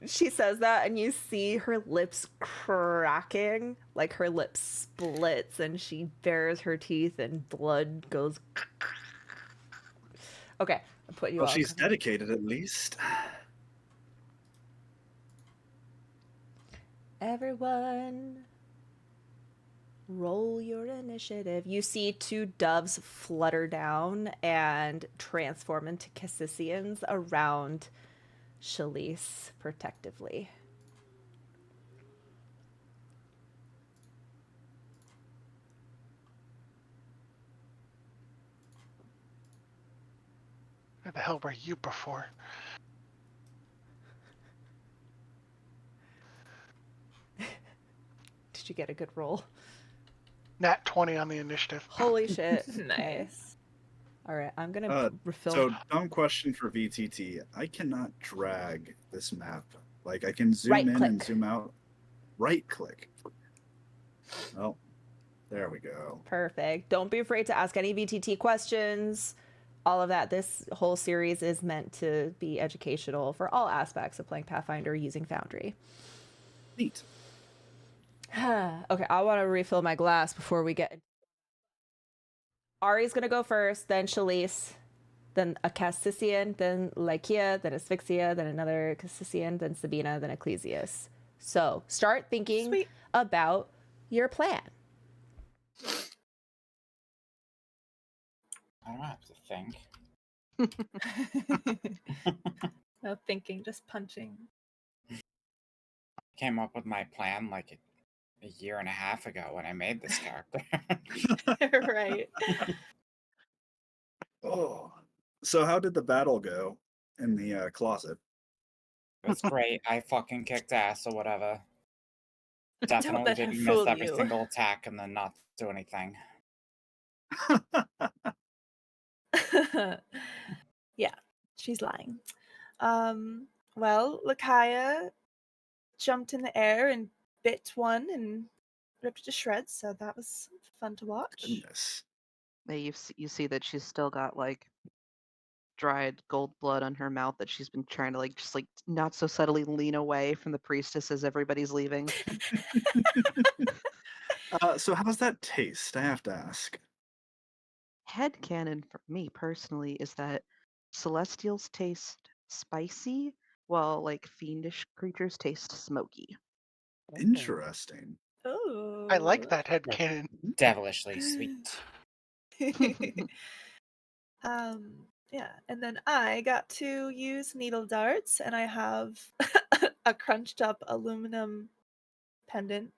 She says that, and you see her lips cracking, like her lip splits, and she bares her teeth, and blood goes. Okay, I'll put you Well, on. she's dedicated at least. Everyone, roll your initiative. You see 2 doves flutter down and transform into Cassisians around Shalise protectively. Where the hell were you before? Did you get a good roll? Nat 20 on the initiative. Holy shit. Nice. All right, I'm going to refill. So, dumb question for VTT. I cannot drag this map. Like, I can zoom in and zoom out. Right click. Oh, there we go. Perfect. Don't be afraid to ask any VTT questions. All of that. This whole series is meant to be educational for all aspects of playing Pathfinder using Foundry. Neat. Okay, I want to refill my glass before we get... Ari's going to go first, then Shalise, then a Cassisian, then Lycia, then Asphyxia, then another Cassisian, then Sabina, then Ecclesias. So start thinking Sweet. about your plan. I don't have to think. No thinking, just punching. Came up with my plan like a year and a half ago when I made this character. Right. Oh, so how did the battle go in the closet? It was great. I fucking kicked ass or whatever. Don't Definitely let her didn't miss fool every you. single attack and then not do anything. Yeah, she's lying. Well, Lakaya jumped in the air and bit one and ripped it to shreds, so that was fun to watch. Goodness. Yeah, you see that she's still got like dried gold blood on her mouth that she's been trying to like just like not so subtly lean away from the priestess as everybody's leaving. So how's that taste? I have to ask. Headcanon for me personally is that celestials taste spicy while like fiendish creatures taste smoky. Interesting. Oh. I like that headcanon. Devilishly sweet. Yeah, and then I got to use needle darts, and I have a crunched up aluminum pendant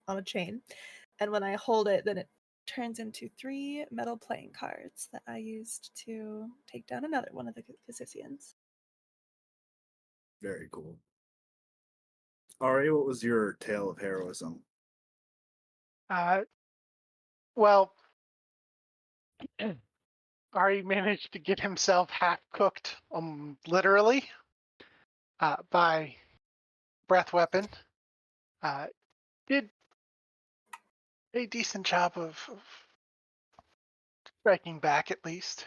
on a chain. And when I hold it, then it turns into 3 metal playing cards that I used to take down another one of the Cassisians. Very cool. Ari, what was your tale of heroism? Well, Ari managed to get himself half cooked, literally, by breath weapon. Did a decent job of striking back at least.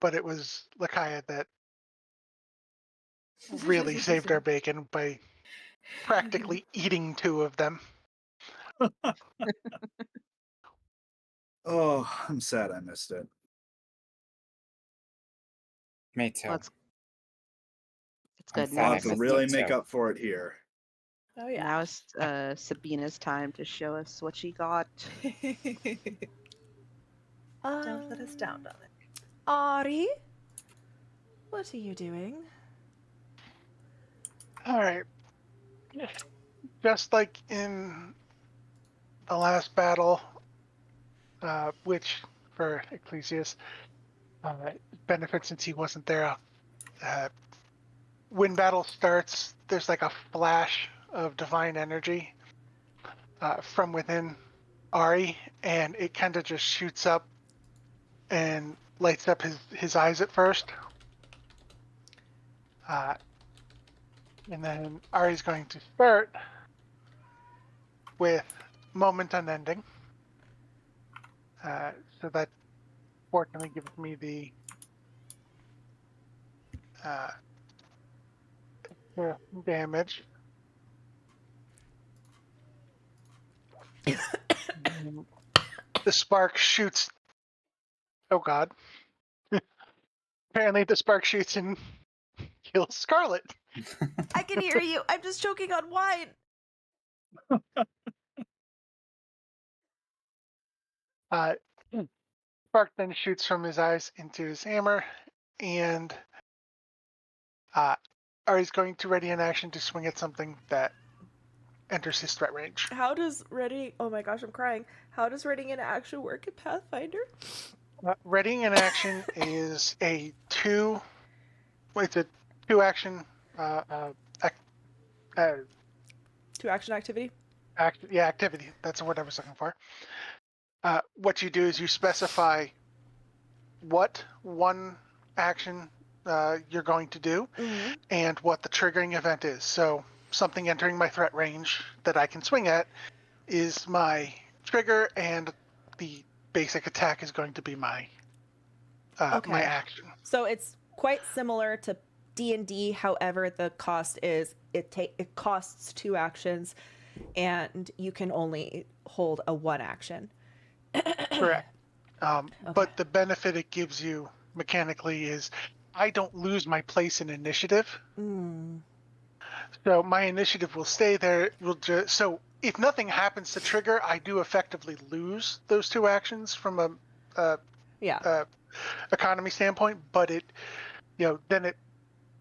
But it was Lakaya that really saved our bacon by practically eating 2 of them. Oh, I'm sad I missed it. Me too. Well, it's I'm good. sad I'll Now have I it's to missed really it make too. up for it here. Oh, yeah. now it's Sabina's time to show us what she got. Don't let us down on it. Ari, what are you doing? All right. Just like in the last battle, which for Ecclesias benefits since he wasn't there. When battle starts, there's like a flash of divine energy from within Ari, and it kind of just shoots up and lights up his eyes at first. And then Ari's going to start with Moment Unending. So that fortunately gives me the damage. The spark shoots. Oh god. Apparently the spark shoots and kills Scarlet. I can hear you. I'm just choking on wine. Spark then shoots from his eyes into his hammer, and Ari's going to ready an action to swing at something that enters his threat range. How does ready? Oh my gosh, I'm crying. How does readying an action work in Pathfinder? Readying an action is a two. It's a 2 action. 2 action activity. Activity. That's the word I was looking for. What you do is you specify what one action you're going to do and what the triggering event is. So something entering my threat range that I can swing at is my trigger, and the basic attack is going to be my my action. So it's quite similar to D&D. However, the cost is it costs 2 actions, and you can only hold a 1 action. Correct. But the benefit it gives you mechanically is I don't lose my place in initiative. So my initiative will stay there. So if nothing happens to trigger, I do effectively lose those 2 actions from a economy standpoint. But it, then it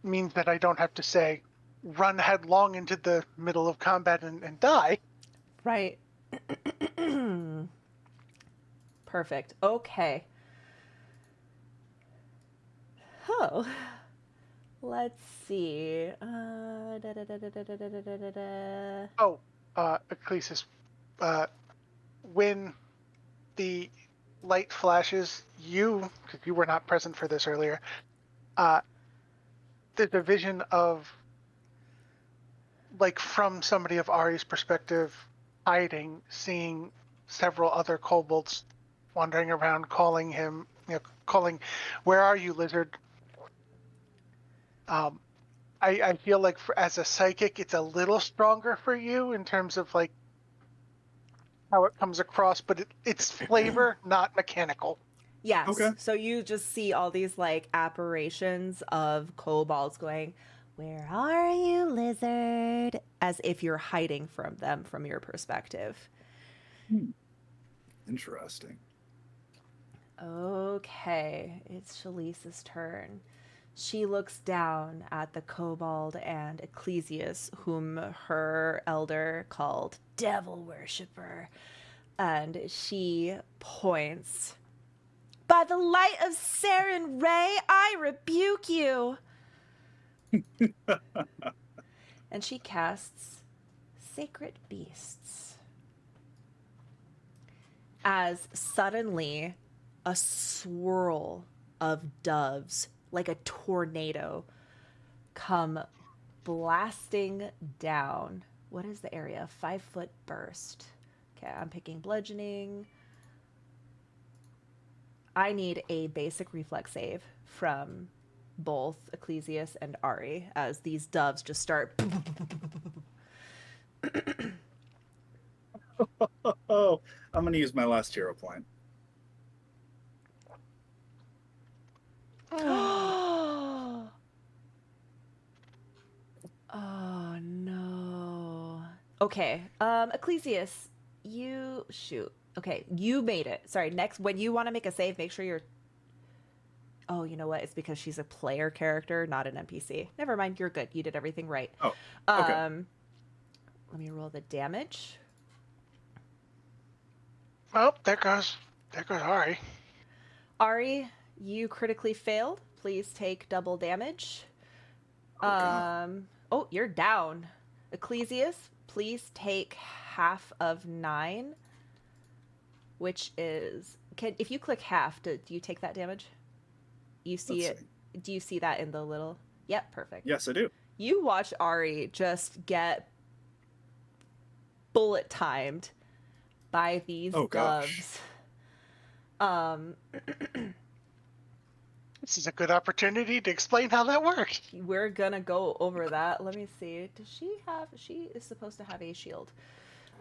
means that I don't have to say run headlong into the middle of combat and die. Right. Perfect. Okay. Oh. Let's see. Oh, Ecclesias, when the light flashes, because you were not present for this earlier, there's a vision of, like, from somebody of Ari's perspective, hiding, seeing several other kobolds wandering around, calling him, calling, "Where are you, lizard?" I feel like as a psychic, it's a little stronger for you in terms of like how it comes across, but it's flavor, not mechanical. Yes. Okay. So you just see all these like apparitions of kobolds going, "Where are you, lizard?" As if you're hiding from them from your perspective. Interesting. Okay, it's Shalice's turn. She looks down at the kobold and Ecclesias, whom her elder called devil worshipper, and she points. "By the light of Saren Ray, I rebuke you!" And she casts Sacred Beasts. As suddenly a swirl of doves, like a tornado, come blasting down. What is the area? 5-foot burst. Okay, I'm picking bludgeoning. I need a basic reflex save from both Ecclesias and Ari as these doves just start. Oh, I'm going to use my last hero point. Oh no. Okay. Ecclesias, you shoot. Okay, you made it. Sorry, next when you want to make a save, make sure you're. Oh, you know what? It's because she's a player character, not an NPC. Never mind, you're good. You did everything right. Oh, okay. Let me roll the damage. Well, there goes Ari. Ari, you critically failed. Please take double damage. Oh, you're down. Ecclesias, please take half of 9, which is if you click half, do you take that damage? You see Let's it? See. Do you see that in the little? Yep, perfect. Yes, I do. You watch Ari just get bullet timed by these doves. This is a good opportunity to explain how that works. We're gonna go over that. Let me see. Does she have? She is supposed to have a shield.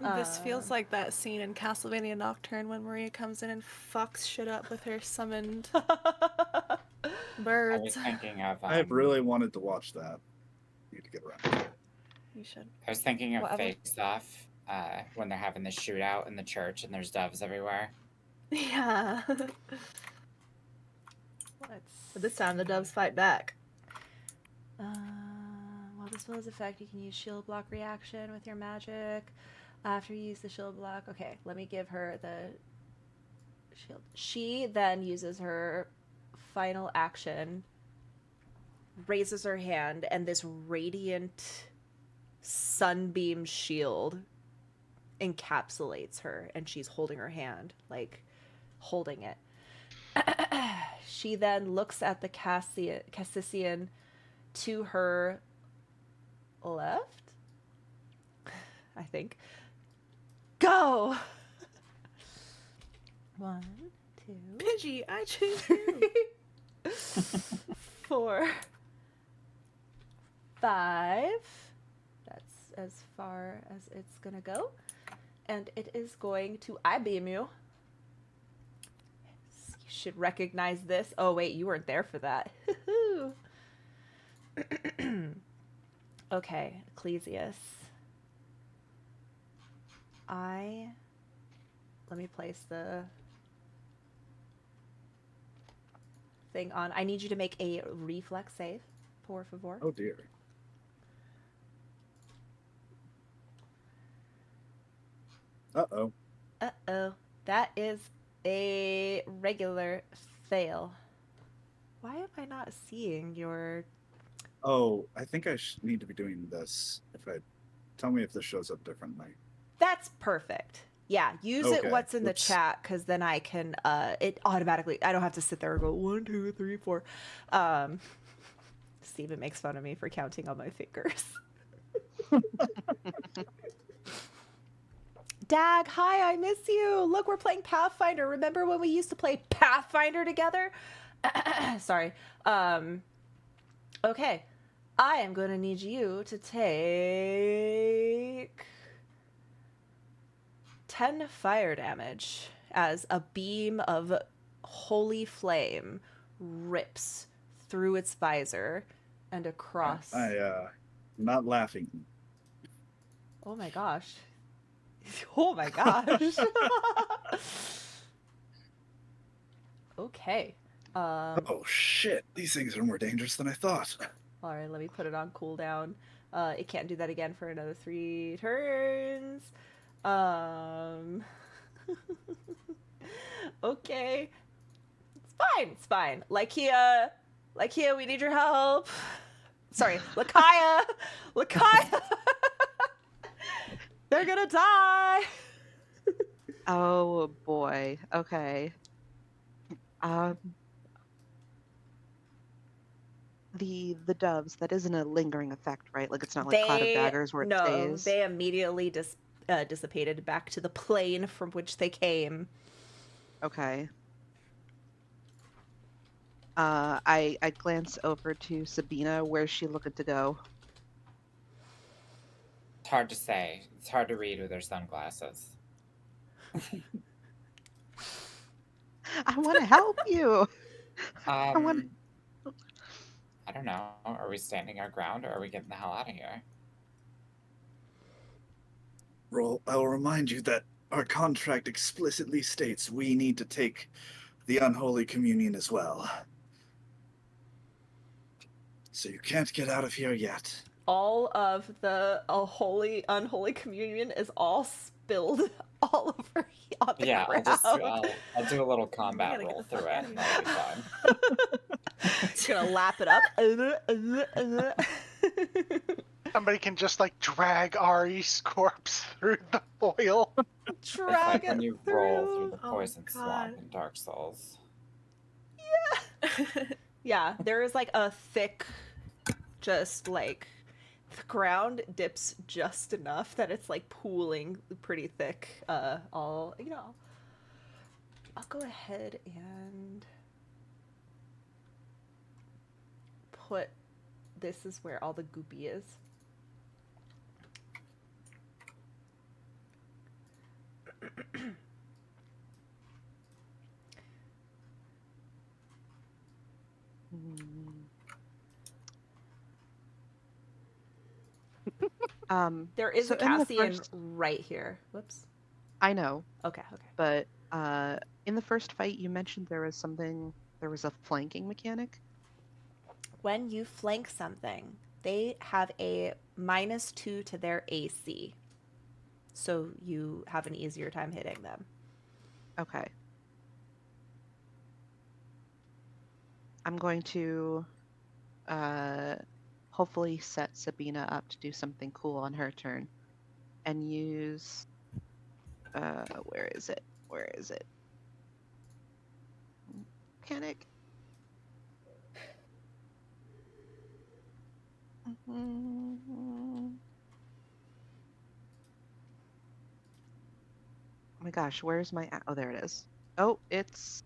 This feels like that scene in Castlevania Nocturne when Maria comes in and fucks shit up with her summoned birds. I was thinking of. I have really wanted to watch that. Need to get around to it. You should. I was thinking of Whatever. Face Off when they're having the shootout in the church and there's doves everywhere. Yeah. But this time the doves fight back. While the spell is effect, you can use shield block reaction with your magic. After you use the shield block, okay, let me give her the shield. She then uses her final action, raises her hand, and this radiant sunbeam shield encapsulates her, and she's holding her hand, like holding it. She then looks at the Cassisian to her left, I think. Go! 1, 2, Pidgey, I choose you. 4, 5. That's as far as it's gonna go. And it is going to I-beam you. You should recognize this. Oh, wait, you weren't there for that. Okay, Ecclesius. Let me place the thing on. I need you to make a reflex save, por favor. Oh dear. Uh-oh. Uh-oh. That is a regular fail. Why am I not seeing your... Oh, I think I need to be doing this. Tell me if this shows up differently. That's perfect. Yeah, use it Okay, what's in the whoops. chat, because then I can, it automatically, I don't have to sit there and go 1, 2, 3, 4. Steven makes fun of me for counting on my fingers. Dag, hi, I miss you. Look, we're playing Pathfinder. Remember when we used to play Pathfinder together? Sorry. Okay. I am going to need you to take 10 fire damage as a beam of holy flame rips through its visor and across. I'm not laughing. Oh my gosh. Oh my gosh. Okay. Oh shit, these things are more dangerous than I thought. All right, let me put it on cooldown. It can't do that again for another 3 turns. Okay. It's fine. Lykia, we need your help. Sorry, Lakaya. They're gonna die. Oh boy. Okay. The doves, that isn't a lingering effect, right? Like it's not like Cloud of Daggers where it stays. They immediately dissipated back to the plane from which they came. Okay. I glance over to Sabina. Where's she looking to go? It's hard to say. It's hard to read with her sunglasses. I want to help you. I don't know. Are we standing our ground or are we getting the hell out of here? I'll remind you that our contract explicitly states we need to take the unholy communion as well. So you can't get out of here yet. All of the unholy communion is all spilled all over on the ground. I'll do a little combat roll through it. That'll be fine. Just gonna lap it up. Somebody can just like drag Ari's corpse through the foil. Drag it when you through. roll through the Oh, poison swamp God. in Dark Souls. Yeah, there is like a thick, just like the ground dips just enough that it's like pooling pretty thick. I'll go ahead and put, this is where all the goopy is. There is a Cassian right here. Whoops. I know. Okay. But in the first fight, you mentioned there was a flanking mechanic. When you flank something, they have a -2 to their AC. So you have an easier time hitting them. Okay. I'm going to hopefully set Sabina up to do something cool on her turn and use where is it? Mechanic. Oh my gosh, where's my... Oh, there it is. Oh, it's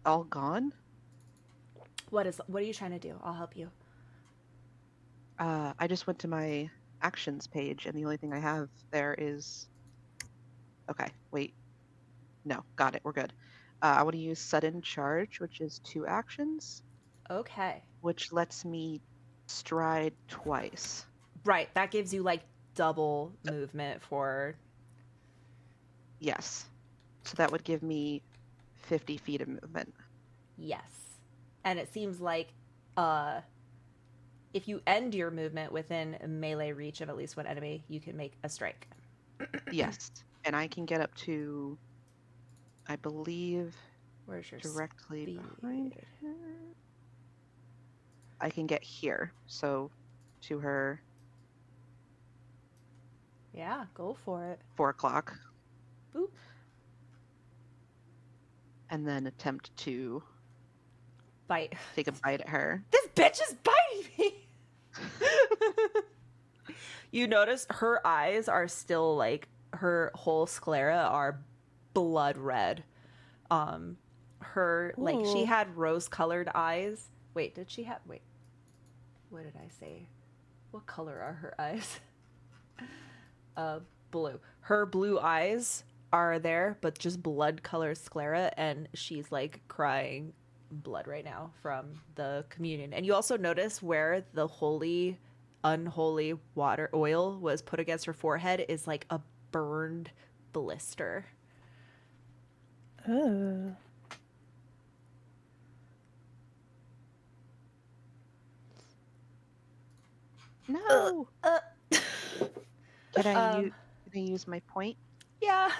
all gone? What are you trying to do? I'll help you. I just went to my actions page, and the only thing I have there is... Okay, wait. No, got it. We're good. I want to use sudden charge, which is 2 actions, Okay. which lets me stride twice. Right. That gives you like double movement for. Yes. So that would give me 50 feet of movement. Yes. And it seems like if you end your movement within melee reach of at least one enemy, you can make a strike. Yes. And I can get up to, I believe, Where's your directly speed? behind her. I can get here. So to her Yeah, go for it. 4 o'clock. Boop. And then attempt to Bite. take a bite at her. This bitch is biting me. You notice her eyes are still like her whole sclera are blood red. Her like she Ooh. had rose-colored eyes. Wait, did she have? Wait, what did I say? What color are her eyes? Blue. Her blue eyes are there, but just blood-colored sclera, and she's like crying blood right now from the communion. And you also notice where the holy, unholy water oil was put against her forehead is like a burned blister. Oh. No. Can I Um, use my point? Yeah.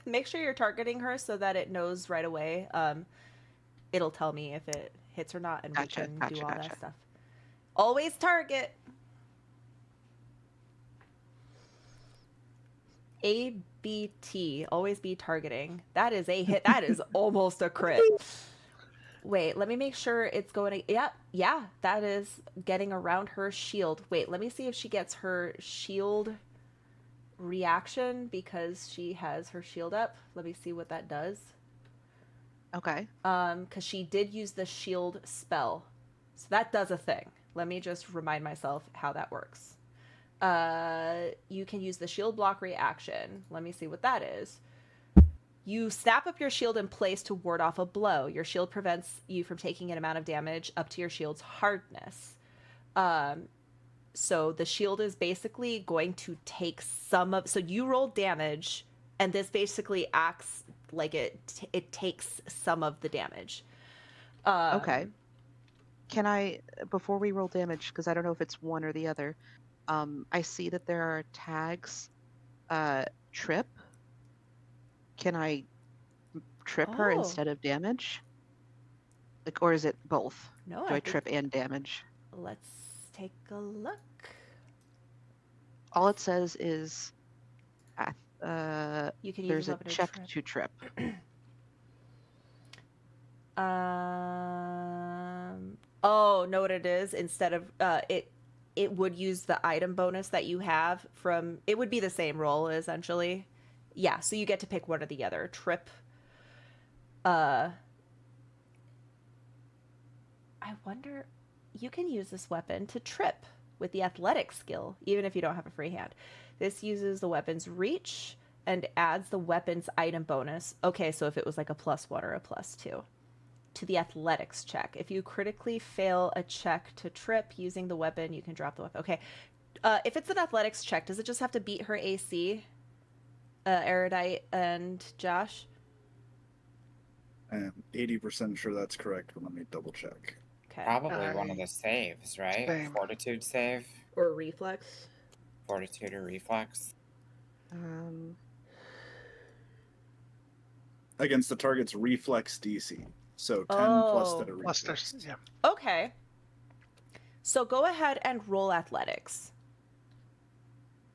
Make sure you're targeting her so that it knows right away. It'll tell me if it hits or not, and Gotcha, we can do gotcha, all gotcha. that stuff. Always target. ABT. Always be targeting. That is a hit. That is almost a crit. Wait, let me make sure it's going to... Yeah, that is getting around her shield. Wait, let me see if she gets her shield reaction because she has her shield up. Let me see what that does. Okay. Because she did use the shield spell. So that does a thing. Let me just remind myself how that works. You can use the shield block reaction. Let me see what that is. You snap up your shield in place to ward off a blow. Your shield prevents you from taking an amount of damage up to your shield's hardness. So the shield is basically going to take some of... So you roll damage, and this basically acts like it takes some of the damage. Okay. Can I, before we roll damage, because I don't know if it's one or the other, I see that there are tags, trip. Can I trip her Oh. instead of damage? Like, or is it both? No, Do I think- trip and damage? Let's take a look. All it says is, You can use there's a weapon to check trip. to trip. Oh, know what it is? Instead of it would use the item bonus that you have from... It would be the same roll essentially. Yeah, so you get to pick one or the other. Trip. I wonder... You can use this weapon to trip with the athletics skill, even if you don't have a free hand. This uses the weapon's reach and adds the weapon's item bonus. Okay, so if it was like a +1 or a +2 to the athletics check. If you critically fail a check to trip using the weapon, you can drop the weapon. Okay. If it's an athletics check, does it just have to beat her AC? Erudite and Josh? I'm 80% sure that's correct, but let me double check. Okay. Probably one of the saves, right? Same. Fortitude save, Or reflex? fortitude or reflex. Against the target's reflex DC. So 10 plus Oh. their Plus, reflex. there's yeah. Okay. So go ahead and roll athletics.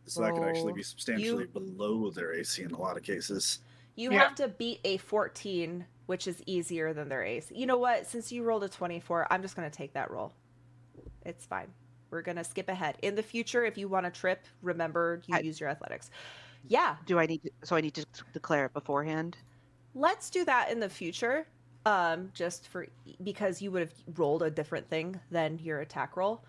So that could actually Roll. be substantially below their AC in a lot of cases. You Yeah. have to beat a 14, which is easier than their AC. You know what? Since you rolled a 24, I'm just going to take that roll. It's fine. We're going to skip ahead. In the future, if you want to trip, remember you use your athletics. Yeah. Do I need to, so I need to declare it beforehand? Let's do that in the future. Just for... Because you would have rolled a different thing than your attack roll.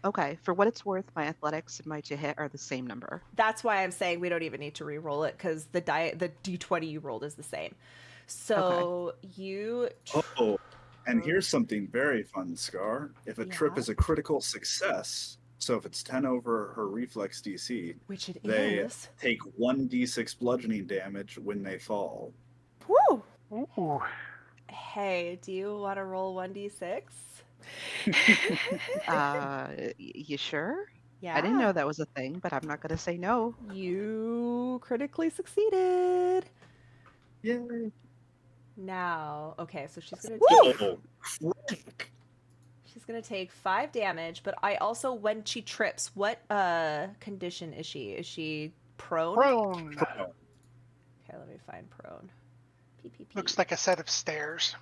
Okay. For what it's worth, my athletics and my to hit are the same number. That's why I'm saying we don't even need to re-roll it, because the D20 you rolled is the same. So you. Oh, and here's something very fun, Scar. If a trip Yeah. is a critical success, so if it's 10 over her reflex DC, Which it they is. take 1d6 bludgeoning damage when they fall. Woo! Ooh. Hey, do you want to roll 1d6? You sure? Yeah. I didn't know that was a thing, but I'm not gonna say no. You critically succeeded. Yay! Now, okay, so she's gonna Woo! take Oh, crick. she's gonna take 5 damage. But I also, when she trips, what condition is she? Is she prone? Prone. Prone. Okay, let me find prone. PPP. Looks like a set of stairs.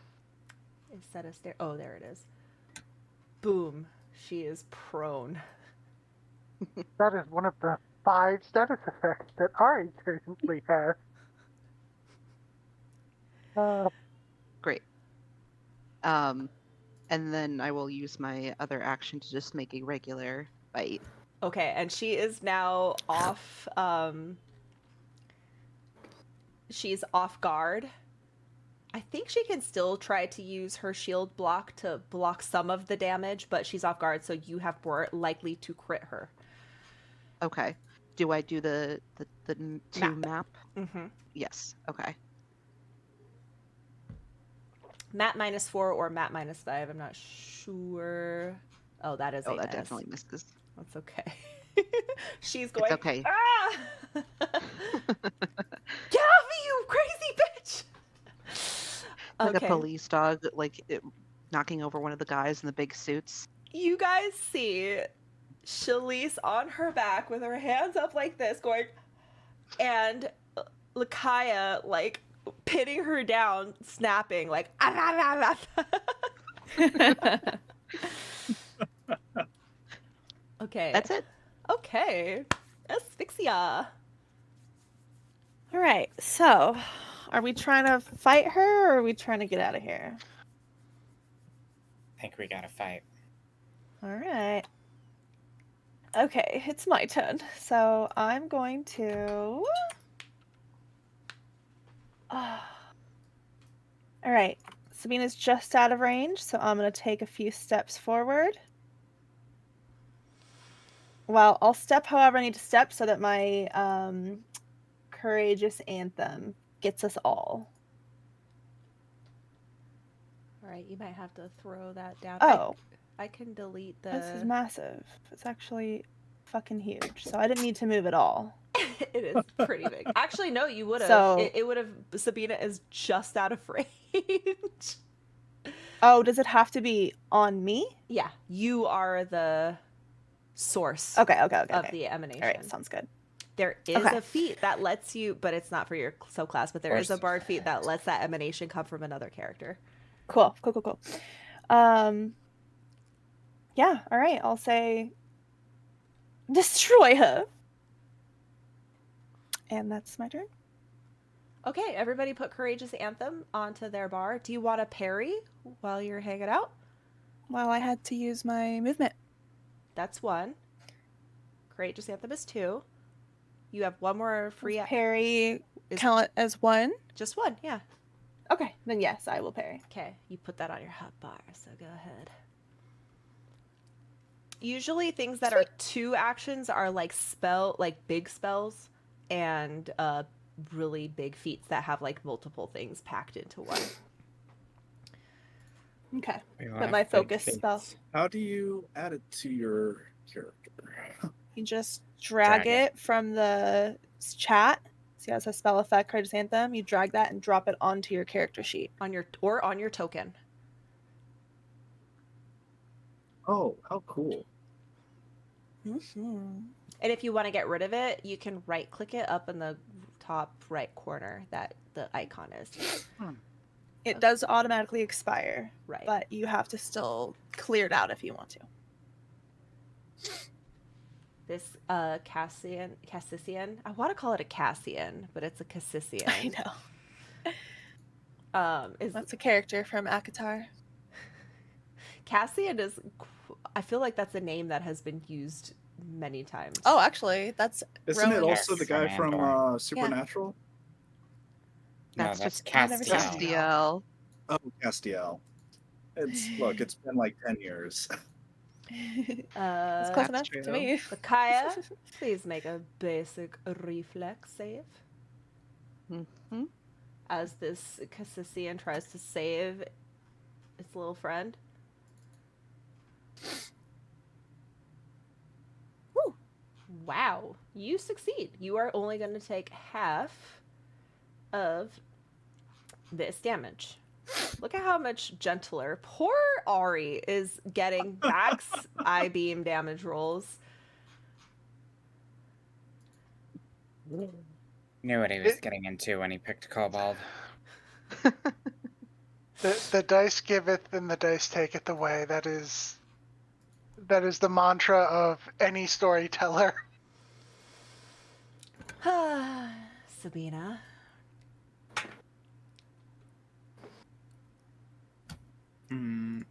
Is that a stair? Oh, there it is. Boom. She is prone. That is one of the 5 status effects that Ari currently has. Great. And then I will use my other action to just make a regular bite. Okay, and she is now off. She's off guard. I think she can still try to use her shield block to block some of the damage, but she's off guard, so you have more likely to crit her. Okay. Do I do the two map? Mm-hmm. Yes. Okay. Mat -4 or mat -5. I'm not sure. Oh, that is a that miss. definitely misses. That's okay. She's going. It's okay. Ah! Get off me, you crazy bitch! Like Okay. a police dog, knocking over one of the guys in the big suits. You guys see Shalise on her back with her hands up like this, going, and Lakaya like pinning her down, snapping like. Okay. That's it. Okay. Asphyxia. All right. So, are we trying to fight her or are we trying to get out of here? I think we gotta fight. All right. Okay, it's my turn. So I'm going to. All right. Sabina's just out of range, so I'm going to take a few steps forward. Well, I'll step however I need to step so that my courageous anthem gets us all. All right, you might have to throw that down. Oh. I can delete the. This is massive. It's actually fucking huge. So I didn't need to move at all. It is pretty big. Actually, no, you would have. So- It would have. Sabina is just out of range. Oh, does it have to be on me? Yeah, you are the source Okay. of Okay. the emanation. All right, sounds good. There is Okay. a feat that lets you, but it's not for your subclass, but there is a Course. bard feat that lets that emanation come from another character. Cool. Yeah, all right, I'll say destroy her. And that's my turn. Okay, everybody put Courageous Anthem onto their bar. Do you want to parry while you're hanging out? Well, I had to use my movement. That's 1. Courageous Anthem is 2. You have 1 more free. Parry Is- count as 1? Just 1, yeah. Okay, then yes, I will parry. Okay, you put that on your hot bar, so go ahead. Usually things that are 2 actions are like big spells and really big feats that have like multiple things packed into one. Okay, We but love my big focus feats. spell. How do you add it to your character? You just drag Drag it from the chat. See how it says spell effect, Courageous Anthem? You drag that and drop it onto your character sheet. On your token. Oh, how cool. Mm-hmm. And if you want to get rid of it, you can right click it up in the top right corner that the icon is. It does automatically expire, Right. but you have to still clear it out if you want to. This Cassian, I want to call it a Cassian, but it's a Cassissian. I know. Is That's a character from Akatar. Cassian is, I feel like that's a name that has been used many times. Oh, actually, that's Isn't it Rowan. also the guy From from Andor. Supernatural? That's that's just I've never seen Castiel. it. Castiel. Oh, Castiel. It's been like 10 years. That's close Uh, enough true. to me. Lakaya, please make a basic reflex save Hmm. as this Cassisian tries to save its little friend. Woo. Wow, you succeed. You are only going to take half of this damage. Look at how much gentler. Poor Ari is getting Vax I-beam damage rolls. Knew what he was getting into when he picked Kobold. The dice giveth and the dice taketh away. That is the mantra of any storyteller. Sabina.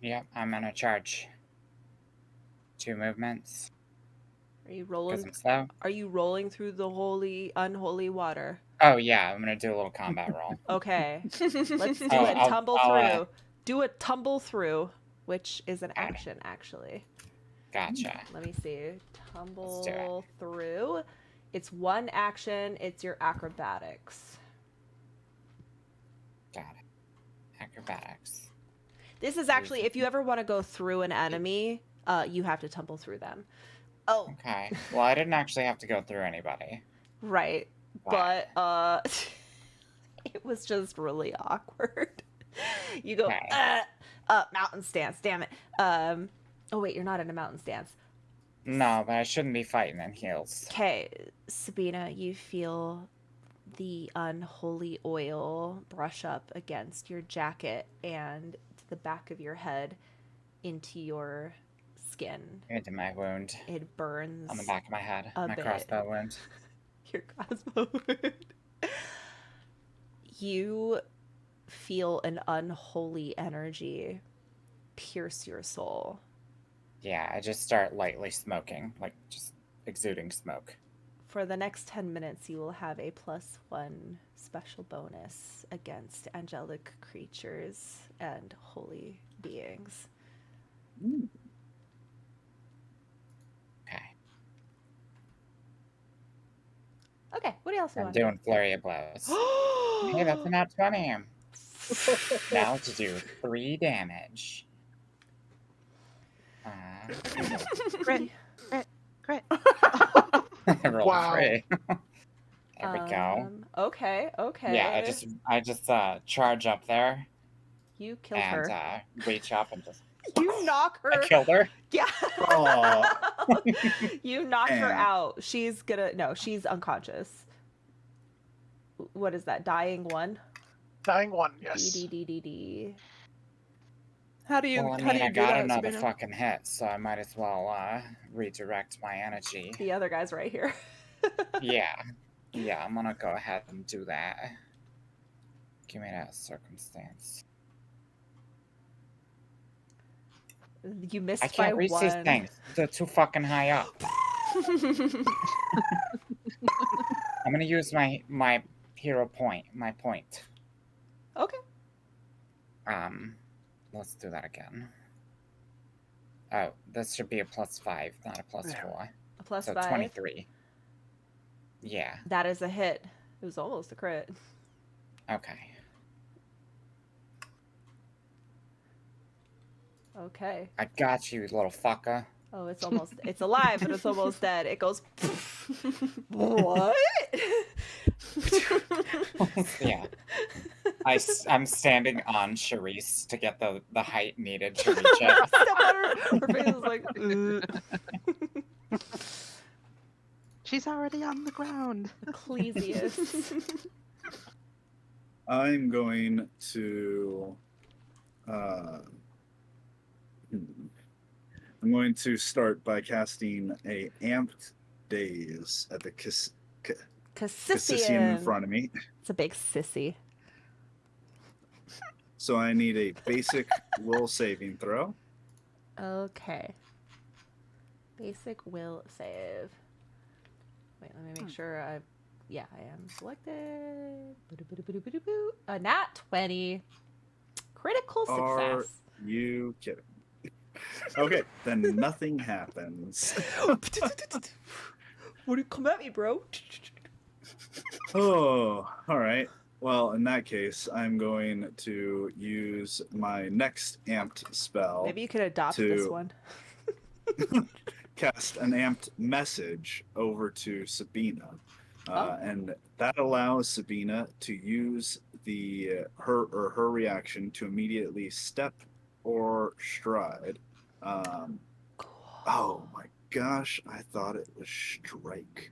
Yep, I'm gonna charge. 2 movements. Are you Because rolling? I'm slow. Are you rolling through the unholy water? Oh, yeah, I'm gonna do a little combat roll. Okay, let's do Oh, a I'll- tumble I'll, through. Do a tumble through, which is an Okay. action actually. Gotcha. Let me see. Let's do Tumble through. It's one action. It's your acrobatics. Got it. Acrobatics. This is actually, if you ever want to go through an enemy, you have to tumble through them. Oh, Okay. Well, I didn't actually have to go through anybody. right. But it was just really awkward. You go, Okay. mountain stance, damn it. Oh wait, you're not in a mountain stance. No, but I shouldn't be fighting in heels. Okay, Sabina, you feel the unholy oil brush up against your jacket and to the back of your head into your skin. Into my wound. It burns On the back of my head. a My bit. crossbow wound. Your crossbow wound. You feel an unholy energy pierce your soul. Yeah, I just start lightly smoking. Like, just exuding smoke. For the next 10 minutes, you will have a +1 special bonus against angelic creatures and holy beings. Okay. Okay, what else do you I'm want to do? doing flurry of blows. Hey, that's a nat 20. Now to do 3 damage. Crit. Crit. Roll Wow. 3. There we go. Okay. Yeah, I just charge up there You killed and her. reach up and just You knock her. I killed her. Yeah. Aw. You knock her Man. out. She's unconscious. What is that? Dying 1? Dying 1, yes. D. How do you Well, I how mean, do you I do got that, another Sabina? fucking hit, so I might as well redirect my energy. The other guy's right here. Yeah, I'm gonna go ahead and do that. Give me that circumstance. You missed I can't by reach 1. these things. They're too fucking high up. I'm gonna use my hero point, my point. Okay. Let's do that again. Oh, this should be a +5, not a +4. A +5. So 23. Yeah. That is a hit. It was almost a crit. Okay. Okay. I got you, little fucker. Oh, it's alive, but it's almost dead. It goes, what? Yeah. I'm standing on Charisse to get the height needed to reach it. Step on her face is like, She's already on the ground. Ecclesius. I'm going to. I'm going to start by casting a amped daze at the Cassisian in front of me. It's a big sissy. So I need a basic will saving throw. Okay. Basic will save. Wait, let me make sure I Yeah, I am selected. Boo-doo-boo-doo-boo-doo-boo. A nat 20. Critical Are success. you kidding? Okay, then nothing happens. What do you come at me, bro? Oh, all right. Well, in that case, I'm going to use my next amped spell Maybe you could adopt this one. cast an amped message over to Sabina. Oh. And that allows Sabina to use her reaction to immediately step or stride. Oh my gosh, I thought it was strike.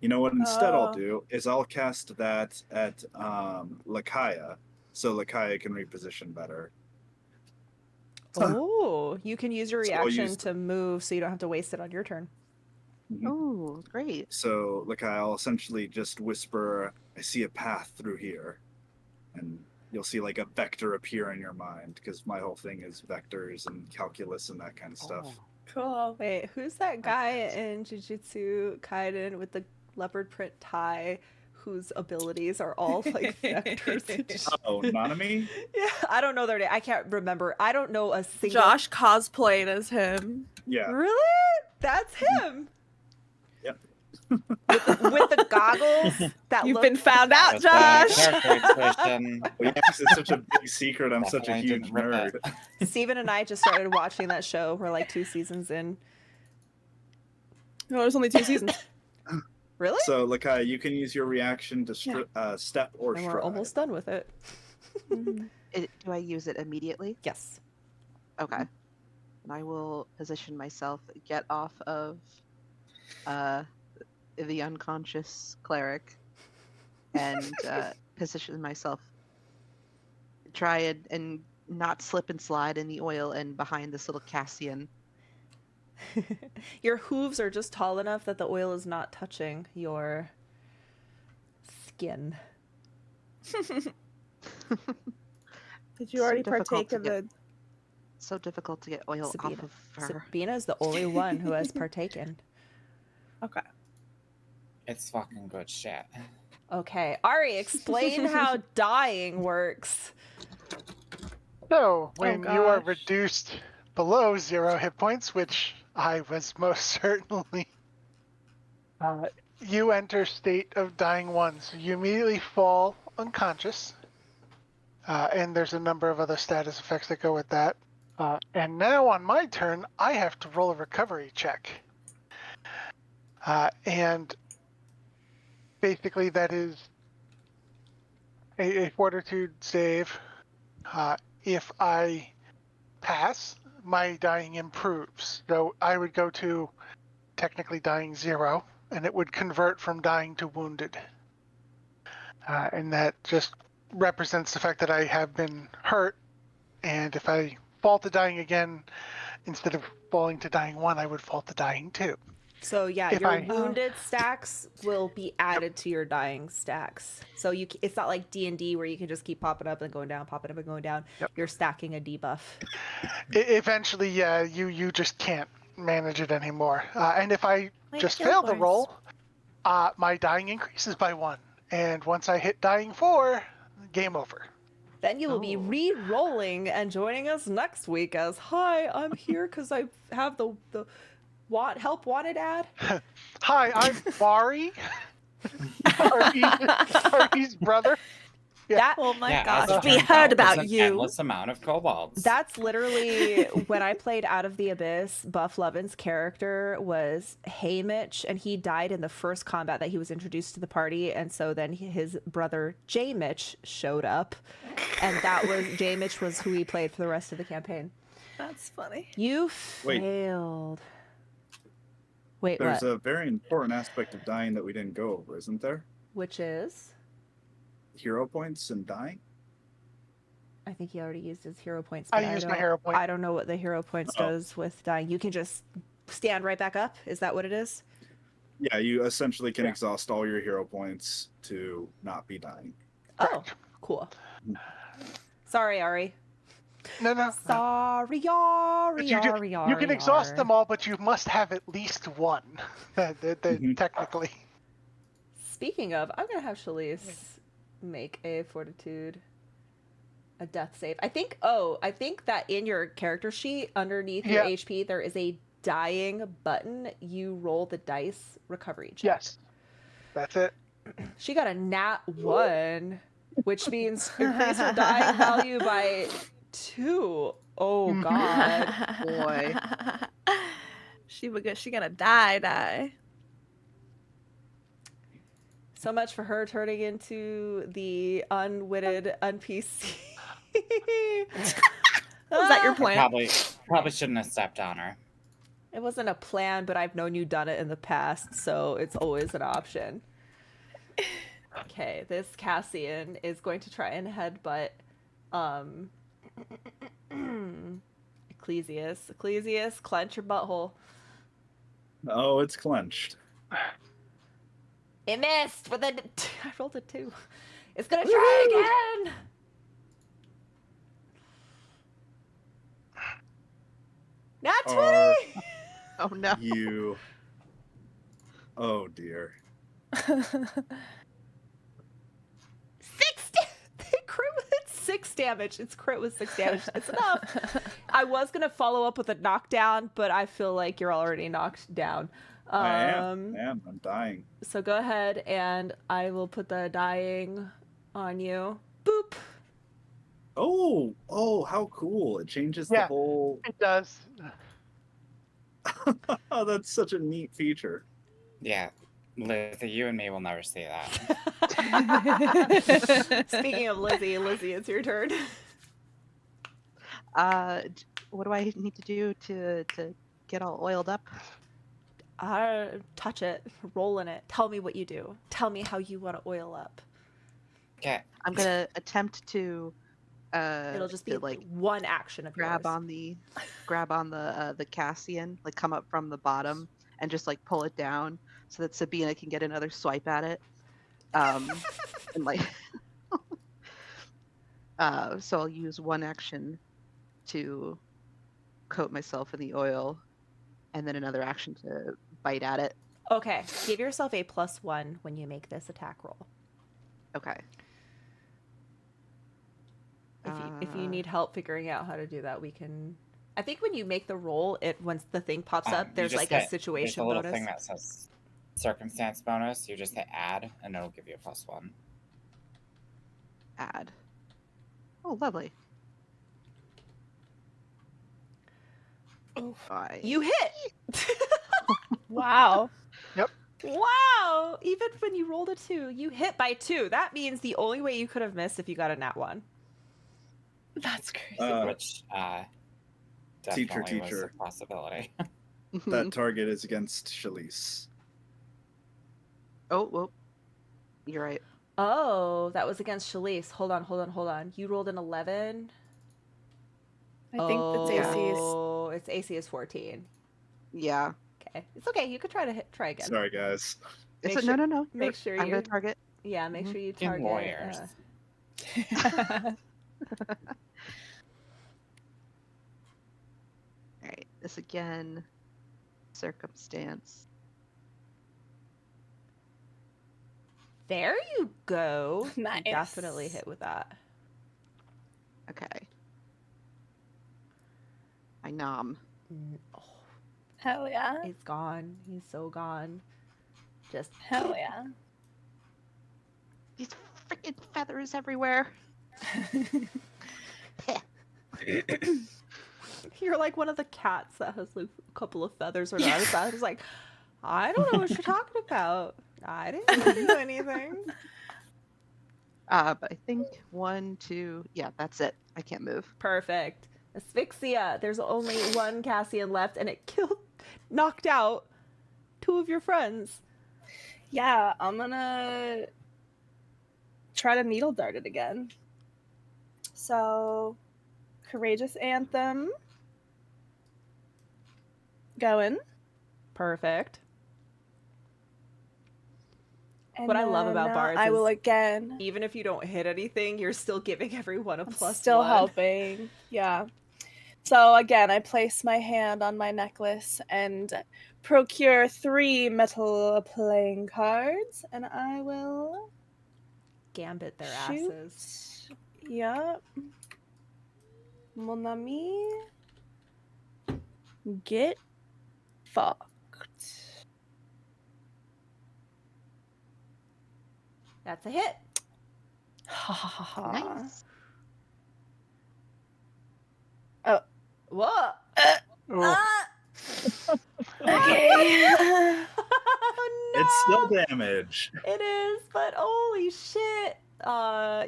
You know what instead I'll do is I'll cast that at Lakaya, so Lakaya can reposition better. Oh, you can use your So I'll reaction use to move so you don't have to waste it on your turn. Oh, great. So Lakaya, I'll essentially just whisper, I see a path through here. And you'll see like a vector appear in your mind, because my whole thing is vectors and calculus and that kind of stuff. Oh. Cool. Wait, who's that guy in Jujutsu Kaisen with the leopard print tie whose abilities are all like vectors? Oh, Nanami? Yeah, I don't know their name. I can't remember. I don't know a single. Josh cosplayed as him. Yeah. Really? That's him. Yep. With the goggles that You've look. been found out, That's Josh. character expression. Well, yeah, 'cause it's such a big secret. I'm such a Definitely huge didn't rip nerd. it. Steven and I just started watching that show. We're like 2 seasons in. No, there's only 2 seasons. Really? So, Lakaya, you can use your reaction to step or And stride. we're almost done with it. Do I use it immediately? Yes. Okay. And I will position myself, get off of the unconscious cleric, and position myself, try and not slip and slide in the oil and behind this little Cassian. Your hooves are just tall enough that the oil is not touching your skin. Did you already difficult partake to of get- the... So difficult to get oil Sabina. off of her. Sabina is the only one who has partaken. Okay. It's fucking good shit. Okay, Ari, explain how dying works. So, when you are gosh. reduced below 0 hit points, which I was most certainly, you enter state of dying 1. So you immediately fall unconscious. And there's a number of other status effects that go with that. And now on my turn, I have to roll a recovery check. And basically that is a fortitude save. If I pass, my dying improves. So I would go to technically dying 0, and it would convert from dying to wounded. And that just represents the fact that I have been hurt, and if I fall to dying again, instead of falling to dying 1, I would fall to dying 2. So yeah, If your I- wounded stacks will be added to your dying stacks. So it's not like D&D where you can just keep popping up and going down, popping up and going down. Yep. You're stacking a debuff. Eventually, yeah, you just can't manage it anymore. And if I Like just Guild fail the Wars. roll, my dying increases by 1. And once I hit dying 4, game over. Then you will be Oh. re-rolling and joining us next week as, hi, I'm here because I have the help wanted ad. Hi, I'm Bari. Ari's brother. That Oh my Yeah, gosh, as it we turns heard out, about there's an you. endless amount of kobolds. That's literally when I played Out of the Abyss. Buff Lovin's character was Haymitch, and he died in the first combat that he was introduced to the party. And so then his brother J-Mitch showed up, and J-Mitch was who he played for the rest of the campaign. That's funny. You Wait. failed. Wait, There's what? a very important aspect of dying that we didn't go over, isn't there? Which is? Hero points and dying? I think he already used his hero points. I but used my don't- hero point. I don't know what the hero points Oh. does with dying. You can just stand right back up. Is that what it is? Yeah, you essentially can Yeah. exhaust all your hero points to not be dying. Oh, Correct. cool. Sorry, Ari. No. Sorry, yar, But yar, you yar, can exhaust yar. them all, but you must have at least one. Mhm. Technically. Speaking of, I'm gonna have Shalice make a fortitude, a death save. I think that in your character sheet underneath your Yeah. HP there is a dying button. You roll the dice recovery check. Yes. That's it. She got a nat 1, which means increase her dying value by 2. Oh Mhm. god. Boy. She gonna die. So much for her turning into the unwitted NPC. Was that your Ah, plan? Probably shouldn't have stepped on her. It wasn't a plan, but I've known you done it in the past, so it's always an option. Okay, this Cassian is going to try and headbutt Ecclesias. Ecclesias, clench your butthole. Oh, it's clenched. It missed with a... I rolled a 2. It's gonna try again! Not 20! Are Oh no. you? Oh dear. 6 damage. It's crit with 6 damage. It's enough. I was gonna follow up with a knockdown, but I feel like you're already knocked down. I am. I'm dying. So go ahead and I will put the dying on you. Boop. Oh, how cool. It changes the Yeah. whole... It does. Oh, that's such a neat feature. Yeah, Lizzie, you and me will never see that. Speaking of Lizzie, it's your turn. What do I need to do to get all oiled up? Touch it, roll in it. Tell me what you do. Tell me how you want to oil up. Okay. I'm gonna attempt to It'll just be to, like one action of grab yours. on the Cassian, like come up from the bottom and just like pull it down so that Sabina can get another swipe at it. And like so I'll use one action to coat myself in the oil and then another action to bite at it. Okay, give yourself a +1 when you make this attack roll. Okay. If you need help figuring out how to do that, we can. I think when you make the roll, once the thing pops up, there's You like just a hit- situation there's a little bonus. thing that says circumstance bonus. You just hit add, and it'll give you a +1. Add. Oh, lovely. Oh, You hit. wow. Wow! Even when you rolled a 2, you hit by 2. That means the only way you could have missed if you got a nat 1. That's crazy. Which definitely was a possibility. That target is against Shalice. Oh, well, you're right. Oh, that was against Shalice. Hold on. You rolled an 11. I think that's AC's. Oh, its AC is 14. Yeah. Okay, it's okay. You could try again. Sorry, guys. Make It's sure- no. Make sure I'm you gonna target. Yeah, make sure you In target. lawyers. All right. This again. Circumstance. There you go. Nice. You definitely hit with that. Okay. I nom. Oh, Hell yeah. he's gone. He's so gone. Just Hell yeah. These freaking feathers everywhere. You're like one of the cats that has like a couple of feathers or not. I was like, I don't know what you're talking about. I didn't do anything. But I think 1, 2. Yeah, that's it. I can't move. Perfect. Asphyxia. There's only one Cassian left, and it knocked out 2 of your friends. Yeah, I'm gonna try to needle dart it again. So, Courageous Anthem. Going. Perfect. And What I love then, about bards I will is again. even if you don't hit anything, you're still giving everyone a I'm plus still one. helping. Yeah. So again, I place my hand on my necklace and procure 3 metal playing cards, and I will Gambit their shoot. asses. Yep. Mon ami. Get fucked. That's a hit. Ha ha ha ha. Nice. Whoa! Ooh. Ah! Okay. Oh, no! It's still damage. It is, but holy shit!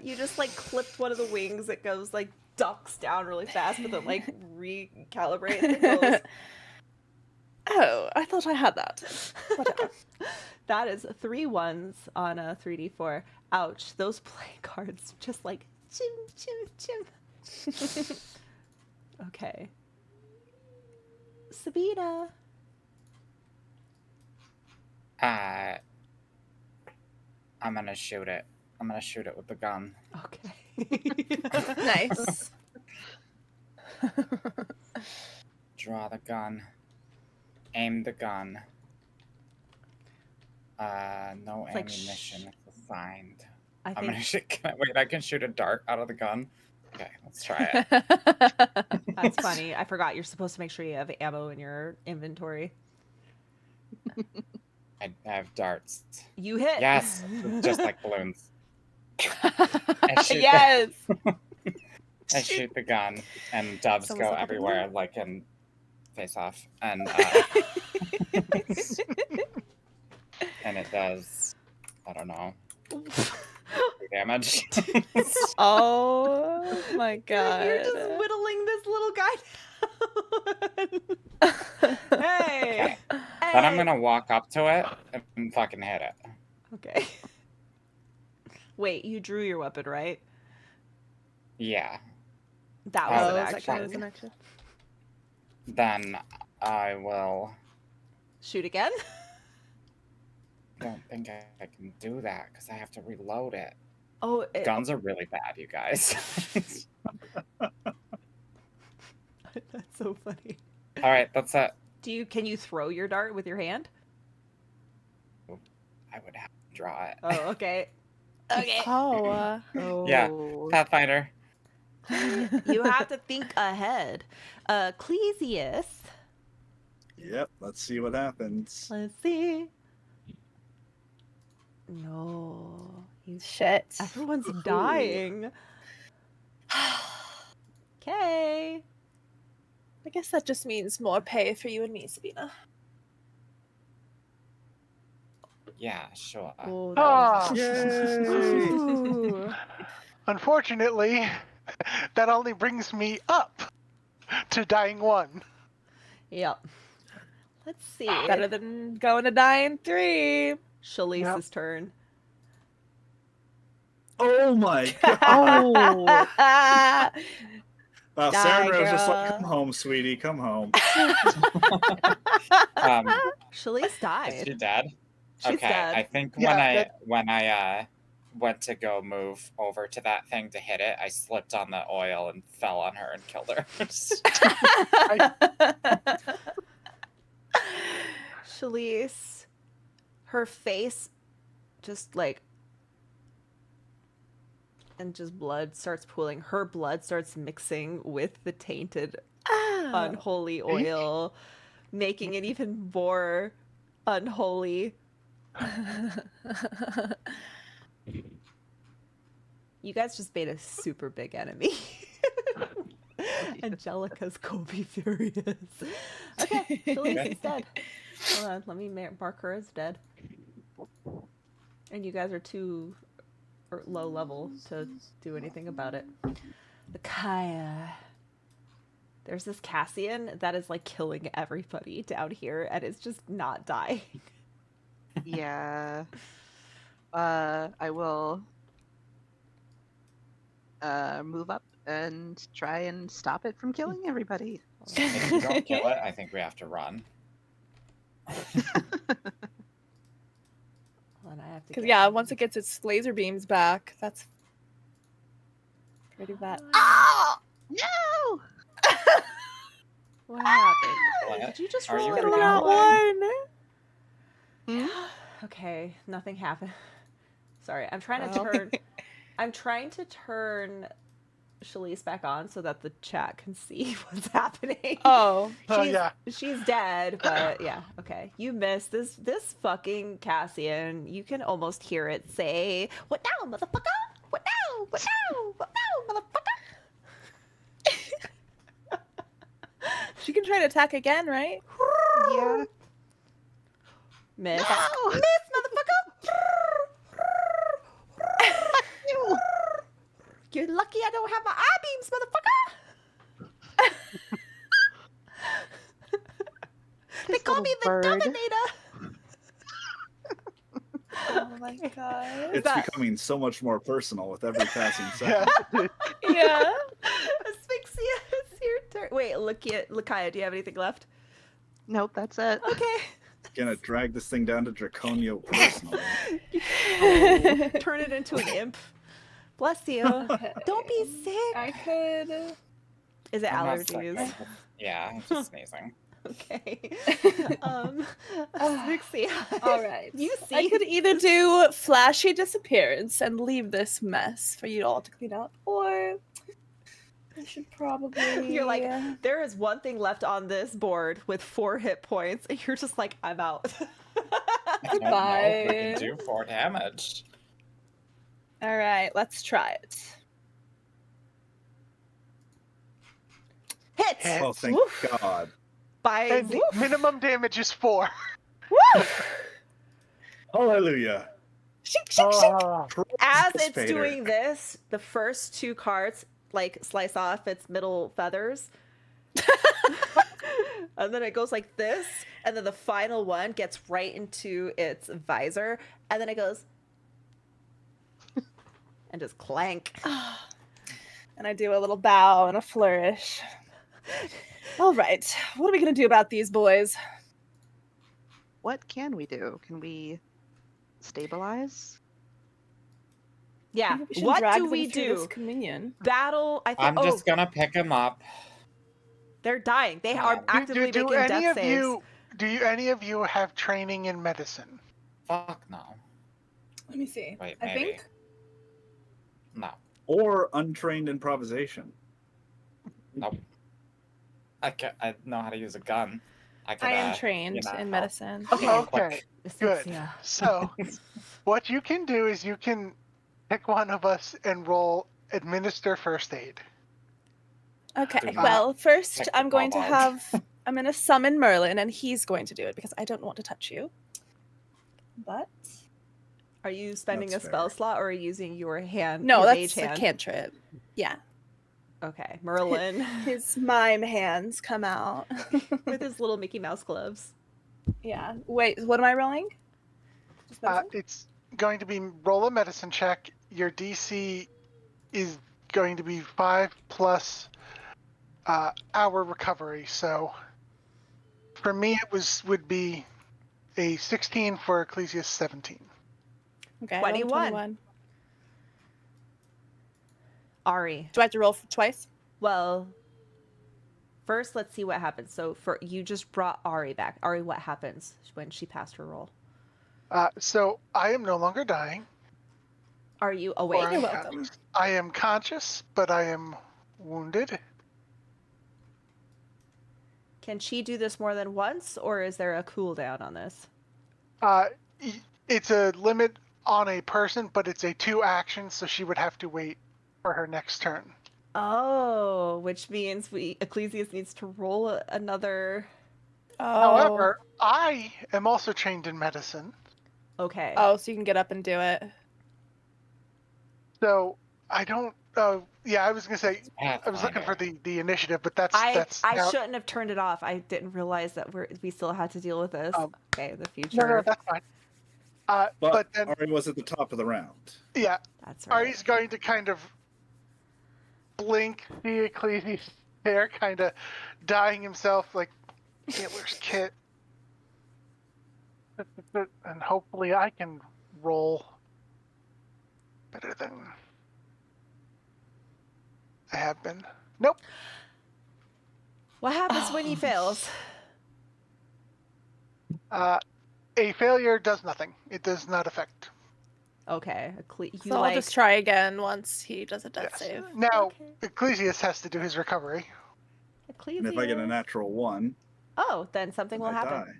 You just like clipped one of the wings. It goes like ducks down really fast, but then like recalibrates and goes. Oh, I thought I had that. Whatever. That is 3 ones on a 3d4. Ouch! Those play cards just like chim chim chim. Okay. Sabina. I'm gonna shoot it. I'm gonna shoot it with the gun. Okay. Nice. Draw the gun. Aim the gun. No It's like ammunition assigned. I I'm think gonna shoot. Wait, I can shoot a dart out of the gun. Okay, let's try it. that's funny. I forgot you're supposed to make sure you have ammo in your inventory. I have darts. You hit. Yes, just like balloons. I shoot Yes. I shoot the gun, and doves Someone's go like, everywhere, like in Face Off, and and it does, I don't know, 2 damage. Oh my god. You're just whittling this little guy down. Hey. Okay. Hey. Then I'm gonna walk up to it and fucking hit it. Okay. Wait, you drew your weapon, right? Yeah. That was Oh, an that's action. That was an action. Then I will. Shoot again? Don't think I can do that because I have to reload it. Oh, Guns are really bad, you guys. that's so funny. All right, that's it. Can you throw your dart with your hand? I would have to draw it. Oh, okay. Okay. Oh. Yeah. Pathfinder. You have to think ahead. Clesius. Yep, let's see what happens. Let's see. No. You Shit. Everyone's dying. Okay. I guess that just means more pay for you and me, Sabina. Yeah, sure. Oh, Ah. Yay! Ooh. Unfortunately, that only brings me up to dying 1. Yep. Let's see. Better than going to die in 3. Shalice's turn. Oh my god! Oh. Wow, Die, Sarah was just like, girl. "Come home, sweetie, come home." Shalice Is died. she dead? She's Okay, dead. I think Yeah, when I went to go move over to that thing to hit it, I slipped on the oil and fell on her and killed her. Shalice, her face just like, and just blood starts pooling. Her blood starts mixing with the tainted, unholy oil, making it even more unholy. You guys just made a super big enemy. Angelica's Kobe furious. Okay, Shalice is dead. Hold on, let me mark her as dead. And you guys are too low level to do anything about it. The Kaya. There's this Cassian that is like killing everybody down here and is just not dying. Yeah. I will move up and try and stop it from killing everybody. If you don't kill it, I think we have to run. on, I have to. Because get yeah, one. once it gets its laser beams back, that's pretty bad. Ah! No! What happened? What? Did you just Are roll you a Get freaking nat that one? one. Okay, nothing happened. Sorry, I'm trying to Well. turn. I'm trying to turn Shalise back on so that the chat can see what's happening. Oh. Yeah. She's dead, but yeah, okay. You missed this fucking Cassian. You can almost hear it say, "What now, motherfucker? What now? What now? What now, motherfucker?" She can try to attack again, right? Yeah. Miss. No! Miss, motherfucker. You! You're lucky I don't have my eye beams, motherfucker. They This call little me the bird. Dominator. Oh my god. It's becoming so much more personal with every passing second. Yeah. Asphyxia, it's your turn. Wait, Lakaya, do you have anything left? Nope, that's it. Okay. Gonna drag this thing down to Draconia personally. Oh, turn it into an imp. Bless you. Okay. Don't be sick. I could. Is it I'm not sick, allergies? I'm just- yeah, I'm just sneezing. Okay. Asphyxia. All right. You see? I could either do flashy disappearance and leave this mess for you all to clean up, or I should probably. You're like, there is one thing left on this board with 4 hit points, and you're just like, I'm out. I don't know if we can do 4 damage. All right, let's try it. Hit! Hit. Oh, thank Woof. God. By And the minimum damage is 4. Woo! Hallelujah. Shink, shink, shink. Oh, as it's Spader. doing this, the first 2 cards like slice off its middle feathers. And then it goes like this, and then the final one gets right into its visor, and then it goes and just clank. And I do a little bow and a flourish. All right, what are we gonna do about these boys? What can we do? Can we stabilize? Yeah. Maybe we should What drag do them we through do? This communion. Battle. I think. I'm just gonna pick him up. They're dying. They are Do- actively do making any death of saves. you any of you have training in medicine? Fuck no. Let me see. Wait, I maybe. think No. Or untrained improvisation. Nope. I know how to use a gun. I I am could, trained you know, in help. medicine. Okay. Okay, Quick. good. Yeah. So, what you can do is you can pick one of us and roll administer first aid. Okay. Uh, Well, first Check I'm the going to ball. have. I'm going to summon Merlin, and he's going to do it because I don't want to touch you. But Are you spending That's a spell fair. slot, or are you using your hand? no, your mage that's a hand? cantrip. Yeah, Okay, Merlin his mime hands come out. with his little Mickey Mouse gloves. Yeah. Wait, what am I rolling? Just medicine? It's going to be roll a medicine check. Your DC is going to be 5 plus hour recovery. So, for me, it would be a 16 for Ecclesias 17. Okay. I rolled a 21. Ari. Do I have to roll twice? Well, first let's see what happens. So for you just brought Ari back. Ari, what happens when she passed her roll? So I am no longer dying. Are you or awake? You're unconscious. welcome. I am conscious, but I am wounded. Can she do this more than once, or is there a cooldown on this? It's a limit on a person, but it's a 2 action, so she would have to wait for her next turn. Oh, which means Ecclesias needs to roll another. Oh. However, I am also trained in medicine, Okay. Oh, so you can get up and do it. so I don't. Yeah, I was gonna say I was looking for Pathfinder. the initiative, but that's I now- shouldn't have turned it off. I didn't realize that we still had to deal with this. Okay, the future. No, that's fine. But then, Ari was at the top of the round. yeah, That's right. Ari's going to kind of blink the Ecclesias there, kind of dying himself like Hitler's kit. And hopefully I can roll better than I have been. Nope. What happens when he fails? A failure does nothing. It does not affect. Okay. So I'll just try again once he does a death Yes. save. Now, Okay. Ecclesias has to do his recovery. Ecclesias. And if I get a natural 1, Oh, then something will I happen. die.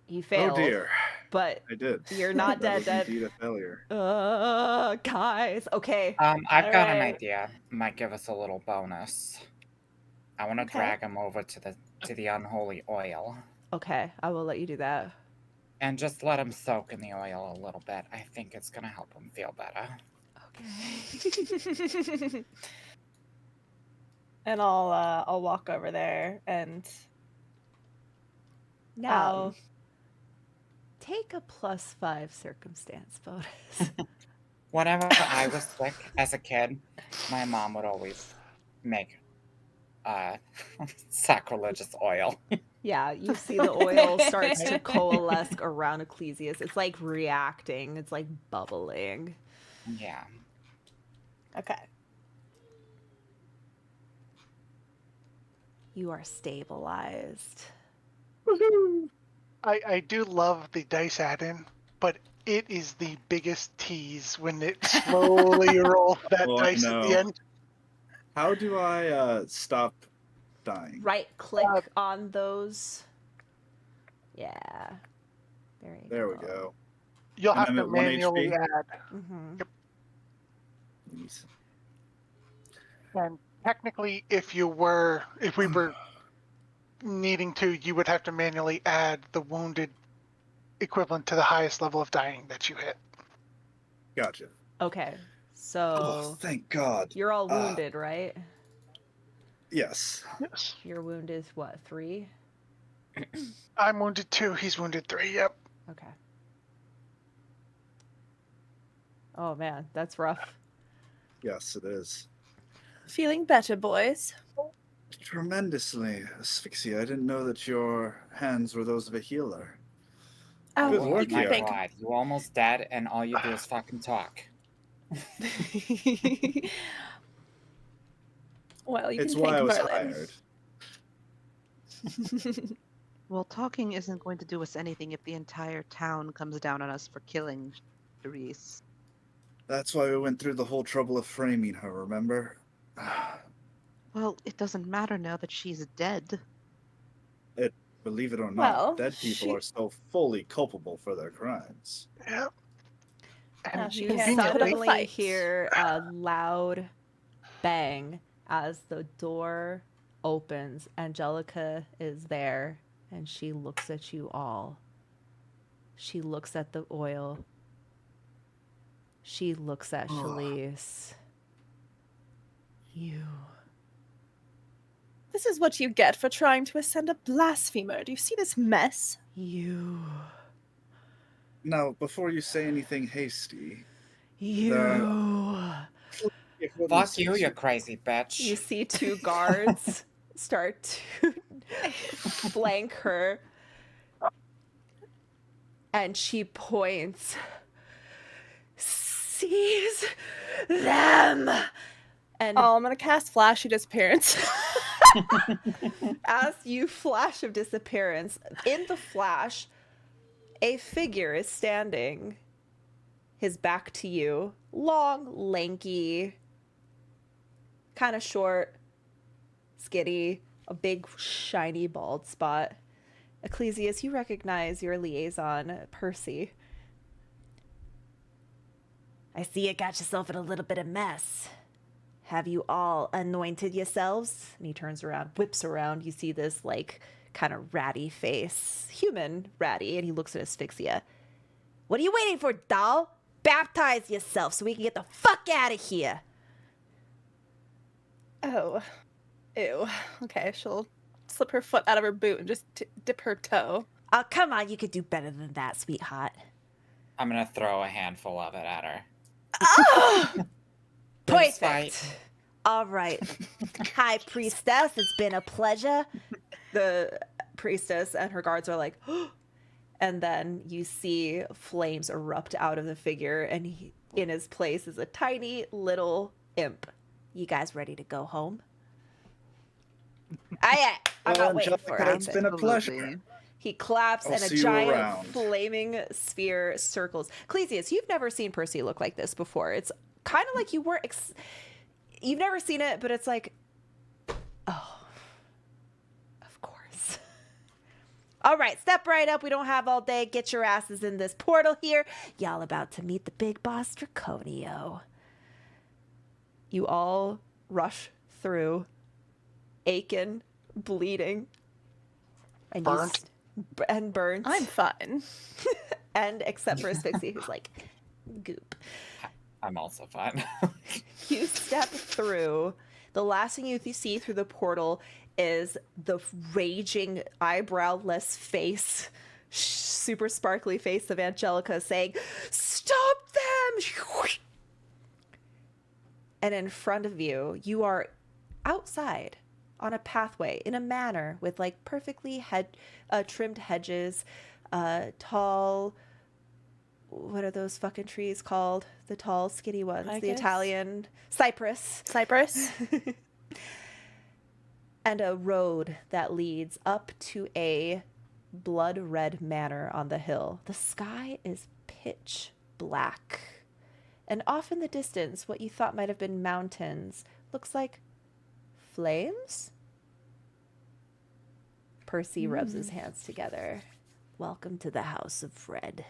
You failed. Oh dear. But I did. you're not That dead. was indeed a failure. Guys. Okay. I've got an Alright. idea. Might give us a little bonus. I want to Okay. drag him over to the unholy oil. Okay. I will let you do that. And just let him soak in the oil a little bit. I think it's gonna help him feel better. Okay. And I'll walk over there and Now, take a +5 circumstance bonus. Whenever I was sick as a kid, my mom would always make sacrilegious oil. Yeah, you see the oil starts to coalesce around Ecclesias. It's like reacting. It's like bubbling. Yeah. okay. You are stabilized. I do love the dice add-in, but it is the biggest tease when it slowly rolls that Well, I dice at the know. end. How do I stop dying? Right click on those. Yeah. There we go. You'll And have I'm to at 1 manually HP? add. Mm-hmm. Jeez. And technically, if we were needing to, you would have to manually add the wounded equivalent to the highest level of dying that you hit. Gotcha. Okay. Oh, So thank God. you're all wounded, right? Yes. Yes. Your wound is what, 3? I'm wounded 2, he's wounded 3, yep. Okay. Oh man, that's rough. Yes, it is. Feeling better, boys? Tremendously. Asphyxia, I didn't know that your hands were those of a healer. Oh, Good you work can My here. thank God, you almost dead, and all you do is fucking talk. Well, you It's can why thank I was Merlin. hired. Well, talking isn't going to do us anything if the entire town comes down on us for killing Therese. That's why we went through the whole trouble of framing her, remember? Well, it doesn't matter now that she's dead. Believe it or not, Well, dead people are so fully culpable for their crimes. Yep. Now And she You can't put up a suddenly fight. hear a loud bang as the door opens. Angelica is there, and she looks at you all. She looks at the oil. She looks at Shalise. You. This is what you get for trying to ascend a blasphemer. Do you see this mess? You. Now, before you say anything hasty, You. Fuck you, you crazy bitch. You see 2 guards start to flank her. And she points. Seize them! And I'm gonna cast Flash of Disappearance. as you flash of disappearance, in the flash, a figure is standing, his back to you. Long, lanky, kind of short, skitty, a big, shiny, bald spot. Ecclesias, you recognize your liaison, Percy. I see you got yourself in a little bit of mess. Have you all anointed yourselves? And he turns around, whips around. You see this, like, kind of ratty face. Human ratty. And he looks at Asphyxia. What are you waiting for, doll? Baptize yourself so we can get the fuck out of here. Oh. Ew. Okay, she'll slip her foot out of her boot and just dip her toe. Oh, come on. You could do better than that, sweetheart. I'm gonna throw a handful of it at her. Oh! Perfect. All right. High Priestess, it's been a pleasure. The priestess and her guards are like, And then you see flames erupt out of the figure, and in his place is a tiny little imp. You guys ready to go home? I'm not waiting for Angelica, it's anything. been a pleasure. Absolutely. He claps I'll and a see you giant around. flaming sphere circles. Clesius, you've never seen Percy look like this before. It's kind of like you weren't... You've never seen it, but it's like... Oh, of course. All right, step right up. We don't have all day. Get your asses in this portal here. Y'all about to meet the big boss, Draconio. You all rush through, aching, bleeding, and Burnt. And burnt. I'm fine. And except for Asphyxia, who's like, goop. I'm also fine. You step through. The last thing you see through the portal is the raging, eyebrow-less face, super sparkly face of Angelica saying, "Stop them!" And in front of you, you are outside on a pathway in a manor with like perfectly trimmed hedges, tall... What are those fucking trees called? The tall, skinny ones. The Ficus? Italian cypress. Cypress. And a road that leads up to a blood red manor on the hill. The sky is pitch black. And off in the distance, what you thought might have been mountains looks like flames? Percy rubs his hands together. Welcome to the House of Red.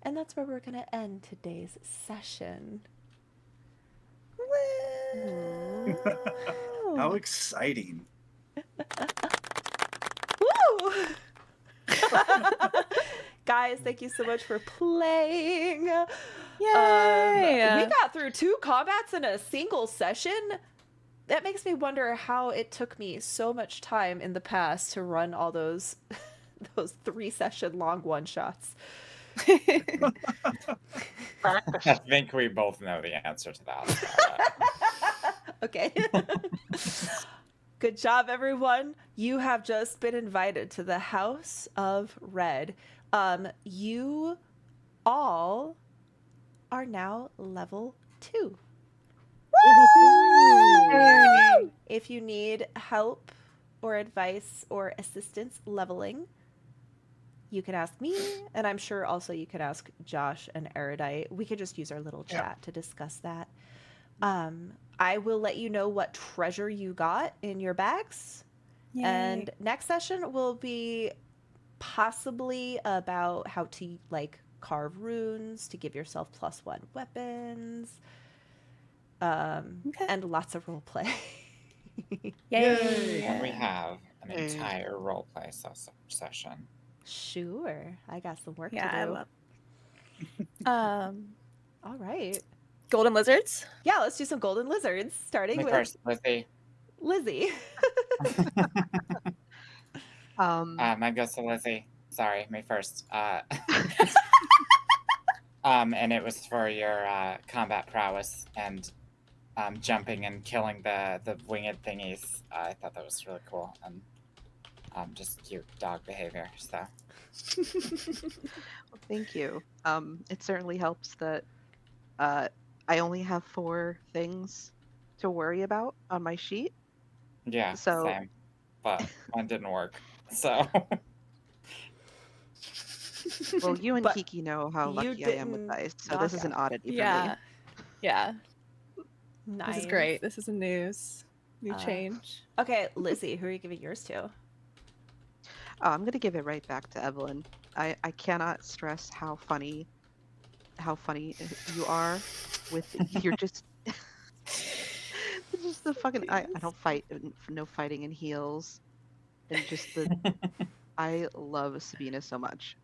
And that's where we're going to end today's session. How exciting. Woo! Guys, thank you so much for playing. Yay! We got through 2 combats in a single session. That makes me wonder how it took me so much time in the past to run all those 3-session long one-shots. I think we both know the answer to that. Okay. Good job, everyone. You have just been invited to the House of Red. You all are now level 2. If you need help or advice or assistance leveling, you can ask me, and I'm sure also you can ask Josh and Erudite. We could just use our little chat to discuss that. I will let you know what treasure you got in your bags. Yay. And next session will be possibly about how to like carve runes to give yourself +1 weapons. And lots of role play. Yay! And we have an Hey. entire roleplay session. Sure. I got some work Yeah, to I do. love. All right. Golden lizards. Yeah, let's do some golden lizards, starting Me with first, Lizzie. Lizzie. Mine goes to Lizzie. Sorry, me first. And it was for your combat prowess and jumping and killing the winged thingies. I thought that was really cool and just cute dog behavior. So Well, thank you. It certainly helps that I only have 4 things to worry about on my sheet. yeah, So- same. But mine didn't work. So Well, you and But Kiki know how you lucky I am with didn't dice, so knock this is an out. oddity for Yeah. Yeah. Nice. This is great. This is a new change. Okay, Lizzie, who are you giving yours to? me. I'm gonna give it right back to Evelyn. I cannot stress how funny you are with you're just just the fucking I don't fight, no fighting in heels, and just the I love Sabina so much.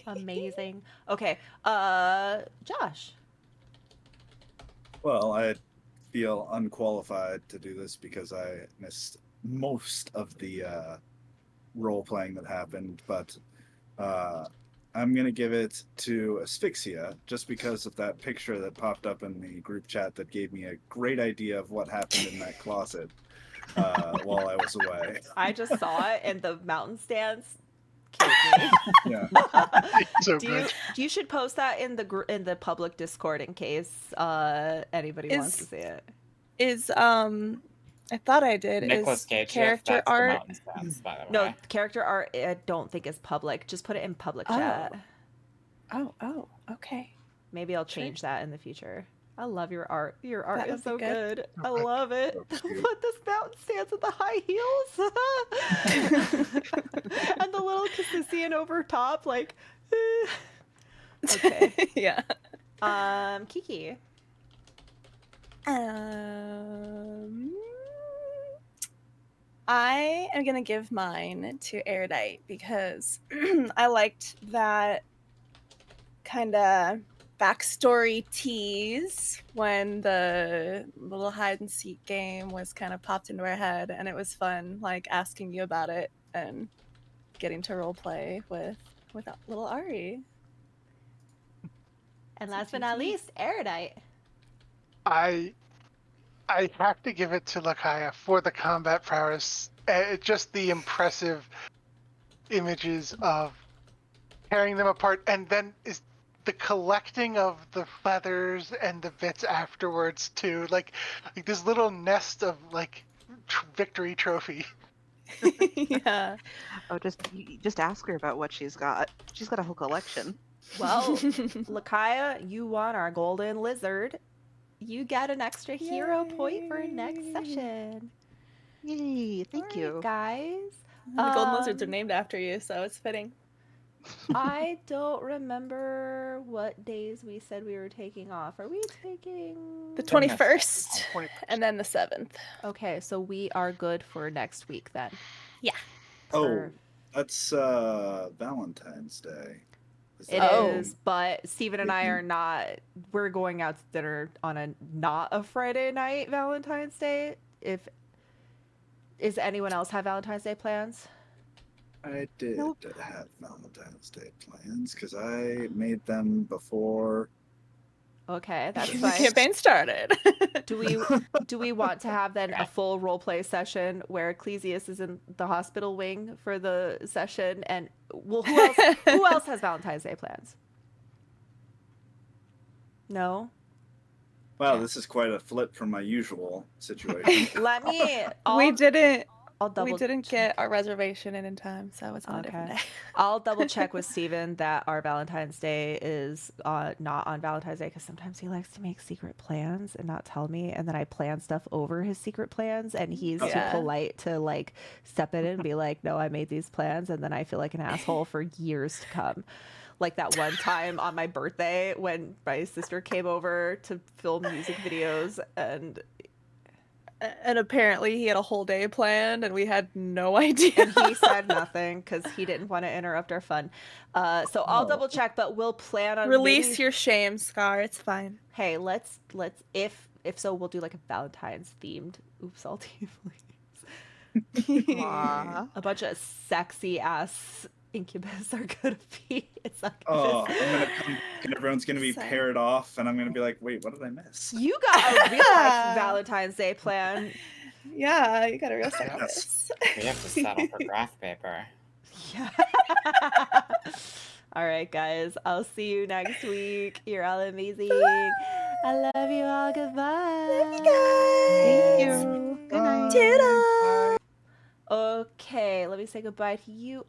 Amazing. Okay, Josh. Well, I feel unqualified to do this because I missed most of the role playing that happened, but I'm gonna give it to Asphyxia just because of that picture that popped up in the group chat that gave me a great idea of what happened in that closet while I was away. I just saw it, and the mountain stance killed me. Yeah. So Do good. you should post that in the public Discord in case anybody wants to see it. Is I thought I did. Nicholas Is Cage gift, character that's the art? mountain dance, by the No, way. character art I don't think is public. Just put it in public chat. Oh, okay. Maybe I'll Sure. change that in the future. I love your art. Your art That is so would be good. good. I love it. So cute. Put this mountain stands with the high heels. And the little Cassissian over top, like okay. Yeah. Kiki. I am gonna give mine to Erudite because I liked that kind of backstory tease when the little hide and seek game was kind of popped into our head, and it was fun, like asking you about it and getting to role play with little Ari. And last but not least, Erudite. I have to give it to Lakaya for the combat prowess. Just the impressive images of tearing them apart, and then is the collecting of the feathers and the bits afterwards too. Like this little nest of like victory trophy. Yeah. Oh, just ask her about what she's got. She's got a whole collection. Well, Lakaya, you won our golden lizard. You get an extra hero point for next session. Yay! Thank you. Guys. The golden lizards are named after you, so it's fitting. I don't remember what days we said we were taking off. Are we taking The 21st 21st. and then the 7th. Okay, so we are good for next week then. Yeah. Oh, For- that's Valentine's Day. It Oh. is, but Steven and I are not. We're going out to dinner on a not a Friday night Valentine's Day. Is anyone else have Valentine's Day plans? I did Nope. have Valentine's Day plans because I made them before. Okay, that's The fine. campaign started. Do we want to have then a full role play session where Ecclesius is in the hospital wing for the session, and well, who else has Valentine's Day plans? No. Wow, Yeah. this is quite a flip from my usual situation. Let me. I'll We didn't get our reservation in time, so it's on a different Okay. day. I'll double check with Steven that our Valentine's Day is not on Valentine's Day, because sometimes he likes to make secret plans and not tell me, and then I plan stuff over his secret plans, and he's Yeah. too polite to like step in and be like, no, I made these plans, and then I feel like an asshole for years to come. Like that one time on my birthday when my sister came over to film music videos, and apparently he had a whole day planned, and we had no idea. and he said nothing because he didn't want to interrupt our fun. So I'll double check, but we'll plan on Release maybe... your shame, Scar. It's fine. Hey, let's if so, we'll do like a Valentine's themed Oops All Tieflings. Aw. A bunch of sexy ass incubus are gonna be. It's like Oh, I'm gonna come and everyone's gonna be Sorry. paired off, and I'm gonna be like, wait, what did I miss? you got a real life Valentine's Day plan. Yeah, you got a real Yes. We have to settle for graph paper. Yeah. All right, guys. I'll see you next week. You're all amazing. I love you all. Goodbye. Thank you. Good night. Toodles. Okay, let me say goodbye to you